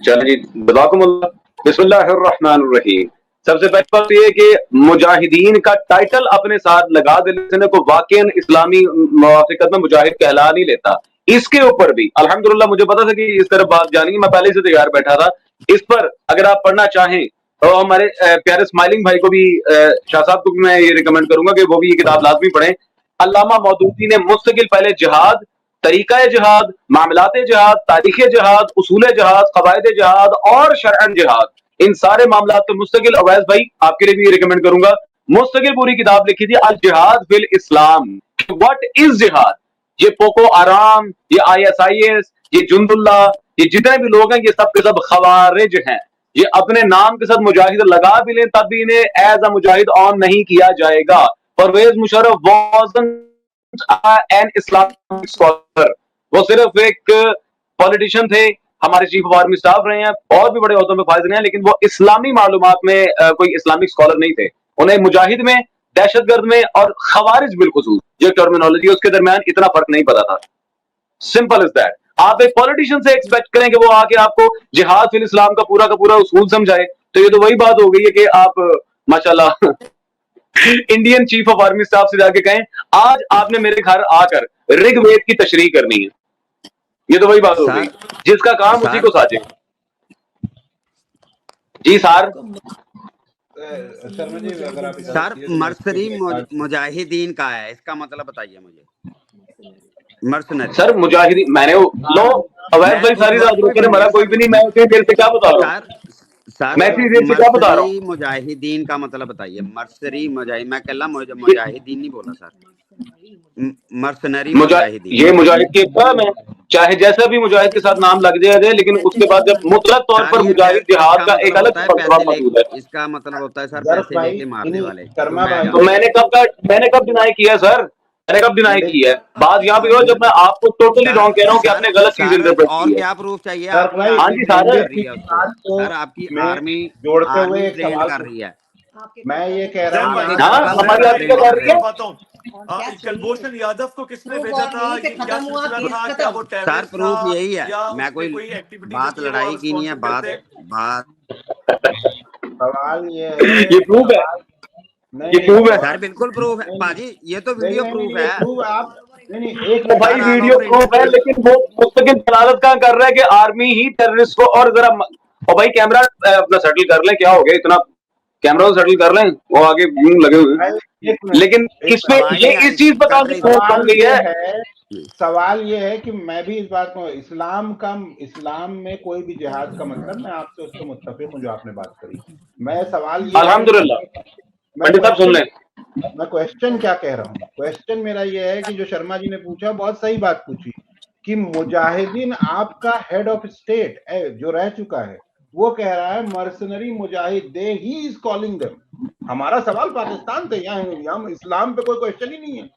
B: चलिए जी, जज़ाकुमुल्लाह। बिस्मिल्लाहिर्रहमानिर्रहीम। सबसे पहली बात ये है कि मुजाहिदीन का टाइटल अपने साथ लगा देने को वाकई इस्लामी मवाफ़िक़त में मुजाहिद कहला नहीं लेता। इसके ऊपर भी अल्हम्दुलिल्लाह मुझे पता था कि इस तरफ बात जानी है, मैं पहले से तैयार बैठा था। इस पर अगर आप पढ़ना चाहें तो हमारे प्यारे स्माइलिंग भाई को भी, शाह साहब को भी मैं ये रिकमेंड करूंगा कि वो भी ये किताब लाजमी पढ़ें। अल्लामा मौदूदी ने मुस्तकिल पहले जिहाद, तरीका जिहाद, मामलात जिहाद, तारीख जिहाद, उसूल जिहाद, कवायद जिहाद और शरअन जिहाद, इन सारे मामलात पे मुस्तकिल, अवैस भाई आपके लिए भी ये रिकमेंड करूंगा, मुस्तकिल पूरी किताब लिखी थी अल जिहाद फिल इस्लाम। व्हाट इज जिहाद? ये पोको आराम, ये ISIS, ये जुंदुल्ला, ये जितने भी लोग हैं, ये सब के सब खवारिज हैं। ये अपने नाम के साथ मुजाहिद लगा भी लें तब भी इन्हें एज अ मुजाहिद ऑन नहीं किया जाएगा। Parvez Musharraf was an Islamic scholar, वो सिर्फ एक पॉलिटिशियन थे, हमारे चीफ ऑफ आर्मी स्टाफ रहे हैं, और भी बड़े ओहदों में फायज रहे हैं, लेकिन वो इस्लामी मालूमात में कोई इस्लामिक स्कॉलर नहीं थे। उन्हें मुजाहिद में, दहशतगर्द में और खवारिज बिलखुसूस, जो टर्मिनोलॉजी उसके दरमियान इतना फर्क नहीं पता था। Simple is that. आप एक पॉलिटिशियन से एक्सपेक्ट करें कि वो आके आपको जिहाद फिल इस्लाम का पूरा उसूल समझाए, तो ये तो वही बात हो गई है कि आप माशाल्लाह Indian chief of army staff से जाके कहें आज आपने मेरे घर आकर ऋग्वेद की तशरीह करनी है। ये तो वही बात हो गई, जिसका काम उसी को साझे। जी सर।
C: सर मर्सरी मुजाहिदीन का है, इसका मतलब बताइए मुझे। मर्सनरी
B: सर मुजाहिदीन, मैंने लो अवैध भाई सारी रात रोके मरा कोई भी नहीं, मैं उसे देर से क्या बता रहा हूँ
C: सर,
B: मैं इतनी देर से क्या बता रहा हूँ?
C: मुजाहिदीन का मतलब बताइए। मर्सरी मुजाहिद, मैं कहला मुजाहिदीन नहीं बोला सर, मर्सनरी मुजाहिदीन।
B: ये मुजाहिद की काम है, चाहे जैसा भी मुजाहिद के साथ नाम लग जाए, लेकिन उसके बाद जब मुतलक तौर पर मुजाहिद जिहाद का एक अलग फलसफा मौजूद है।
C: इसका मतलब होता है सर पैसे लेके मारने वाले।
B: तो मैंने कब डिनाई किया सर? मैंने कब डिनाई की है? बात यहाँ पे हो जब मैं आपको टोटली रॉन्ग कह रहा हूँ कि आपने गलत चीज इंटरप्रेट की है।
C: और क्या प्रूफ चाहिए?
B: हाँ जी सर,
C: सर आपकी आर्मी ट्रेन कर रही है।
D: मैं ये कह रहा हूँ
C: आपके
B: हाँ,
C: कपल
B: हमारी
C: का
B: आपकी क्या कर रही है?
A: बताता हूँ कलभूषण यादव को किसने भेजा था, ये क्या सिलसिला था, क्या वो
C: सर
A: टेररिस्ट
C: प्रूफ
A: था
C: यही है,
A: या
C: मैं
A: उसने कोई एक्टिविटी
C: बात
A: जो की है वो
C: लड़ाई
A: आप
C: की नहीं है,
A: स्पॉन्सर
C: बात
A: करते?
C: बात
D: सवाल ये है,
B: ये प्रूफ है,
D: नहीं
B: ये
D: नहीं
B: प्रूफ है।
C: सर बिल्कुल प्रूफ है
D: नहीं,
C: पाजी, ये तो
D: नहीं
C: वीडियो
D: नहीं
C: प्रूफ
D: ये
C: है।
D: प्रूफ आप नहीं एक
B: तो
D: मिनट
B: भाई
C: सर आप
B: वीडियो
C: अपने
B: प्रूफ है, लेकिन वो मुस्तकिल दलालत कहाँ कर रहा है कि आर्मी ही टेररिस्ट को, और जरा और भाई कैमरा अपना सेटल कर लें, क्या हो गया इतना, कैमरा को सेटल कर लें, वो आगे यूं लगे हुए हैं।
D: भाई एक मिनट
B: लेकिन
D: एक
B: इसमें
C: आवाज
B: ये
C: नहीं आ
B: इस
C: रही
B: चीज पर
C: कट
B: काम
C: रही
B: पहुंच
D: सवाल
B: गई
D: ये
B: है।
D: है सवाल ये है कि मैं भी इस बात को इस्लाम में कोई भी जिहाद का मतलब मैं आपसे उससे मुत्तफिक हूँ जो आपने बात करी। मैं सवाल ये है
B: अल्हम्दुलिल्लाह,
D: मैं
B: पंडित साहब सुन लें।
D: क्वेश्चन क्या कह रहा हूँ, क्वेश्चन मेरा ये है कि जो शर्मा जी ने पूछा बहुत सही बात पूछी कि मुजाहिदीन आपका हेड ऑफ स्टेट जो रह चुका है वो कह रहा है mercenary Mujahid they he is calling them. हमारा सवाल पाकिस्तान से, यहाँ इस्लाम पे कोई क्वेश्चन ही नहीं है।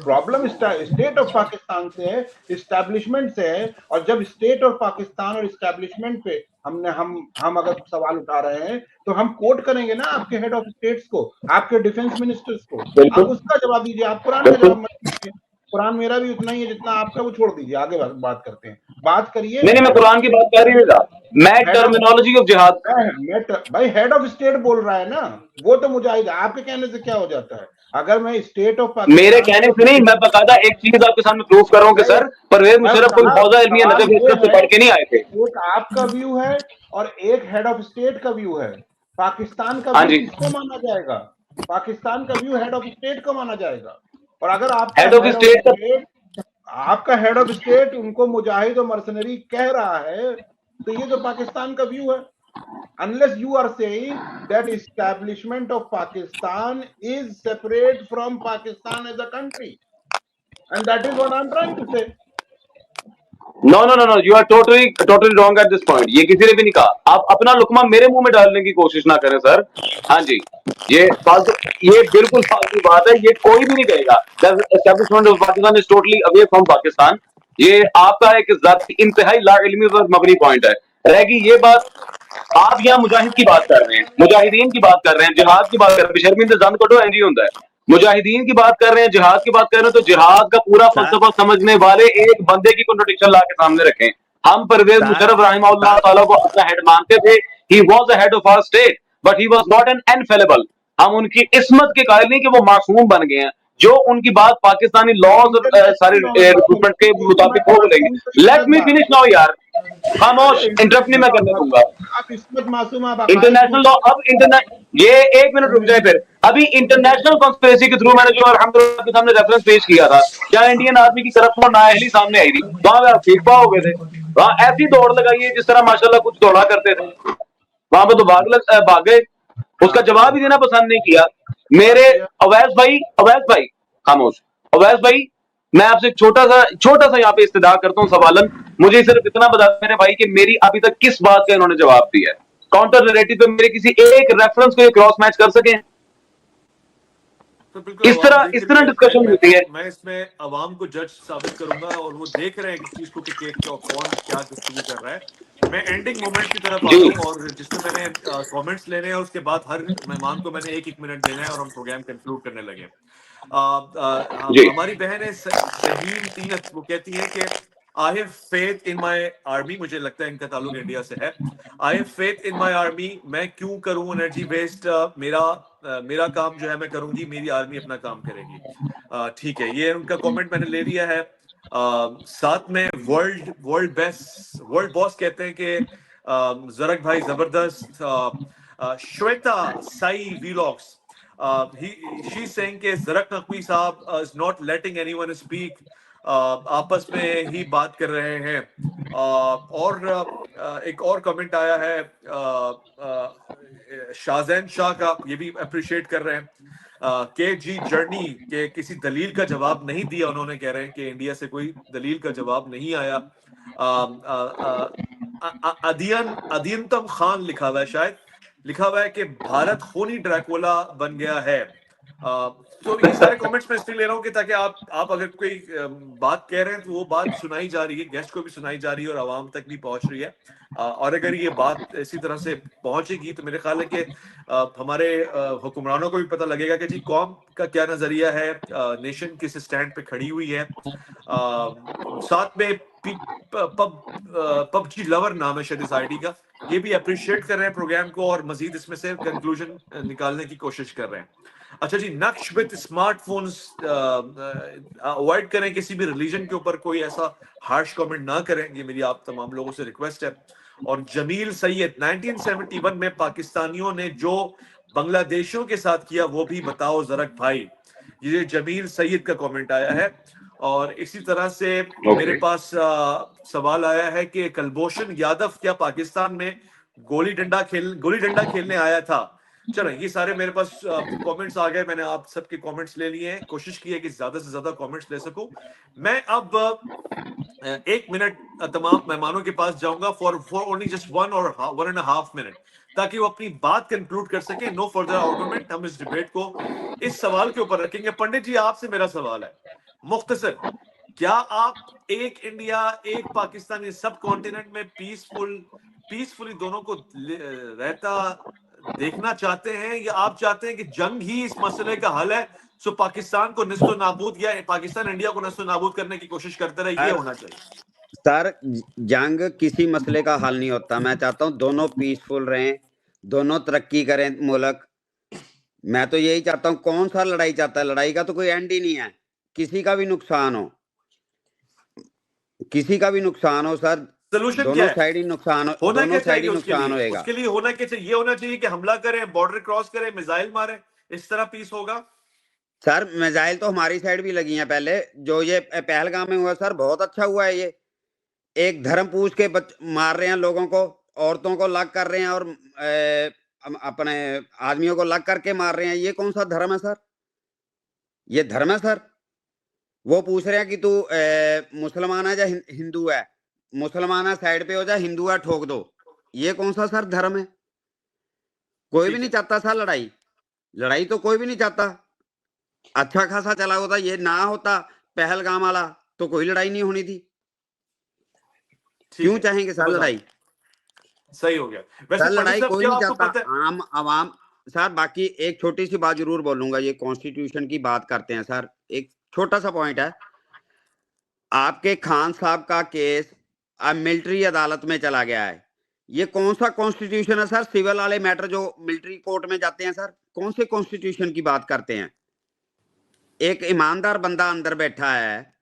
D: प्रॉब्लम स्टेट ऑफ पाकिस्तान से है, इस्टेब्लिशमेंट से है। और जब स्टेट ऑफ पाकिस्तान और इस्टेब्लिशमेंट पे हम अगर सवाल उठा रहे हैं तो हम कोट करेंगे ना आपके हेड ऑफ स्टेट्स को, आपके डिफेंस मिनिस्टर्स को। आप
B: बिल्कुल
D: उसका जवाब दीजिए, आप कुरान का
B: बिल्कुल।
D: जवाब मत दीजिए। कुरान मेरा भी उतना ही है जितना आपका, वो छोड़ दीजिए, आगे बात करते हैं। बात करिए
B: नहीं, मैं
D: हेड ऑफ
B: कुरान की बात कर ही नहीं रहा, मैं
D: हेड ऑफ
B: टर्मिनोलॉजी ऑफ जिहाद।
D: भाई हेड ऑफ स्टेट बोल रहा है ना, वो तो मुजाहिद है। आपके कहने से क्या हो जाता है? अगर मैं स्टेट ऑफ
B: मेरे
D: पाकिस्तान
B: कहने से नहीं, मैं बकायदा एक चीज आपके सामने प्रूफ कर रहा हूँ कि
D: नहीं,
B: सर परवेज
D: अब
B: मुशर्रफ कोई हौजा इल्मिया
D: सवाल
B: नजर
D: ये
B: से
D: है,
B: पढ़ के नहीं आए थे।
D: एक आपका व्यू है और एक हेड ऑफ स्टेट का व्यू है। पाकिस्तान का
B: हाँ
D: व्यू
B: जी,
D: किसको माना जाएगा? पाकिस्तान का व्यू हेड ऑफ स्टेट को माना जाएगा। और अगर आपका
B: head of
D: head of
B: state का।
D: स्टेट उनको मुजाहिद और मर्सनरी कह रहा है तो ये तो पाकिस्तान का व्यू है। Unless you are saying that establishment of Pakistan is separate from Pakistan as a country, and that is what I'm trying to say.
B: No no no no, you are totally wrong at this point. ये किसी ने भी नहीं कहा। आप अपना लुकमा मेरे मुंह में डालने की कोशिश ना करें सर। हाँ जी, ये फालतू, ये बिल्कुल फालतू बात है, ये कोई भी नहीं कहेगा। Establishment of Pakistan is totally away from Pakistan. ये आपका एक जाती इंतहाई लाइल्मी पर मबनी पॉइंट है। रहेगी ये बात, आप यहाँ मुजाहिद की बात कर रहे हैं, मुजाहिदीन की बात कर रहे हैं, जिहाद की बात कर रहे हैं, बेशर्मिंदा जान कटो एनजी होता है। मुजाहिदीन की बात कर रहे हैं, जिहाद की बात कर रहे हैं, तो जिहाद का पूरा
C: सर
B: फलसफा समझने वाले एक बंदे की कॉन्ट्रडिक्शन ला के सामने रखें। हम परवेज
C: सर
B: मुशर्रफ रहमहुल्लाह ताला को अपना हेड मानते थे। He was the head of our state but he was not an infallible. हम उनकी इस्मत के कायल नहीं कि वो मासूम बन गए हैं। जो उनकी बात पाकिस्तानी लॉज और सारे रिक्रूटमेंट के मुताबिक हो बोलेंगे। लेट मी फिनिश नाउ यार, खामोश, इंटरप्ट नहीं मैं करने दूंगा।
D: आप इस्मत मासूम, आप
B: इंटरनेशनल लॉ, अब इंटरनेट ये एक मिनट रुक जाए फिर। अभी इंटरनेशनल कॉन्स्पिरेसी के थ्रू मैंने जो अल्हम्दुलिल्लाह के सामने रेफरेंस पेश किया था, क्या इंडियन आर्मी की करप्शन नाअहली सामने आई थी? वहां पे आप फीकपा हो गए थे। वहां ऐसी दौड़ लगाई है जिस तरह माशाल्लाह कुछ दौड़ा करते थे, वहां पे तो भाग गए। उसका जवाब ही देना पसंद नहीं किया। मेरे अवैस भाई खामोश। अवैस भाई, मैं आपसे छोटा सा यहाँ पे इस्तदा करता हूँ सवालन। मुझे सिर्फ इतना बता मेरे भाई कि मेरी अभी तक किस बात का इन्होंने जवाब दिया है। काउंटर नैरेटिव पे मेरे किसी एक रेफरेंस को क्रॉस मैच कर सकें?
A: तो बिल्कुल
B: इस तरह डिस्कशन होती है।
A: मैं इसमें अवाम को जज साबित करूंगा और वो देख रहे हैं इस चीज को कि कौन क्या गुफ्तगू कर रहा है। मैं एंडिंग मोमेंट की तरफ आ रहा हूँ और जिसमें मैंने कमेंट्स लेने हैं, उसके बाद हर मेहमान को मैंने एक मिनट देना है और हम प्रोग्राम कंक्लूड करने लगे। हमारी बहन है शहीन तीनत, वो कहती है कि I have faith in my army. मुझे लगता है इनका ताल्लुक इंडिया से है। I have faith in my army. मैं क्यों करूं एनर्जी वेस्ट? मेरा काम जो है मैं करूंगी, मेरी आर्मी अपना काम करेगी। ठीक है, ये उनका कमेंट मैंने ले लिया है। साथ में वर्ल्ड बॉस कहते हैं कि जरक भाई जबरदस्त। Shweta Sai vlogs, she saying कि जरक नकवी साहब is not letting anyone speak, आपस में ही बात कर रहे हैं। और एक और कमेंट आया है शाहजैन शाह का, ये भी अप्रिशिएट कर रहे हैं के जी जर्नी के किसी दलील का जवाब नहीं दिया उन्होंने। कह रहे हैं कि इंडिया से कोई दलील का जवाब नहीं आया। अदियंतम खान लिखा हुआ है, शायद लिखा हुआ है कि भारत खूनी ड्रैकुला बन गया है। तो ये सारे कमेंट्स मैं इसलिए ले रहा हूँ कि ताकि आप अगर कोई बात कह रहे हैं तो वो बात सुनाई जा रही है, गेस्ट को भी सुनाई जा रही है और आवाम तक भी पहुंच रही है। और अगर ये बात इसी तरह से पहुंचेगी तो मेरे ख्याल है कि हमारे हुक्मरानों को भी पता लगेगा कि जी कौम का क्या नजरिया है, नेशन किस स्टैंड पे खड़ी हुई है। साथ में पबजी लवर नाम है शायद इस आईडी का, ये भी अप्रिशिएट कर रहे हैं प्रोग्राम को और मजीद इसमें से कंक्लूजन निकालने की कोशिश कर रहे हैं। अच्छा जी, नक्श विद स्मार्टफोन्स अवॉइड करें, किसी भी रिलीजन के ऊपर कोई ऐसा हार्श कमेंट ना करें, ये मेरी आप तमाम लोगों से रिक्वेस्ट है। और जमील सैयद, 1971 में पाकिस्तानियों ने जो बांग्लादेशियों के साथ किया वो भी बताओ जरक भाई, ये जमील सैयद का कमेंट आया है। और इसी तरह से मेरे पास सवाल आया है कि कुलभूषण यादव क्या पाकिस्तान में गोली डंडा खेलने आया था। चलो ये सारे मेरे पास कमेंट्स आ गए, मैंने आप सबके कमेंट्स ले लिए हैं, कोशिश की है कि ज्यादा से ज्यादा कमेंट्स ले सकूं। मैं अब 1 मिनट तमाम मेहमानों के पास जाऊंगा फॉर ओनली जस्ट 1.5 मिनट, ताकि वो अपनी बात कंक्लूड कर सके। नो फर्दर आर्गुमेंट, हम इस डिबेट को इस सवाल के ऊपर रखेंगे। पंडित जी, आपसे मेरा सवाल है मुख्तसर, क्या आप एक इंडिया एक पाकिस्तान, इस सब कॉन्टिनेंट में पीसफुली दोनों को रहता देखना चाहते हैं, या आप चाहते हैं कि जंग ही इस मसले का हल है, सो पाकिस्तान को निस्तो नाबूद या पाकिस्तान इंडिया को निस्तो नाबूद करने की कोशिश करते रहे, ये होना चाहिए?
C: सर, जंग किसी मसले का हल नहीं होता। मैं चाहता हूं दोनों पीसफुल रहें, दोनों तरक्की करें मुल्क। मैं तो यही चाहता हूं। कौन सा लड़ाई चाहता है? लड़ाई का तो कोई एंड ही नहीं है। किसी का भी नुकसान हो, किसी का भी नुकसान हो सर,
A: सोल्यूशन क्या
C: दोनों
A: है?
C: साइड ही नुकसान हो,
A: होना
C: दोनों
A: क्या
C: साइड
A: चाहिए
C: ही
A: उसके
C: नुकसान
A: लिए?
C: होएगा।
A: उसके लिए होना क्या चाहिए? ये होना चाहिए कि हमला करें, बॉर्डर क्रॉस करें, मिसाइल मारें, इस तरह पीस होगा?
C: सर, मिसाइल तो हमारी साइड भी लगी हैं पहले। जो ये पहलगाम में हुआ सर, बहुत अच्छा हुआ है। ये एक धर्म पूछ के मार रहे हैं लोगों को, औरतों को लग कर रहे हैं और अपने आदमियों को लग करके मार रहे हैं। ये कौन सा धर्म है सर? ये धर्म है सर? वो पूछ रहे हैं कि तू मुसलमान है या हिंदू है? मुसलमान है साइड पे हो जा, हिंदू है ठोक दो। ये कौन सा सर धर्म है? कोई भी नहीं चाहता सर लड़ाई। लड़ाई तो कोई भी नहीं चाहता। अच्छा खासा चला होता, ये ना होता पहलगाम वाला, तो कोई लड़ाई नहीं होनी थी। क्यों चाहेंगे सर लड़ाई?
A: सही हो गया। वैसे
C: सर, लड़ाई
A: साहब,
C: कोई
A: क्या
C: नहीं
A: आपको
C: चाहता।
A: पता है?
C: आम आवाम सर, बाकी एक छोटी सी बात जरूर बोलूंगा। ये कॉन्स्टिट्यूशन की बात करते हैं सर, एक छोटा सा पॉइंट है। आपके खान साहब का केस अब मिलिट्री अदालत में चला गया है। ये कौन सा कॉन्स्टिट्यूशन है सर? सिविल वाले मैटर जो मिलिट्री कोर्ट में जाते हैं सर, कौन से कॉन्स्टिट्यूशन की बात करते हैं? एक ईमानदार बंदा अंदर बैठा है,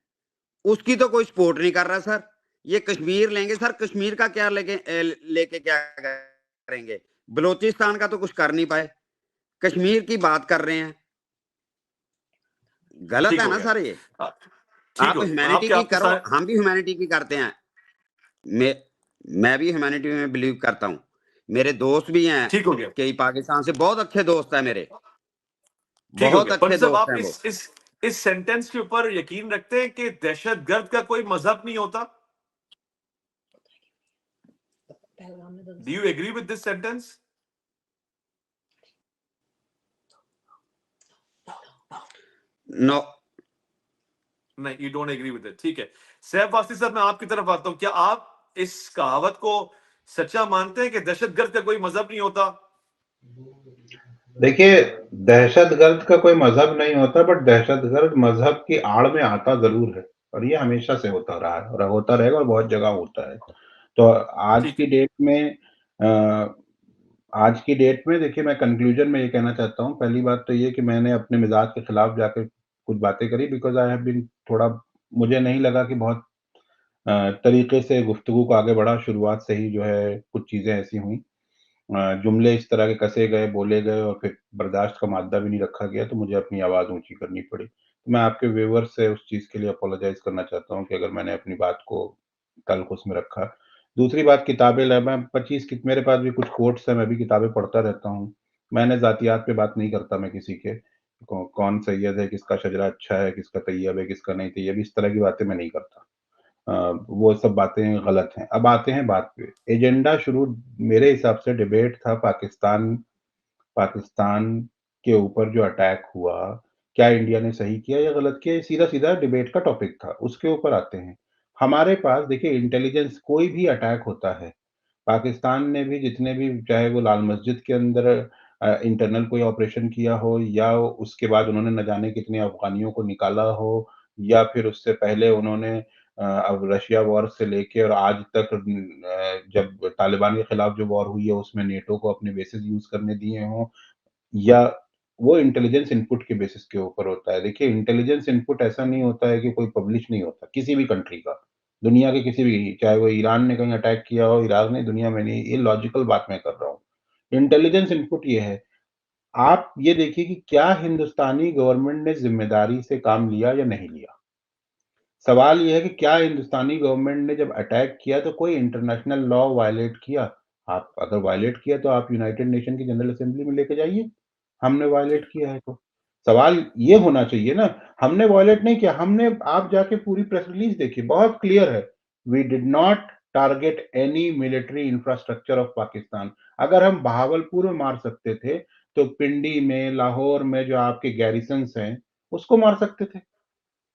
C: उसकी तो कोई सपोर्ट नहीं कर रहा सर। ये कश्मीर लेंगे सर, कश्मीर का क्या लेके क्या करेंगे? बलोचिस्तान का तो कुछ कर नहीं पाए, कश्मीर की बात कर रहे हैं। गलत है ना सर ये? आप ह्यूमैनिटी की करो, हम भी ह्यूमैनिटी की करते हैं। मैं भी ह्यूमैनिटी में बिलीव करता हूँ। मेरे दोस्त भी हैं,
A: ठीक हो गया,
C: कई पाकिस्तान से बहुत अच्छे दोस्त हैं मेरे,
A: ठीक हो
C: बहुत
A: गया।
C: अच्छे दोस्त
A: आप
C: हैं वो।
A: इस सेंटेंस के ऊपर यकीन रखते हैं कि दहशतगर्द का कोई मजहब नहीं होता? Do you agree with this sentence?
C: No,
A: नहीं, you don't agree with it. ठीक है। सैफ वासी साहब, मैं आपकी तरफ आता हूं। क्या आप इस कहावत को सच्चा मानते हैं कि दहशतगर्द का कोई मजहब नहीं होता?
D: देखिए, दहशतगर्द का कोई मजहब नहीं होता, बट दहशतगर्द मजहब की आड़ में आता जरूर है, और ये हमेशा से होता रहा है और होता रहेगा और बहुत जगह होता है। तो आज की डेट में देखिए, मैं कंक्लूजन में ये कहना चाहता हूँ। पहली बात तो ये कि मैंने अपने मिजाज के खिलाफ जाकर कुछ बातें करी, बिकॉज आई हैव बीन थोड़ा, मुझे नहीं लगा कि बहुत तरीके से गुफ्तगू को आगे बढ़ा। शुरुआत से ही जो है कुछ चीजें ऐसी हुई, जुमले इस तरह के कसे गए, बोले गए, और फिर बर्दाश्त का मादा भी नहीं रखा गया, तो मुझे अपनी आवाज ऊंची करनी पड़ी। तो मैं आपके व्यूअर्स से उस चीज के लिए अपोलोजाइज करना चाहता हूँ कि अगर मैंने अपनी बात को तल्ख उसमें रखा। दूसरी बात, किताबें मैं 25 की, मेरे पास भी कुछ कोट्स हैं, मैं भी किताबें पढ़ता रहता हूँ। मैंने जातियात पे बात नहीं करता मैं किसी के, कौन सैयद है, किसका शजरा अच्छा है, किसका तैयब है, किसका नहीं तैयब, इस तरह की बातें मैं नहीं करता। वो सब बातें गलत हैं। अब आते हैं बात पे। एजेंडा शुरू मेरे हिसाब से डिबेट था पाकिस्तान के ऊपर जो अटैक हुआ, क्या इंडिया ने सही किया या गलत किया? ये सीधा-सीधा डिबेट का टॉपिक था, उसके ऊपर आते हैं। हमारे पास देखिए इंटेलिजेंस कोई भी अटैक होता है, पाकिस्तान ने भी जितने भी चाहे वो लाल मस्जिद के अंदर इंटरनल कोई ऑपरेशन किया हो या उसके बाद उन्होंने न जाने कितने अफ़गानियों को निकाला हो या फिर उससे पहले उन्होंने अब रशिया वॉर से लेके और आज तक जब तालिबान के खिलाफ जो वॉर हुई है उसमें नेटो को अपने बेसेस यूज़ करने दिए हों या वो इंटेलिजेंस इनपुट के बेसिस के ऊपर होता है। देखिए इंटेलिजेंस इनपुट ऐसा नहीं होता है कि कोई पब्लिश नहीं होता, किसी भी कंट्री का। दुनिया के किसी भी चाहे वो ईरान ने कहीं अटैक किया हो, इराक ने, दुनिया में नहीं, ये लॉजिकल बात मैं कर रहा हूँ। इंटेलिजेंस इनपुट ये है, आप ये देखिए कि क्या हिंदुस्तानी गवर्नमेंट ने ज़िम्मेदारी से काम लिया या नहीं लिया? सवाल ये है कि क्या हिंदुस्तानी गवर्नमेंट ने जब अटैक किया तो कोई इंटरनेशनल लॉ वायलेट किया? आप अगर वायलेट किया तो आप यूनाइटेड नेशन की जनरल असेंबली में लेके जाइए, हमने वायलेट किया है तो। सवाल ये होना चाहिए ना, हमने वायलेट नहीं किया, हमने आप जाके पूरी प्रेस रिलीज़ देखिए, बहुत क्लियर है। We did not target any military infrastructure of Pakistan. अगर हम बहावलपुर में मार सकते थे, तो पिंडी में, लाहौर में जो आपके गैरिसन्स हैं, उसको मार सकते थे।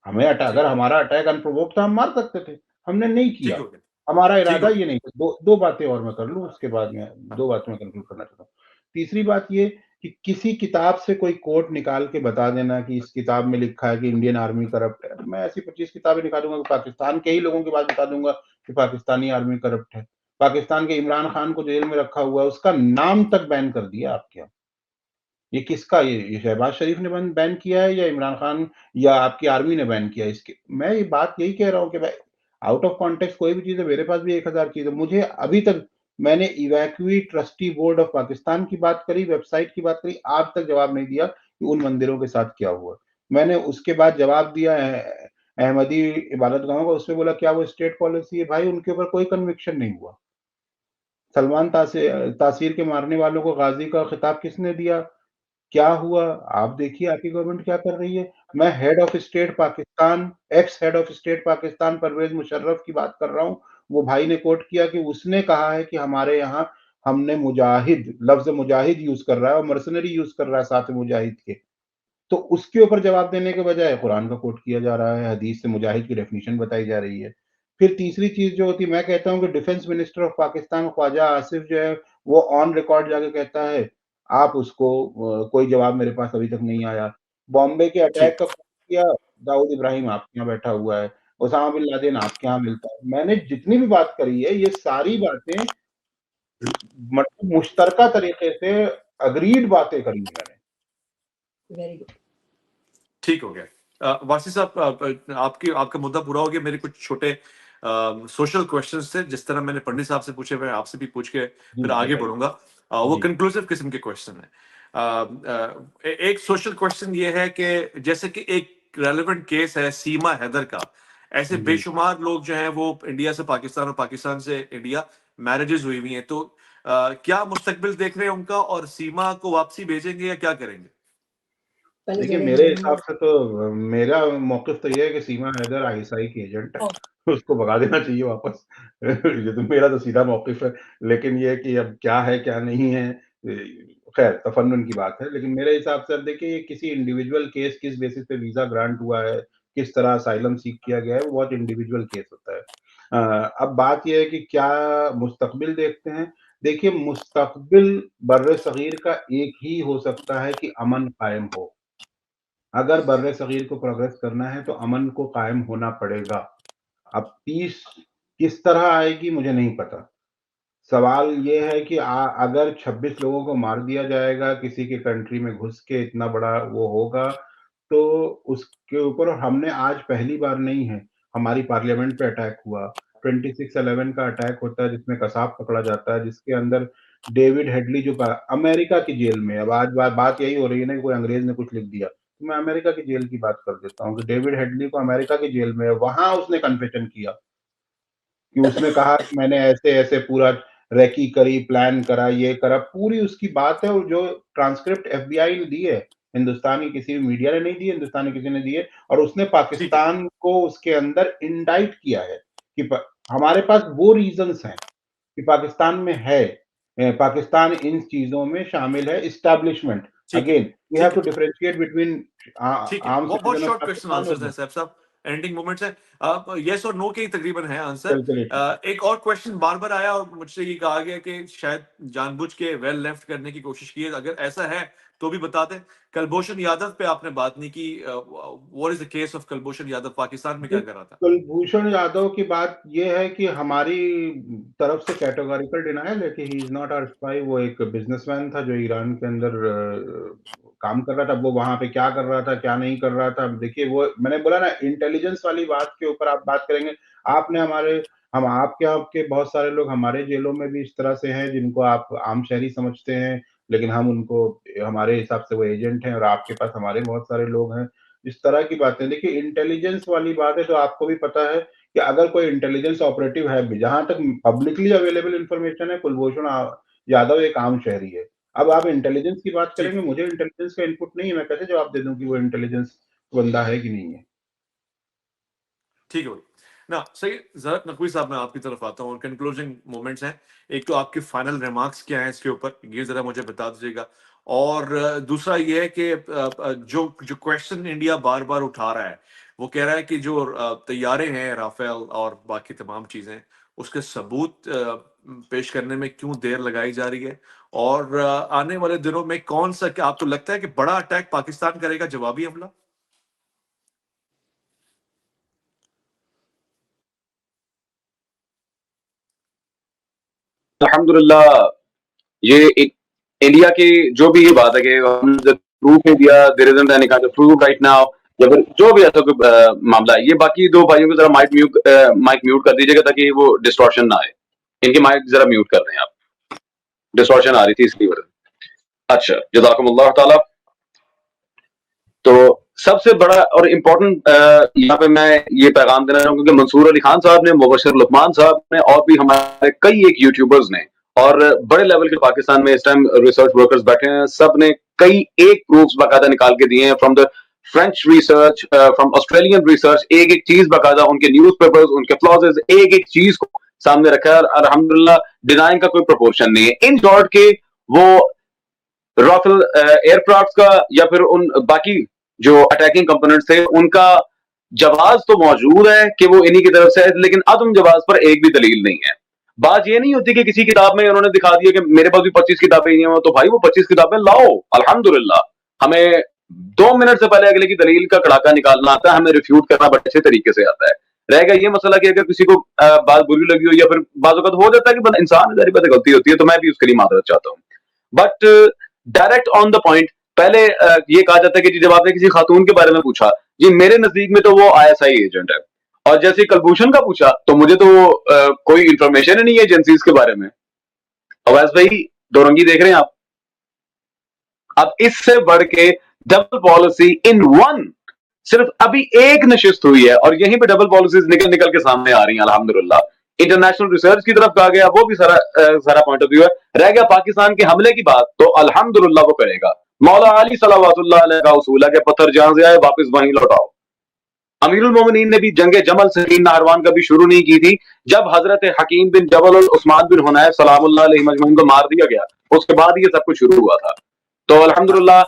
D: हमें
A: ठीक
D: अगर हमारा अटैक अनप्रोवोक्ड था हम मार सकते थे, हमने नहीं
A: ठीक
D: किया।
A: हो गया,
D: हमारा
A: ठीक हो
D: इरादा
A: गया।
D: ये नहीं था। 2 बातें और मैं कर लूँ उसके बाद मैं 2 बातें मैं कंक्लूड करना चाहता हूँ। तीसरी बात ये कि किसी किताब से कोई कोट निकाल के बता देना कि इस किताब में लिखा है कि इंडियन आर्मी करप्ट है। मैं ऐसी 25 किताबें दिखा दूँगा कि पाकिस्तान के ही लोगों की बात बता दूँगा कि पाकिस्तानी आर्मी करप्ट है। पाकिस्तान के इमरान खान को जेल में रखा हुआ है, उसका नाम तक बैन कर दिया आपके यहाँ। ये किसका ये शहबाज शरीफ ने बैन किया है या इमरान खान या आपकी आर्मी ने बैन किया है इसके मैं ये बात यही कह रहा हूँ कि भाई आउट ऑफ कॉन्टेक्स्ट कोई भी चीज़ है मेरे पास भी 1000 चीज़ है। मुझे अभी तक मैंने evacuate trustee board of Pakistan की बात करी, वेबसाइट की बात करी, आज तक जवाब नहीं दिया कि उन मंदिरों के साथ क्या हुआ। मैंने उसके बाद जवाब दिया अहमदी इबादतगाहों का, उसमें बोला क्या वो स्टेट पॉलिसी है? भाई उनके ऊपर कोई कन्विक्शन नहीं हुआ। सलमान तासीर के मारने वालों को गाज़ी का खिताब किसने दिया? क्या हुआ? आप देखिए आपकी गवर्नमेंट क्या कर रही है। मैं head of state Pakistan ex head of state Pakistan Parvez Musharraf की बात कर रहा हूँ। वो भाई ने कोट किया कि उसने कहा है कि हमारे यहाँ हमने मुजाहिद लफ्ज़ मुजाहिद यूज़ कर रहा है और मर्सनरी यूज़ कर रहा है साथ में मुजाहिद के। तो उसके ऊपर जवाब देने के बजाय कुरान का कोट किया जा रहा है, हदीस से मुजाहिद की डेफिनिशन बताई जा रही है। फिर तीसरी चीज़ जो होती है मैं कहता हूँ कि defence minister of Pakistan Khawaja Asif जो है, वो ऑन रिकॉर्ड जाके कहता है, आप उसको कोई जवाब मेरे पास अभी तक नहीं आया। बॉम्बे के अटैक
A: ठीक
D: का कोट किया, दाऊद इब्राहिम आपके यहाँ बैठा हुआ है, ओसामा बिन लादेन आपके यहाँ मिलता है। मैंने जितनी भी बात करी है, ये सारी बातें मतलब मुश्तरका तरीके से एग्रीड बातें करी हैं मैंने।
E: Very good.
A: ठीक हो गया। वासी साहब, आपकी आपका मुद्दा पूरा हो गया। मेरे कुछ छोटे सोशल क्वेश्चंस थे, जिस तरह मैंने पंडित साहब से पूछे, मैं आपसे भी पूछ के
D: जी,
A: फिर आगे
D: बताइए।
A: बढ़ूंगा। वो
D: जी।
A: कंक्लूसिव किस्म के क्वेश्चन है। एक सोशल क्वेश्चन ये है कि जैसे कि एक रेलेवेंट केस है सीमा हैदर का, ऐसे
D: जी।
A: बेशुमार लोग जो हैं वो इंडिया से पाकिस्तान और पाकिस्तान से इंडिया मैरिजेस हुई हुई हैं, तो क्या मुस्तकबिल देख रहे हैं उनका, और सीमा को वापसी भेजेंगे या क्या करेंगे?
E: पहले
D: देखिए,
E: जोड़े
D: मेरे
E: हमारे
D: हिसाब से तो मेरा मौक़िफ़ तो ये है कि सीमा हैदर आईएसआई की एजेंट है। उसको भगा देना चाहिए वापस। ये तो मेरा तो सीधा मौक़िफ़ है। लेकिन ये है कि अब क्या है, क्या नहीं है, ख़ैर तफ़न्नुन की बात है। लेकिन मेरे हिसाब से अब देखिए ये किसी इंडिविजुअल केस किस बेसिस पे वीज़ा ग्रांट हुआ है, किस तरह असाइलम सीक किया गया है, वो बहुत इंडिविजुअल केस होता है। अब बात ये है कि क्या मुस्तक़बिल देखते हैं? देखिए, मुस्तक़बिल बर्र-ए-सग़ीर का एक ही हो सकता है कि अमन कायम हो। अगर बर्र-ए-सग़ीर को प्रोग्रेस करना है तो अमन को कायम होना पड़ेगा। अब पीस किस तरह आएगी मुझे नहीं पता। सवाल ये है कि अगर 26 लोगों को मार दिया जाएगा, किसी के कंट्री में घुस के इतना बड़ा वो होगा, तो उसके ऊपर हमने आज पहली बार नहीं है, हमारी पार्लियामेंट पे अटैक हुआ। 26/11 का अटैक होता है जिसमें कसाब पकड़ा जाता है, जिसके अंदर डेविड हेडली जो अमेरिका की जेल में अब आज बात यही हो रही है ना कि कोई अंग्रेज़ ने कुछ लिख दिया। तो मैं अमेरिका की जेल की बात कर देता हूँ कि डेविड हेडली को अमेरिका की जेल में है, वहाँ उसने कन्फेशन किया। कि उसने कहा कि मैंने ऐसे-ऐसे पूरा रेकी करी, प्लान करा, ये करा, पूरी उसकी बात है और जो ट्रांसक्रिप्ट एफबीआई ने दी है, हिंदुस्तान की किसी भी मीडिया ने नहीं दी है, हिंदुस्तान की किसी ने दी है और उसने
A: ठीक है।
D: पाकिस्तान को उसके अंदर इंडाइट किया है कि प हमारे पास वो रीज़न्स हैं कि पाकिस्तान में है। पाकिस्तान इन चीजों में शामिल है, इस्टेब्लिशमेंट।
A: ठीक है,
D: अगेन वी हैव
A: ठीक
D: टू
A: है,
D: डिफरेंशिएट बिटवीन
A: ठीक है।
D: आर्म
A: बहुत
D: citizen of
A: short question
D: Pakistan
A: answers हैं
D: और
A: सैफ साहब, एंडिंग मोमेंट्स हैं। यस और नो के ही तकरीबन है आंसर।
D: चलिए ठीक है।
A: एक और क्वेश्चन बार-बार आया और मुझसे ये कहा गया कि शायद जानबूझ के वेल लेफ्ट करने की कोशिश की है। अगर ऐसा है तो भी बता दें। कुलभूषण यादव पे आपने बात नहीं की। What is the case of Kulbhushan Yadav? Pakistan में क्या कर रहा था?
D: कुलभूषण यादव की बात ये है कि हमारी तरफ से कैटेगोरिकल डिनायल है कि he is not our spy. वो एक बिजनेसमैन था जो ईरान के अंदर काम कर रहा था। वो वहां पे क्या कर रहा था, क्या नहीं कर रहा था, देखिए वो मैंने बोला ना, इंटेलिजेंस वाली बात के ऊपर आप बात करेंगे। आपने हम आपके बहुत सारे लोग हमारे जेलों में भी इस तरह से हैं जिनको आप आम शहरी समझते हैं, लेकिन हम उनको हमारे हिसाब से वो एजेंट हैं, और आपके पास हमारे बहुत सारे लोग हैं। इस तरह की बातें देखिए, इंटेलिजेंस वाली बात है तो आपको भी पता है कि अगर कोई इंटेलिजेंस ऑपरेटिव है भी, जहां तक पब्लिकली अवेलेबल इंफॉर्मेशन है, कुलभूषण यादव एक आम शहरी है। अब आप इंटेलिजेंस की बात
A: ठीक
D: करेंगे,
A: है,
D: मुझे इंटेलिजेंस का इनपुट नहीं है, मैं कैसे जवाब दे दूं कि वो इंटेलिजेंस बंदा है कि नहीं है।
A: ठीक है भाई। ना सही। ज़रा नकवी साहब मैं आपकी तरफ आता हूँ और कंक्लूजिंग मोमेंट्स हैं। एक तो आपके फाइनल रिमार्क्स क्या हैं इसके ऊपर, ये ज़रा मुझे बता दीजिएगा। और दूसरा ये है कि जो जो क्वेश्चन इंडिया बार-बार उठा रहा है, वो कह रहा है कि जो तैयारे हैं राफेल और बाकी तमाम चीज़ें, उसके सबूत पेश करने में क्यों देर लगाई जा रही है? और आने वाले दिनों में कौन-सा, क्या आपको लगता है कि बड़ा अटैक पाकिस्तान करेगा, जवाबी हमला?
B: अल्हम्दुलिल्लाह, ये एक इंडिया की जो भी ये बात है कि हमने प्रूफ नहीं दिया, there isn't any kind of proof right now, या फिर जो भी ऐसा कोई मामला है, ये बाकी दो भाइयों को जरा माइक म्यूट कर दीजिएगा ताकि वो डिस्टॉर्शन ना आए। इनकी माइक जरा म्यूट कर दें आप, डिस्टॉर्शन आ रही थी इसलिए वजह। अच्छा, जज़ाकुमुल्लाह ताला। तो सबसे बड़ा और इम्पोर्टेंट यहाँ पे मैं ये पैगाम देना चाहूंगा कि मंसूर अली खान साहब ने, मुबशर लुकमान साहब ने, और भी हमारे कई एक यूट्यूबर्स ने, और बड़े लेवल के पाकिस्तान में इस टाइम रिसर्च वर्कर्स बैठे हैं, सब ने कई एक प्रूफ्स बाकायदा निकाल के दिए हैं, from the French research, from Australian research, एक एक चीज बाकायदा, उनके न्यूज पेपर्स, उनके क्लॉजेस, एक एक चीज को सामने रखा है। अल्हम्दुलिल्लाह, डिनाइंग का कोई प्रोपोर्शन नहीं है। इन शॉर्ट के वो राफेल एयरक्राफ्ट का या फिर उन बाकी जो अटैकिंग कंपोनेंट्स थे, उनका जवाब तो मौजूद है कि वो इन्हीं की तरफ से है, लेकिन अदम जवाब पर एक भी दलील नहीं है। बात ये नहीं होती कि किसी किताब में उन्होंने दिखा दिया कि मेरे पास भी 25 किताबें ही हैं, तो भाई वो 25 किताबें लाओ। अल्हम्दुलिल्लाह, हमें 2 मिनट से पहले अगले की दलील का कड़ाका निकालना आता है, हमें रिफ्यूट करना बड़े अच्छे तरीके से आता है। रहेगा ये मसला कि अगर किसी को बात बुरी लगी हो, या फिर बात हो जाता है कि इंसान जारी बात गलती होती है, तो मैं भी उसके लिए माजरत चाहता हूँ। But direct on the point, पहले ये कहा जाता है कि जब आपने किसी खातून के बारे में पूछा, जी मेरे नजदीक में तो वो आईएसआई एजेंट है, और जैसे कुलभूषण का पूछा तो मुझे तो कोई इंफॉर्मेशन ही नहीं है एजेंसीज के बारे में। अवैस भाई, दो रंगी देख रहे हैं आप। अब इससे बढ़ के डबल पॉलिसी इन वन, सिर्फ अभी एक नशिस्त हुई है और यहीं पे डबल पॉलिसीज निकल निकल के सामने आ रही हैं। अल्हम्दुलिल्लाह, इंटरनेशनल रिसर्च की तरफ कहा गया, वो भी सारा पॉइंट ऑफ व्यू है। रह गया पाकिस्तान के हमले की बात, तो अल्हम्दुलिल्लाह वो करेगा। मौला अली सल्लल्लाहु अलैहि का उसूल है कि पत्थर जहां से आए वापस वहीं लौटाओ। अमीरुल मोमिनीन ने भी जंगे जमल सकीन नहरवान कभी शुरू नहीं की थी। जब हजरत हकीम बिन जबल और उस्मान बिन हुनैफ सलामुल्लाह अलैहि मजमून को मार दिया गया, उसके बाद ये सब कुछ शुरू हुआ था। तो अल्हम्दुलिल्लाह,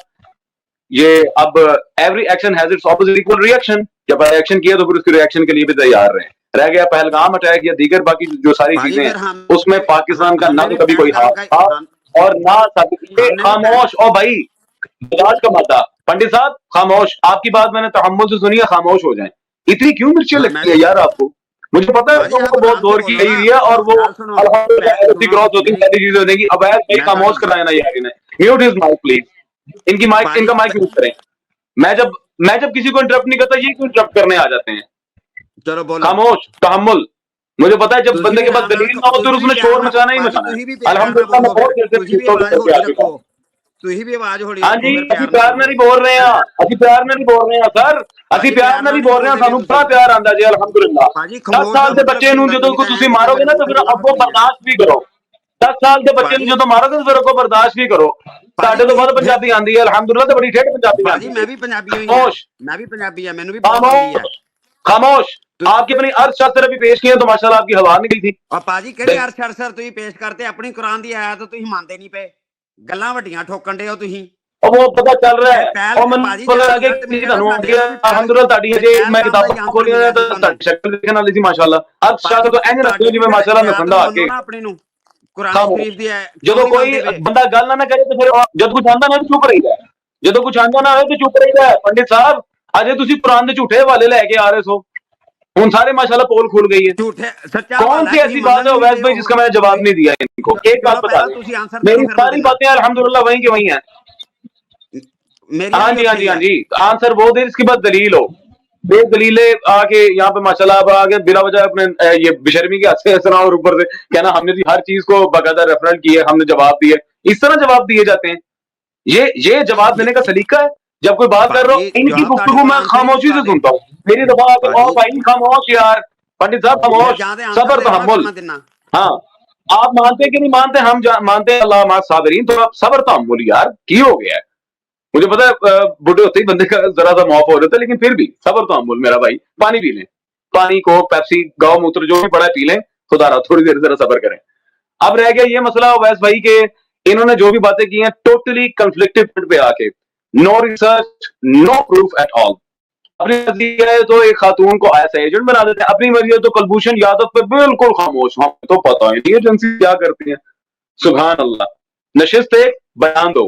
B: ये अब every action has its opposite equal reaction. जब एक्शन किया तो फिर उसके रिएक्शन के लिए भी तैयार रहे। रह गया पहलगाम अटैक या दीगर बाकी जो सारी चीजें हैं, उसमें पाकिस्तान का ना तो कभी कोई हाथ था और ना खामोश। और भाई बजाज का माता, पंडित साहब खामोश, आपकी बात मैंने तहम्मुल से सुनी है, खामोश हो जाएं। इतनी क्यों मिर्चें लगती है यार आपको? मुझे पता है लोगों को बहुत दौर की गई है और वो अल्हम्दुलिल्लाह क्रॉस होती सारी चीजें हो जाएंगी। अब भाई खामोश कराया ना यार इन्हें। म्यूट हिज माइक प्लीज, इनका माइक म्यूट करें। मैं जब किसी को इंटरप्ट नहीं करता, ये क्यों इंटरप्ट करने आ जाते हैं?
C: चलो बोलो।
B: खामोश, तहम्मुल। मुझे पता है जब बंदे के पास दलील ना हो तो उसने शोर मचाना ही मचाना है। अल्हम्दुलिल्लाह मैं बहुत देर से
C: ਤੁਸੀਂ ਵੀ ਆਵਾਜ਼ ਹੋਲੀ
B: हाँ जी, ਅਸੀਂ प्यार ਨਾਲ ਹੀ बोल रहे हैं, ਅਸੀਂ प्यार ਨਾਲ ही बोल रहे हैं सर, ਅਸੀਂ प्यार ਨਾਲ ही बोल रहे हैं। ਸਾਨੂੰ बड़ा प्यार आंदा जी अल्हम्दुलिल्लाह। 10 साल ਦੇ ਬੱਚੇ ਨੂੰ ਜਦੋਂ ਕੋ ਤੁਸੀਂ ਮਾਰੋਗੇ ਨਾ, ਤਾਂ ਫਿਰ ਅੱਗੋਂ ਬਰਦਾਸ਼ਤ ਵੀ ਕਰੋ। 10 ਸਾਲ ਦੇ ਬੱਚੇ ਨੂੰ ਜਦੋਂ ਮਾਰੋਗੇ ਤਾਂ ਫਿਰ ਅੱਗੋਂ ਬਰਦਾਸ਼ਤ ਵੀ ਕਰੋ। ਸਾਡੇ ਤੋਂ ਵੱਧ ਪੰਜਾਬੀ ਆਂਦੀ ਹੈ ਅਲਹਮਦੁਲਿल्लाह, ਤੇ ਬੜੀ ਠੇਠ ਪੰਜਾਬੀ ਆਂਦੀ ਹੈ।
C: ਮੈਂ ਵੀ ਪੰਜਾਬੀ ਹੋਈ,
B: ਖਾਮੋਸ਼,
C: ਮੈਂ ਵੀ ਪੰਜਾਬੀ ਆ, ਮੈਨੂੰ ਵੀ ਬਹੁਤ ਆਉਂਦੀ ਹੈ।
B: ਖਾਮੋਸ਼, आपकी अपनी अर्थशास्त्र भी पेश किए तो माशाल्लाह आपकी हवा निकली थी।
C: और पाजी किहड़े अर्थशास्त्र तुसीं पेश करते अपनी कुरान दी आयत तुसीं मंनदे नहीं पे, गल्लां वड्डियां ठोकण दे हो तुसीं।
B: और वो पता चल रहा है
C: पहल
B: और मन
C: पाजी
B: पता लगे
C: जरा
B: कि ਤੁਹਾਨੂੰ हो गया अल्हम्दुलिल्लाह ਤੁਹਾਡੀ ਜੇ मैं किताब खोली है तो ਤੁਹਾਡੀ शक्ल देखने वाली थी माशाल्लाह। अर्थशास्त्र तो इंज रखते हो जिवें माशाल्लाह लखंदा आके
C: अपने नु कुरान शरीफ दी है।
B: ਜਦੋਂ ਕੋਈ ਬੰਦਾ ਗੱਲ ਨਾ ਕਰੇ ਤੇ ਫਿਰ ਜਦ ਕੁਝ ਆਂਦਾ ਨਾ ਤੇ ਚੁੱਪ ਰਹੀਦਾ, ਜਦੋਂ ਕੁਝ ਆਂਦਾ ਨਾ ਹੋਵੇ ਤੇ ਚੁੱਪ ਰਹੀਦਾ। पंडित साहब अजे तुसी कुरान दे झूठे हवाले लेके आ रहे सो, हुन सारे माशाल्लाह पोल खुल गई है।
C: झूठे सच्चा
B: कौन सी ऐसी बात है अवैस भाई जिसका मैंने जवाब नहीं दिया इनको? एक बात बता दें, मेरी सारी बातें अल्हम्दुलिल्लाह वहीं की वहीं हैं। हाँ जी हाँ जी हाँ जी, आंसर वो दे इसके बाद दलील हो। बेदलीले आके यहाँ पे माशाल्लाह आप आगे बिला वजह अपने ये बेशर्मी के हाथ से सुनाओ और ऊपर से कहना हमने जी हर चीज को बाकायदा रेफरेंस किए, हमने जवाब दिए। इस तरह जवाब दिए जाते हैं? ये जवाब देने का सलीका है? जब कोई बात कर रहा हूँ इनकी गुफ्तगू मैं खामोशी से सुनता हूँ। मेरी दफा ओ भाई खामोश यार, पंडित साहब खामोश, सबर तहम्मुल। हाँ आप मानते कि नहीं मानते? हम मानते हैं अल्लाह मा साबिरीन, तो आप सबर तहम्मुल यार की हो गया है। मुझे पता है बुढ़े होते ही बंदे का जरा सा मौफ हो जाता है, लेकिन फिर भी सबर तहम्मुल मेरा भाई। पानी पी लें, पानी कोक पेप्सी गौ मूत्र जो भी पड़ा है पी लें, खुदा रहा थोड़ी देर जरा सबर करें। अब रह गया ये मसला अवैस भाई के इन्होंने जो भी बातें की हैं टोटली कंफ्लिक्टिव पे आके, no research no proof at all. अपनी मर्जी है तो एक खातून को ऐसा एजेंट बना देते हैं, अपनी मर्जी है तो कुलभूषण यादव पे बिल्कुल खामोश। हमें तो पता है ये एजेंसी क्या करती है। सुभान अल्लाह, नशिस्त एक बयान दो।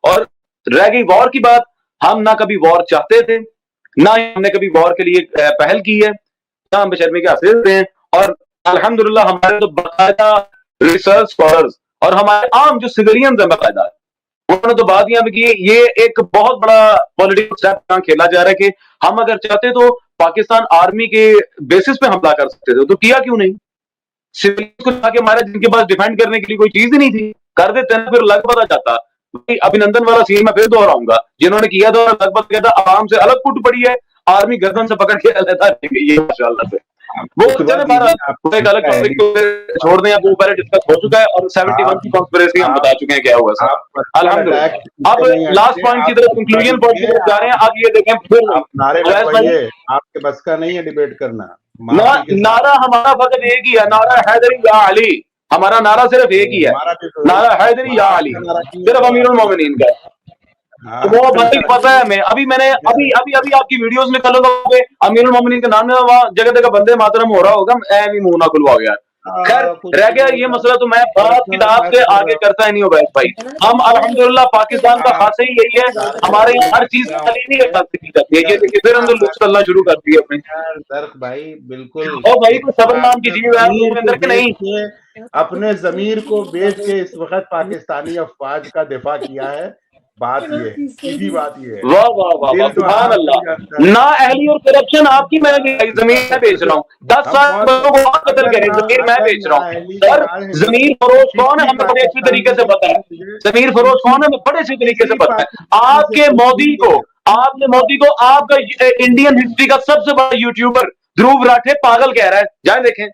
B: और रह गई वॉर की बात, हम ना कभी वॉर चाहते थे, ना हमने कभी वॉर के लिए पहल की है, ना हम बेशर्मी के हासिल हैं। और अल्हम्दुलिल्लाह हमारे तो बाकायदा रिसर्च स्कॉलर्स और हमारे आम जो सिविलियंस हैं बाकायदा, उन्होंने तो बात यहाँ पे की ये एक बहुत बड़ा पॉलिटिकल स्टेप खेला जा रहा है कि हम अगर चाहते तो पाकिस्तान आर्मी के बेसिस पे हमला कर सकते थे, तो किया क्यों नहीं? सिविलियंस को जाके मारा जिनके पास डिफेंड करने के लिए कोई चीज ही नहीं थी, कर देते ना, फिर लग पता जाता। अभिनंदन वाला सीन मैं फिर दोहराऊंगा, जिन्होंने किया था लगभग कहता आवाम से अलग फुट पड़ी है, आर्मी गर्दन से पकड़ के अलग ये माशाल्लाह से वो एक अलग टॉपिक को छोड़ दें, अब वो पहले डिस्कस हो चुका है और 71 की कॉन्स्पिरेसी हम बता चुके हैं क्या हुआ सर। अल्हम्दुलिल्लाह अब लास्ट पॉइंट की तरफ कंक्लूजन पॉइंट की तरफ जा रहे हैं। अब ये देखें फिर
D: आपके बस का नहीं है डिबेट करना।
B: नारा हमारा फकत एक ही है, नारा हैदरी या अली। हमारा नारा सिर्फ एक ही है, नारा हैदरी या अली, सिर्फ अमीरुल मोमिनीन का। तो वो भाई पता है मैं अभी मैंने अभी आपकी वीडियोस में कल अमीरुल मोमिनीन के नाम में वहां जगह जगह बंदे मातरम हो रहा होगा, भी मुंह ना खुलवा गया। खैर रह गया ये मसला, तो मैं बात किताब से आगे करता ही नहीं हूँ भाई। हम अल्हम्दुलिल्लाह पाकिस्तान का खासा ही यही है, हमारे यहाँ हर चीज की जाती है। ये देखिए फिर हम लुत्फ करना शुरू कर दिए अपने
D: भाई बिल्कुल।
B: और भाई को सबर नाम की चीज है अंदर के नहीं,
D: अपने जमीर को बेच के इस वक्त पाकिस्तानी अफवाज का दिफा किया है। बात ये सीधी बात ये है।
B: वाह वाह वाह सुभान अल्लाह। ना अहली और करप्शन आपकी, मैं जमीन में बेच रहा हूँ, 10 साल लोगों को कत्ल करे, जमीन मैं बेच रहा हूँ। सर जमीन फरोश कौन है हमें बड़े अच्छी तरीके से पता है, जमीन फरोश कौन है हमें बड़े अच्छी तरीके से पता है। आपने मोदी को आपका इंडियन हिस्ट्री का सबसे बड़ा यूट्यूबर ध्रुव राठे पागल कह रहा है, जाए देखें।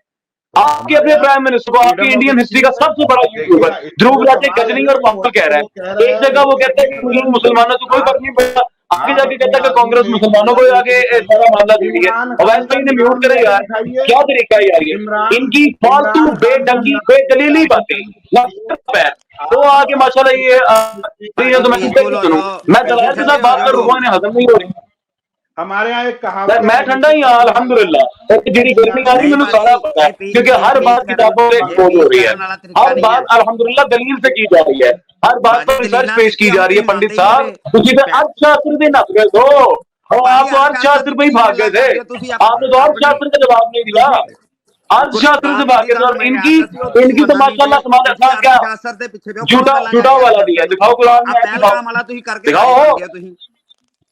B: आपके अपने प्राइम मिनिस्टर को आपकी इंडियन हिस्ट्री का सबसे बड़ा यूट्यूबर ध्रुव राठे गजनी और पागल कह रहा है। एक जगह वो कहता है कि मुसलमानों से कोई फर्क नहीं पड़ता, आगे जाके कहता है कि कांग्रेस मुसलमानों को आगे सारा मामला दे दिया। अवैस भाई ने म्यूट करे यार, क्या तरीका है यार ये इनकी फालतू बेढंगी बेदलीली बातें। तो आगे माशाल्लाह ये तो मैं दलाल के साथ बात कर रहा हूँ, हजम नहीं हो रही।
D: हमारे यहाँ एक कहावत,
B: मैं ठंडा ही हाँ अल्हम्दुलिल्लाह, जी गर्मी आ रही है मैंने सारा पता है, क्योंकि हर बात किताबों से एक्सपोज हो रही है, हर बात अल्हम्दुलिल्लाह दलील से की जा रही है, हर बात पर रिसर्च पेश की जा रही है। पंडित साहब उसी पे अर्थशास्त्र भी नप गए दो, और आप तो अर्थशास्त्र पे ही भाग गए थे, आपने तो अर्थशास्त्र का जवाब नहीं दिया, अर्थशास्त्र से भाग गए। और इनकी तो माशाल्लाह क्या झूठा वाला दिया, दिखाओ कुरान में, दिखाओ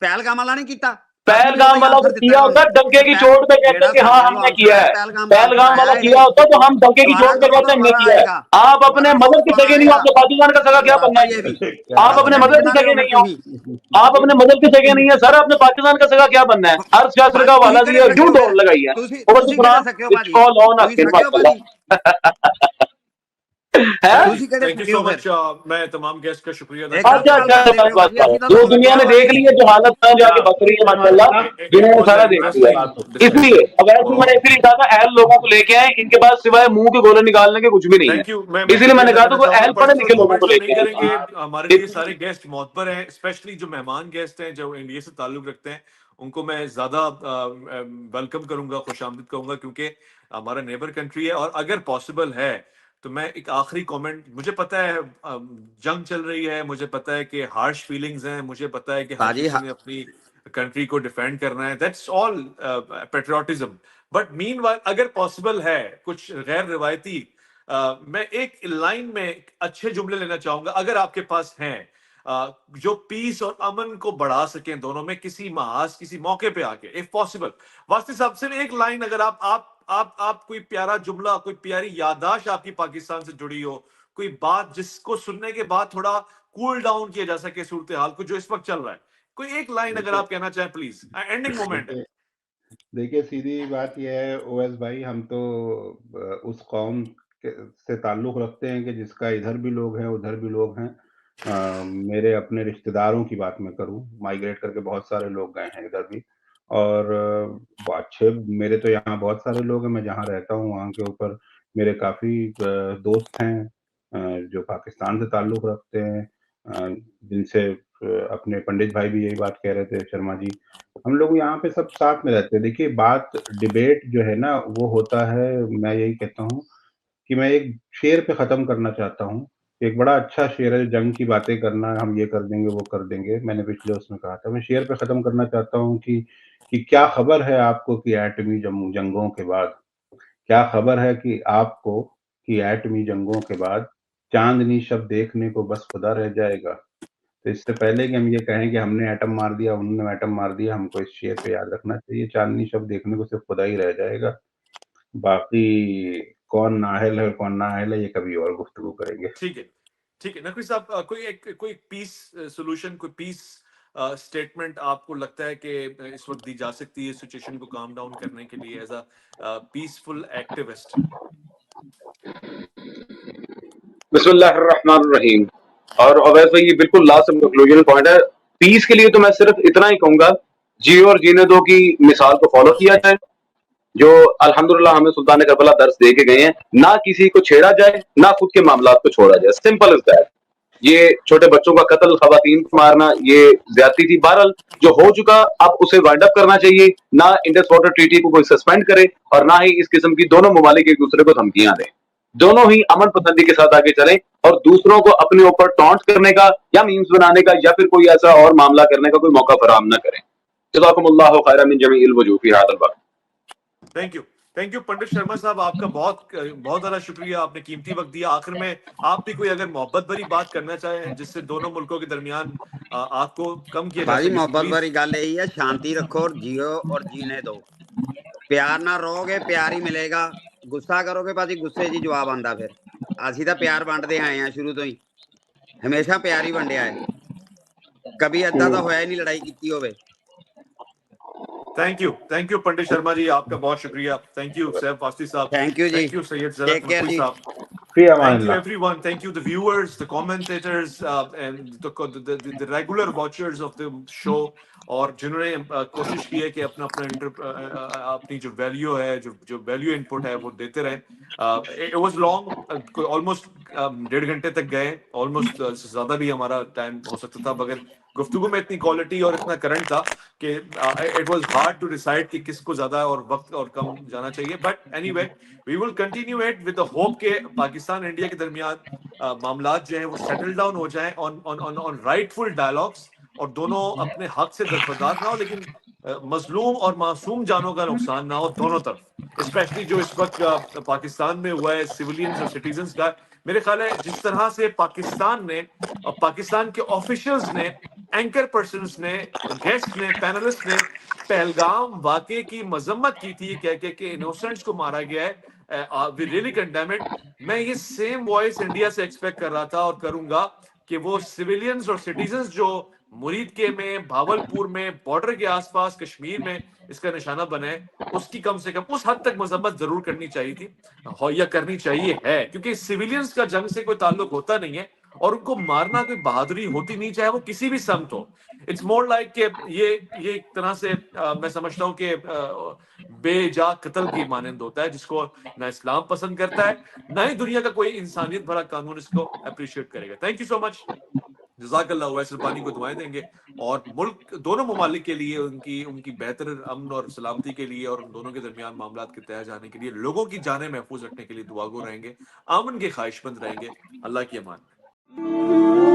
C: पहलगाम वाला नहीं किया,
B: पहलगाम वाला तो किया होता डंके की चोट पे कहते हैं कि हाँ हमने किया है, पहलगाम वाला किया होता तो हम डंके की चोट पे कहते हैं हमने किया है। आप अपने मदद की सगे नहीं हो, आपको पाकिस्तान का सगा क्या बनना है? आप अपने मदद की सगे नहीं हो, आप अपने मदद की सगे नहीं है सर, अपने पाकिस्तान का सगा क्या बनना है? अर्थशास्त्र का वाला दिया, क्यों दौड़ लगाई है? है?
C: ਤੁਸੀਂ ਕਿਹੜੇ
A: थैंक यू
C: थैंक यू
A: सो
C: फिर
A: मच। मैं तमाम गेस्ट का शुक्रिया अदा
C: एक
A: करना
B: अच्छा
C: गलत
A: चाहता
B: अच्छा,
C: गल
A: हूँ।
C: कर
B: बस
C: रहे हो
B: बस बस, जो दुनिया ने देख ली है, जो हालत कहाँ जाके बस रही है माशाल्लाह, दुनिया
A: इट
B: ने
A: वाज
B: सारा
A: एन
B: देख लिया।
A: इंटरेस्टिंग डिस्कशन
B: इसलिए अब ऐसे मैंने इसलिए कहा था अहल लोगों को लेके आए, इनके पास सिवाय मुंह के गोले निकालने के कुछ भी नहीं है,
A: थैंक यू। मैं
B: इसीलिए
A: शुक्रिया
B: मैंने
A: अदा
B: कहा
A: करना
B: था कोई
A: चाहूंगा।
B: अहल पढ़े
A: पर्सनल
B: लिखे लोगों को
A: कमेंट्स हम नहीं
B: लेके
A: करेंगे,
B: आए।
A: हमारे लिए सारे गेस्ट मोहब्बर हैं, स्पेशली जो मेहमान गेस्ट हैं जो इंडिया से ताल्लुक रखते हैं, उनको मैं ज्यादा वेलकम करूंगा, खुशामदीद कहूंगा, क्योंकि हमारा नेबर कंट्री है। और अगर पॉसिबल है तो मैं एक आखिरी कमेंट, मुझे पता है जंग चल रही है, मुझे पता है कि हार्श फीलिंग्स हैं, मुझे पता है कि हर
C: बाजी
A: किसी ने अपनी कंट्री को डिफेंड करना है, that's all patriotism. But meanwhile अगर पॉसिबल है कुछ गैर रिवायती, मैं एक लाइन में अच्छे जुमले लेना चाहूंगा, अगर आपके पास हैं जो पीस और अमन को बढ़ा सकें दोनों में, किसी महाज किसी मौके पे आके, इफ पॉसिबल। वास्ते साहब सिर्फ एक लाइन, अगर आप कोई प्यारा जुमला, कोई प्यारी याददाश्त आपकी पाकिस्तान से जुड़ी हो, कोई बात जिसको सुनने के बाद थोड़ा कूल डाउन किया जा सके सूरत हाल को जो इस वक्त चल रहा है, कोई एक लाइन अगर आप कहना चाहें प्लीज, एंडिंग मोमेंट है।
D: देखिए देखिए, सीधी बात यह है ओवैस भाई, हम तो उस कौम से ताल्लुक़ रखते हैं कि जिसका इधर भी लोग हैं, उधर भी लोग हैं। मेरे अपने रिश्तेदारों की बात मैं करूँ, माइग्रेट करके बहुत सारे लोग गए हैं इधर भी, और अच्छे मेरे तो यहाँ बहुत सारे लोग हैं, मैं जहाँ रहता हूँ वहाँ के ऊपर मेरे काफ़ी दोस्त हैं जो पाकिस्तान से ताल्लुक़ रखते हैं, जिनसे अपने पंडित भाई भी यही बात कह रहे थे, शर्मा जी। हम लोग यहाँ पे सब साथ में रहते हैं। देखिए, बात डिबेट जो है ना, वो होता है, मैं यही कहता हूँ कि मैं एक शेर पे ख़त्म करना चाहता हूँ। एक बड़ा अच्छा शेर है, जंग की बातें करना, हम ये कर देंगे, वो कर देंगे, मैंने पिछले उसमें कहा था। मैं शेर पे ख़त्म करना चाहता हूँ कि क्या खबर है आपको कि एटमी जंगों के बाद, क्या खबर है कि आपको कि एटमी जंगों के बाद चाँदनी शब देखने को बस खुदा रह जाएगा। तो इससे पहले कि हम ये कहें कि हमने एटम मार दिया, उन्होंने एटम मार दिया, हमको इस शेर पे याद रखना चाहिए, चाँदनी शब देखने को सिर्फ़ खुदा ही रह जाएगा। बाकी कौन नाअहल है, कौन नाअहल है, ये कभी और गुफ्तगू करेंगे।
A: ठीक है, ठीक है। नकवी साहब, कोई पीस सोल्यूशन, कोई पीस स्टेटमेंट आपको लगता है कि इस वक्त दी जा सकती है सिचुएशन को काम डाउन करने के लिए, एज अ पीसफुल एक्टिविस्ट?
B: बिस्मिल्लाहिर्रहमानिर्रहीम। और अवैस भाई, ये बिल्कुल लास्ट कंक्लूजन पॉइंट है। पीस के लिए तो मैं सिर्फ इतना ही कहूंगा, जियो और जीने दो की मिसाल को फॉलो किया जाए, जो अल्हम्दुलिल्लाह हमें सुल्तान करबला दर्स दे के गए हैं। ना किसी को छेड़ा जाए, ना खुद के मामलात को छोड़ा जाए, सिंपल इज दैट। ये छोटे बच्चों का कत्ल, खवातीन को मारना, ये ज्यादती थी। बहरहाल जो हो चुका, अब उसे वाइंड अप करना चाहिए। ना इंडस वाटर ट्रीटी को कोई सस्पेंड करे, और ना ही इस किस्म की दोनों ममालिक एक दूसरे को धमकियां दें। दोनों ही अमन पसंदी के साथ आगे चलें, और दूसरों को अपने ऊपर टॉन्ट करने का या मीम्स बनाने का या फिर कोई ऐसा और मामला करने का कोई मौका फराहम न करें। जज़ाकुमुल्लाहु खैरन मिन जमीइल वजूह फी हाज़ल वक्त।
A: थैंक यू पंडित शर्मा साहब, आपका बहुत बहुत ज्यादा शुक्रिया, आपने कीमती वक्त दिया। आखिर में आप भी कोई अगर मोहब्बत भरी बात करना चाहें जिससे दोनों मुल्कों के दरमियान आपको कम किया जा
C: बाजी
A: सके,
C: मोहब्बत
A: प्लीज।
C: वाली गल यही है, शांति रखो और जियो और जीने दो। प्यार ना रहोगे, प्यार ही मिलेगा। गुस्सा करोगे भाजी, गुस्से जी जवाब आंदा। फिर ਅਸੀਂ ਤਾਂ ਪਿਆਰ ਵੰਡਦੇ ਆਏ ਆ ਸ਼ੁਰੂ ਤੋਂ ਹੀ, ਹਮੇਸ਼ਾ ਪਿਆਰ ਹੀ ਵੰਡਿਆ ਹੈ, ਕभी ਏਦਾਂ ਤਾਂ ਹੋਇਆ ਹੀ ਨਹੀਂ ਲੜਾਈ ਕੀਤੀ ਹੋਵੇ।
A: थैंक यू पंडित शर्मा जी, आपका बहुत शुक्रिया। थैंक यू सैफ फास्ती साहब,
C: थैंक यू जी,
A: थैंक यू सैयद ज़रत
C: टेक केयर
A: नकवी
C: जी।
A: साहब,
D: फी
A: thank you
D: अमानिल्लाह।
A: everyone, thank you the viewers, the commentators, and the regular watchers of the show, और जिन्होंने कोशिश की है कि अपनी जो वैल्यू है, जो वैल्यू इनपुट है वो देते रहे। इट वाज लॉन्ग, ऑलमोस्ट 1.5 घंटे तक गए, ऑलमोस्ट ज्यादा भी हमारा टाइम हो सकता था, मगर गुफ्तगू में इतनी क्वालिटी और इतना करंट था कि it was hard to decide कि किसको ज्यादा और वक्त और कम जाना चाहिए। But anyway, we will continue it with the hope के पाकिस्तान इंडिया के दरमियान मामलात जो है वो सेटल डाउन हो जाएं on on on on rightful dialogues, और दोनों अपने हक से दरफदार ना हो, लेकिन मजलूम और मासूम जानों का नुकसान ना हो दोनों तरफ। स्पेशली जो इस वक्त पाकिस्तान में हुआ है सिविलियंस और सिटीजन्स का, मेरे ख्याल है जिस तरह से पाकिस्तान ने और पाकिस्तान के ऑफिशियल्स ने, एंकर पर्सन्स ने, गेस्ट ने, पैनलिस्ट ने पहलगाम वाकये की मजम्मत की थी, कह के कि इनोसेंट्स को मारा गया है, वी रियली कंडेम इट। मैं ये सेम वॉइस इंडिया से एक्सपेक्ट कर रहा था और करूंगा कि वो सिविलियंस और सिटीजन्स जो मुरीद के में, भावलपुर में, बॉर्डर के आसपास कश्मीर में इसका निशाना बने, उसकी कम से कम उस हद तक मजम्मत जरूर करनी चाहिए थी या करनी चाहिए है, क्योंकि सिविलियंस का जंग से कोई ताल्लुक होता नहीं है और उनको मारना कोई बहादुरी होती नहीं, चाहे वो किसी भी समत हो। इट्स मोर लाइक कि ये एक तरह से मैं समझता हूँ कि बेजा कत्ल की मानंद होता है, जिसको ना इस्लाम पसंद करता है, ना ही दुनिया का कोई इंसानियत भरा कानून इसको अप्रिशिएट करेगा। थैंक यू सो मच, जज़ाकल्लाह। वैसल पानी को दुआएं देंगे और मुल्क दोनों ममालिक के लिए उनकी उनकी बेहतर अमन और सलामती के लिए और उन दोनों के दरमियान मामलात के तय जाने के लिए, लोगों की जानें महफूज रखने के लिए दुआगो रहेंगे, अमन के ख्वाहिशमंद रहेंगे। अल्लाह की अमान।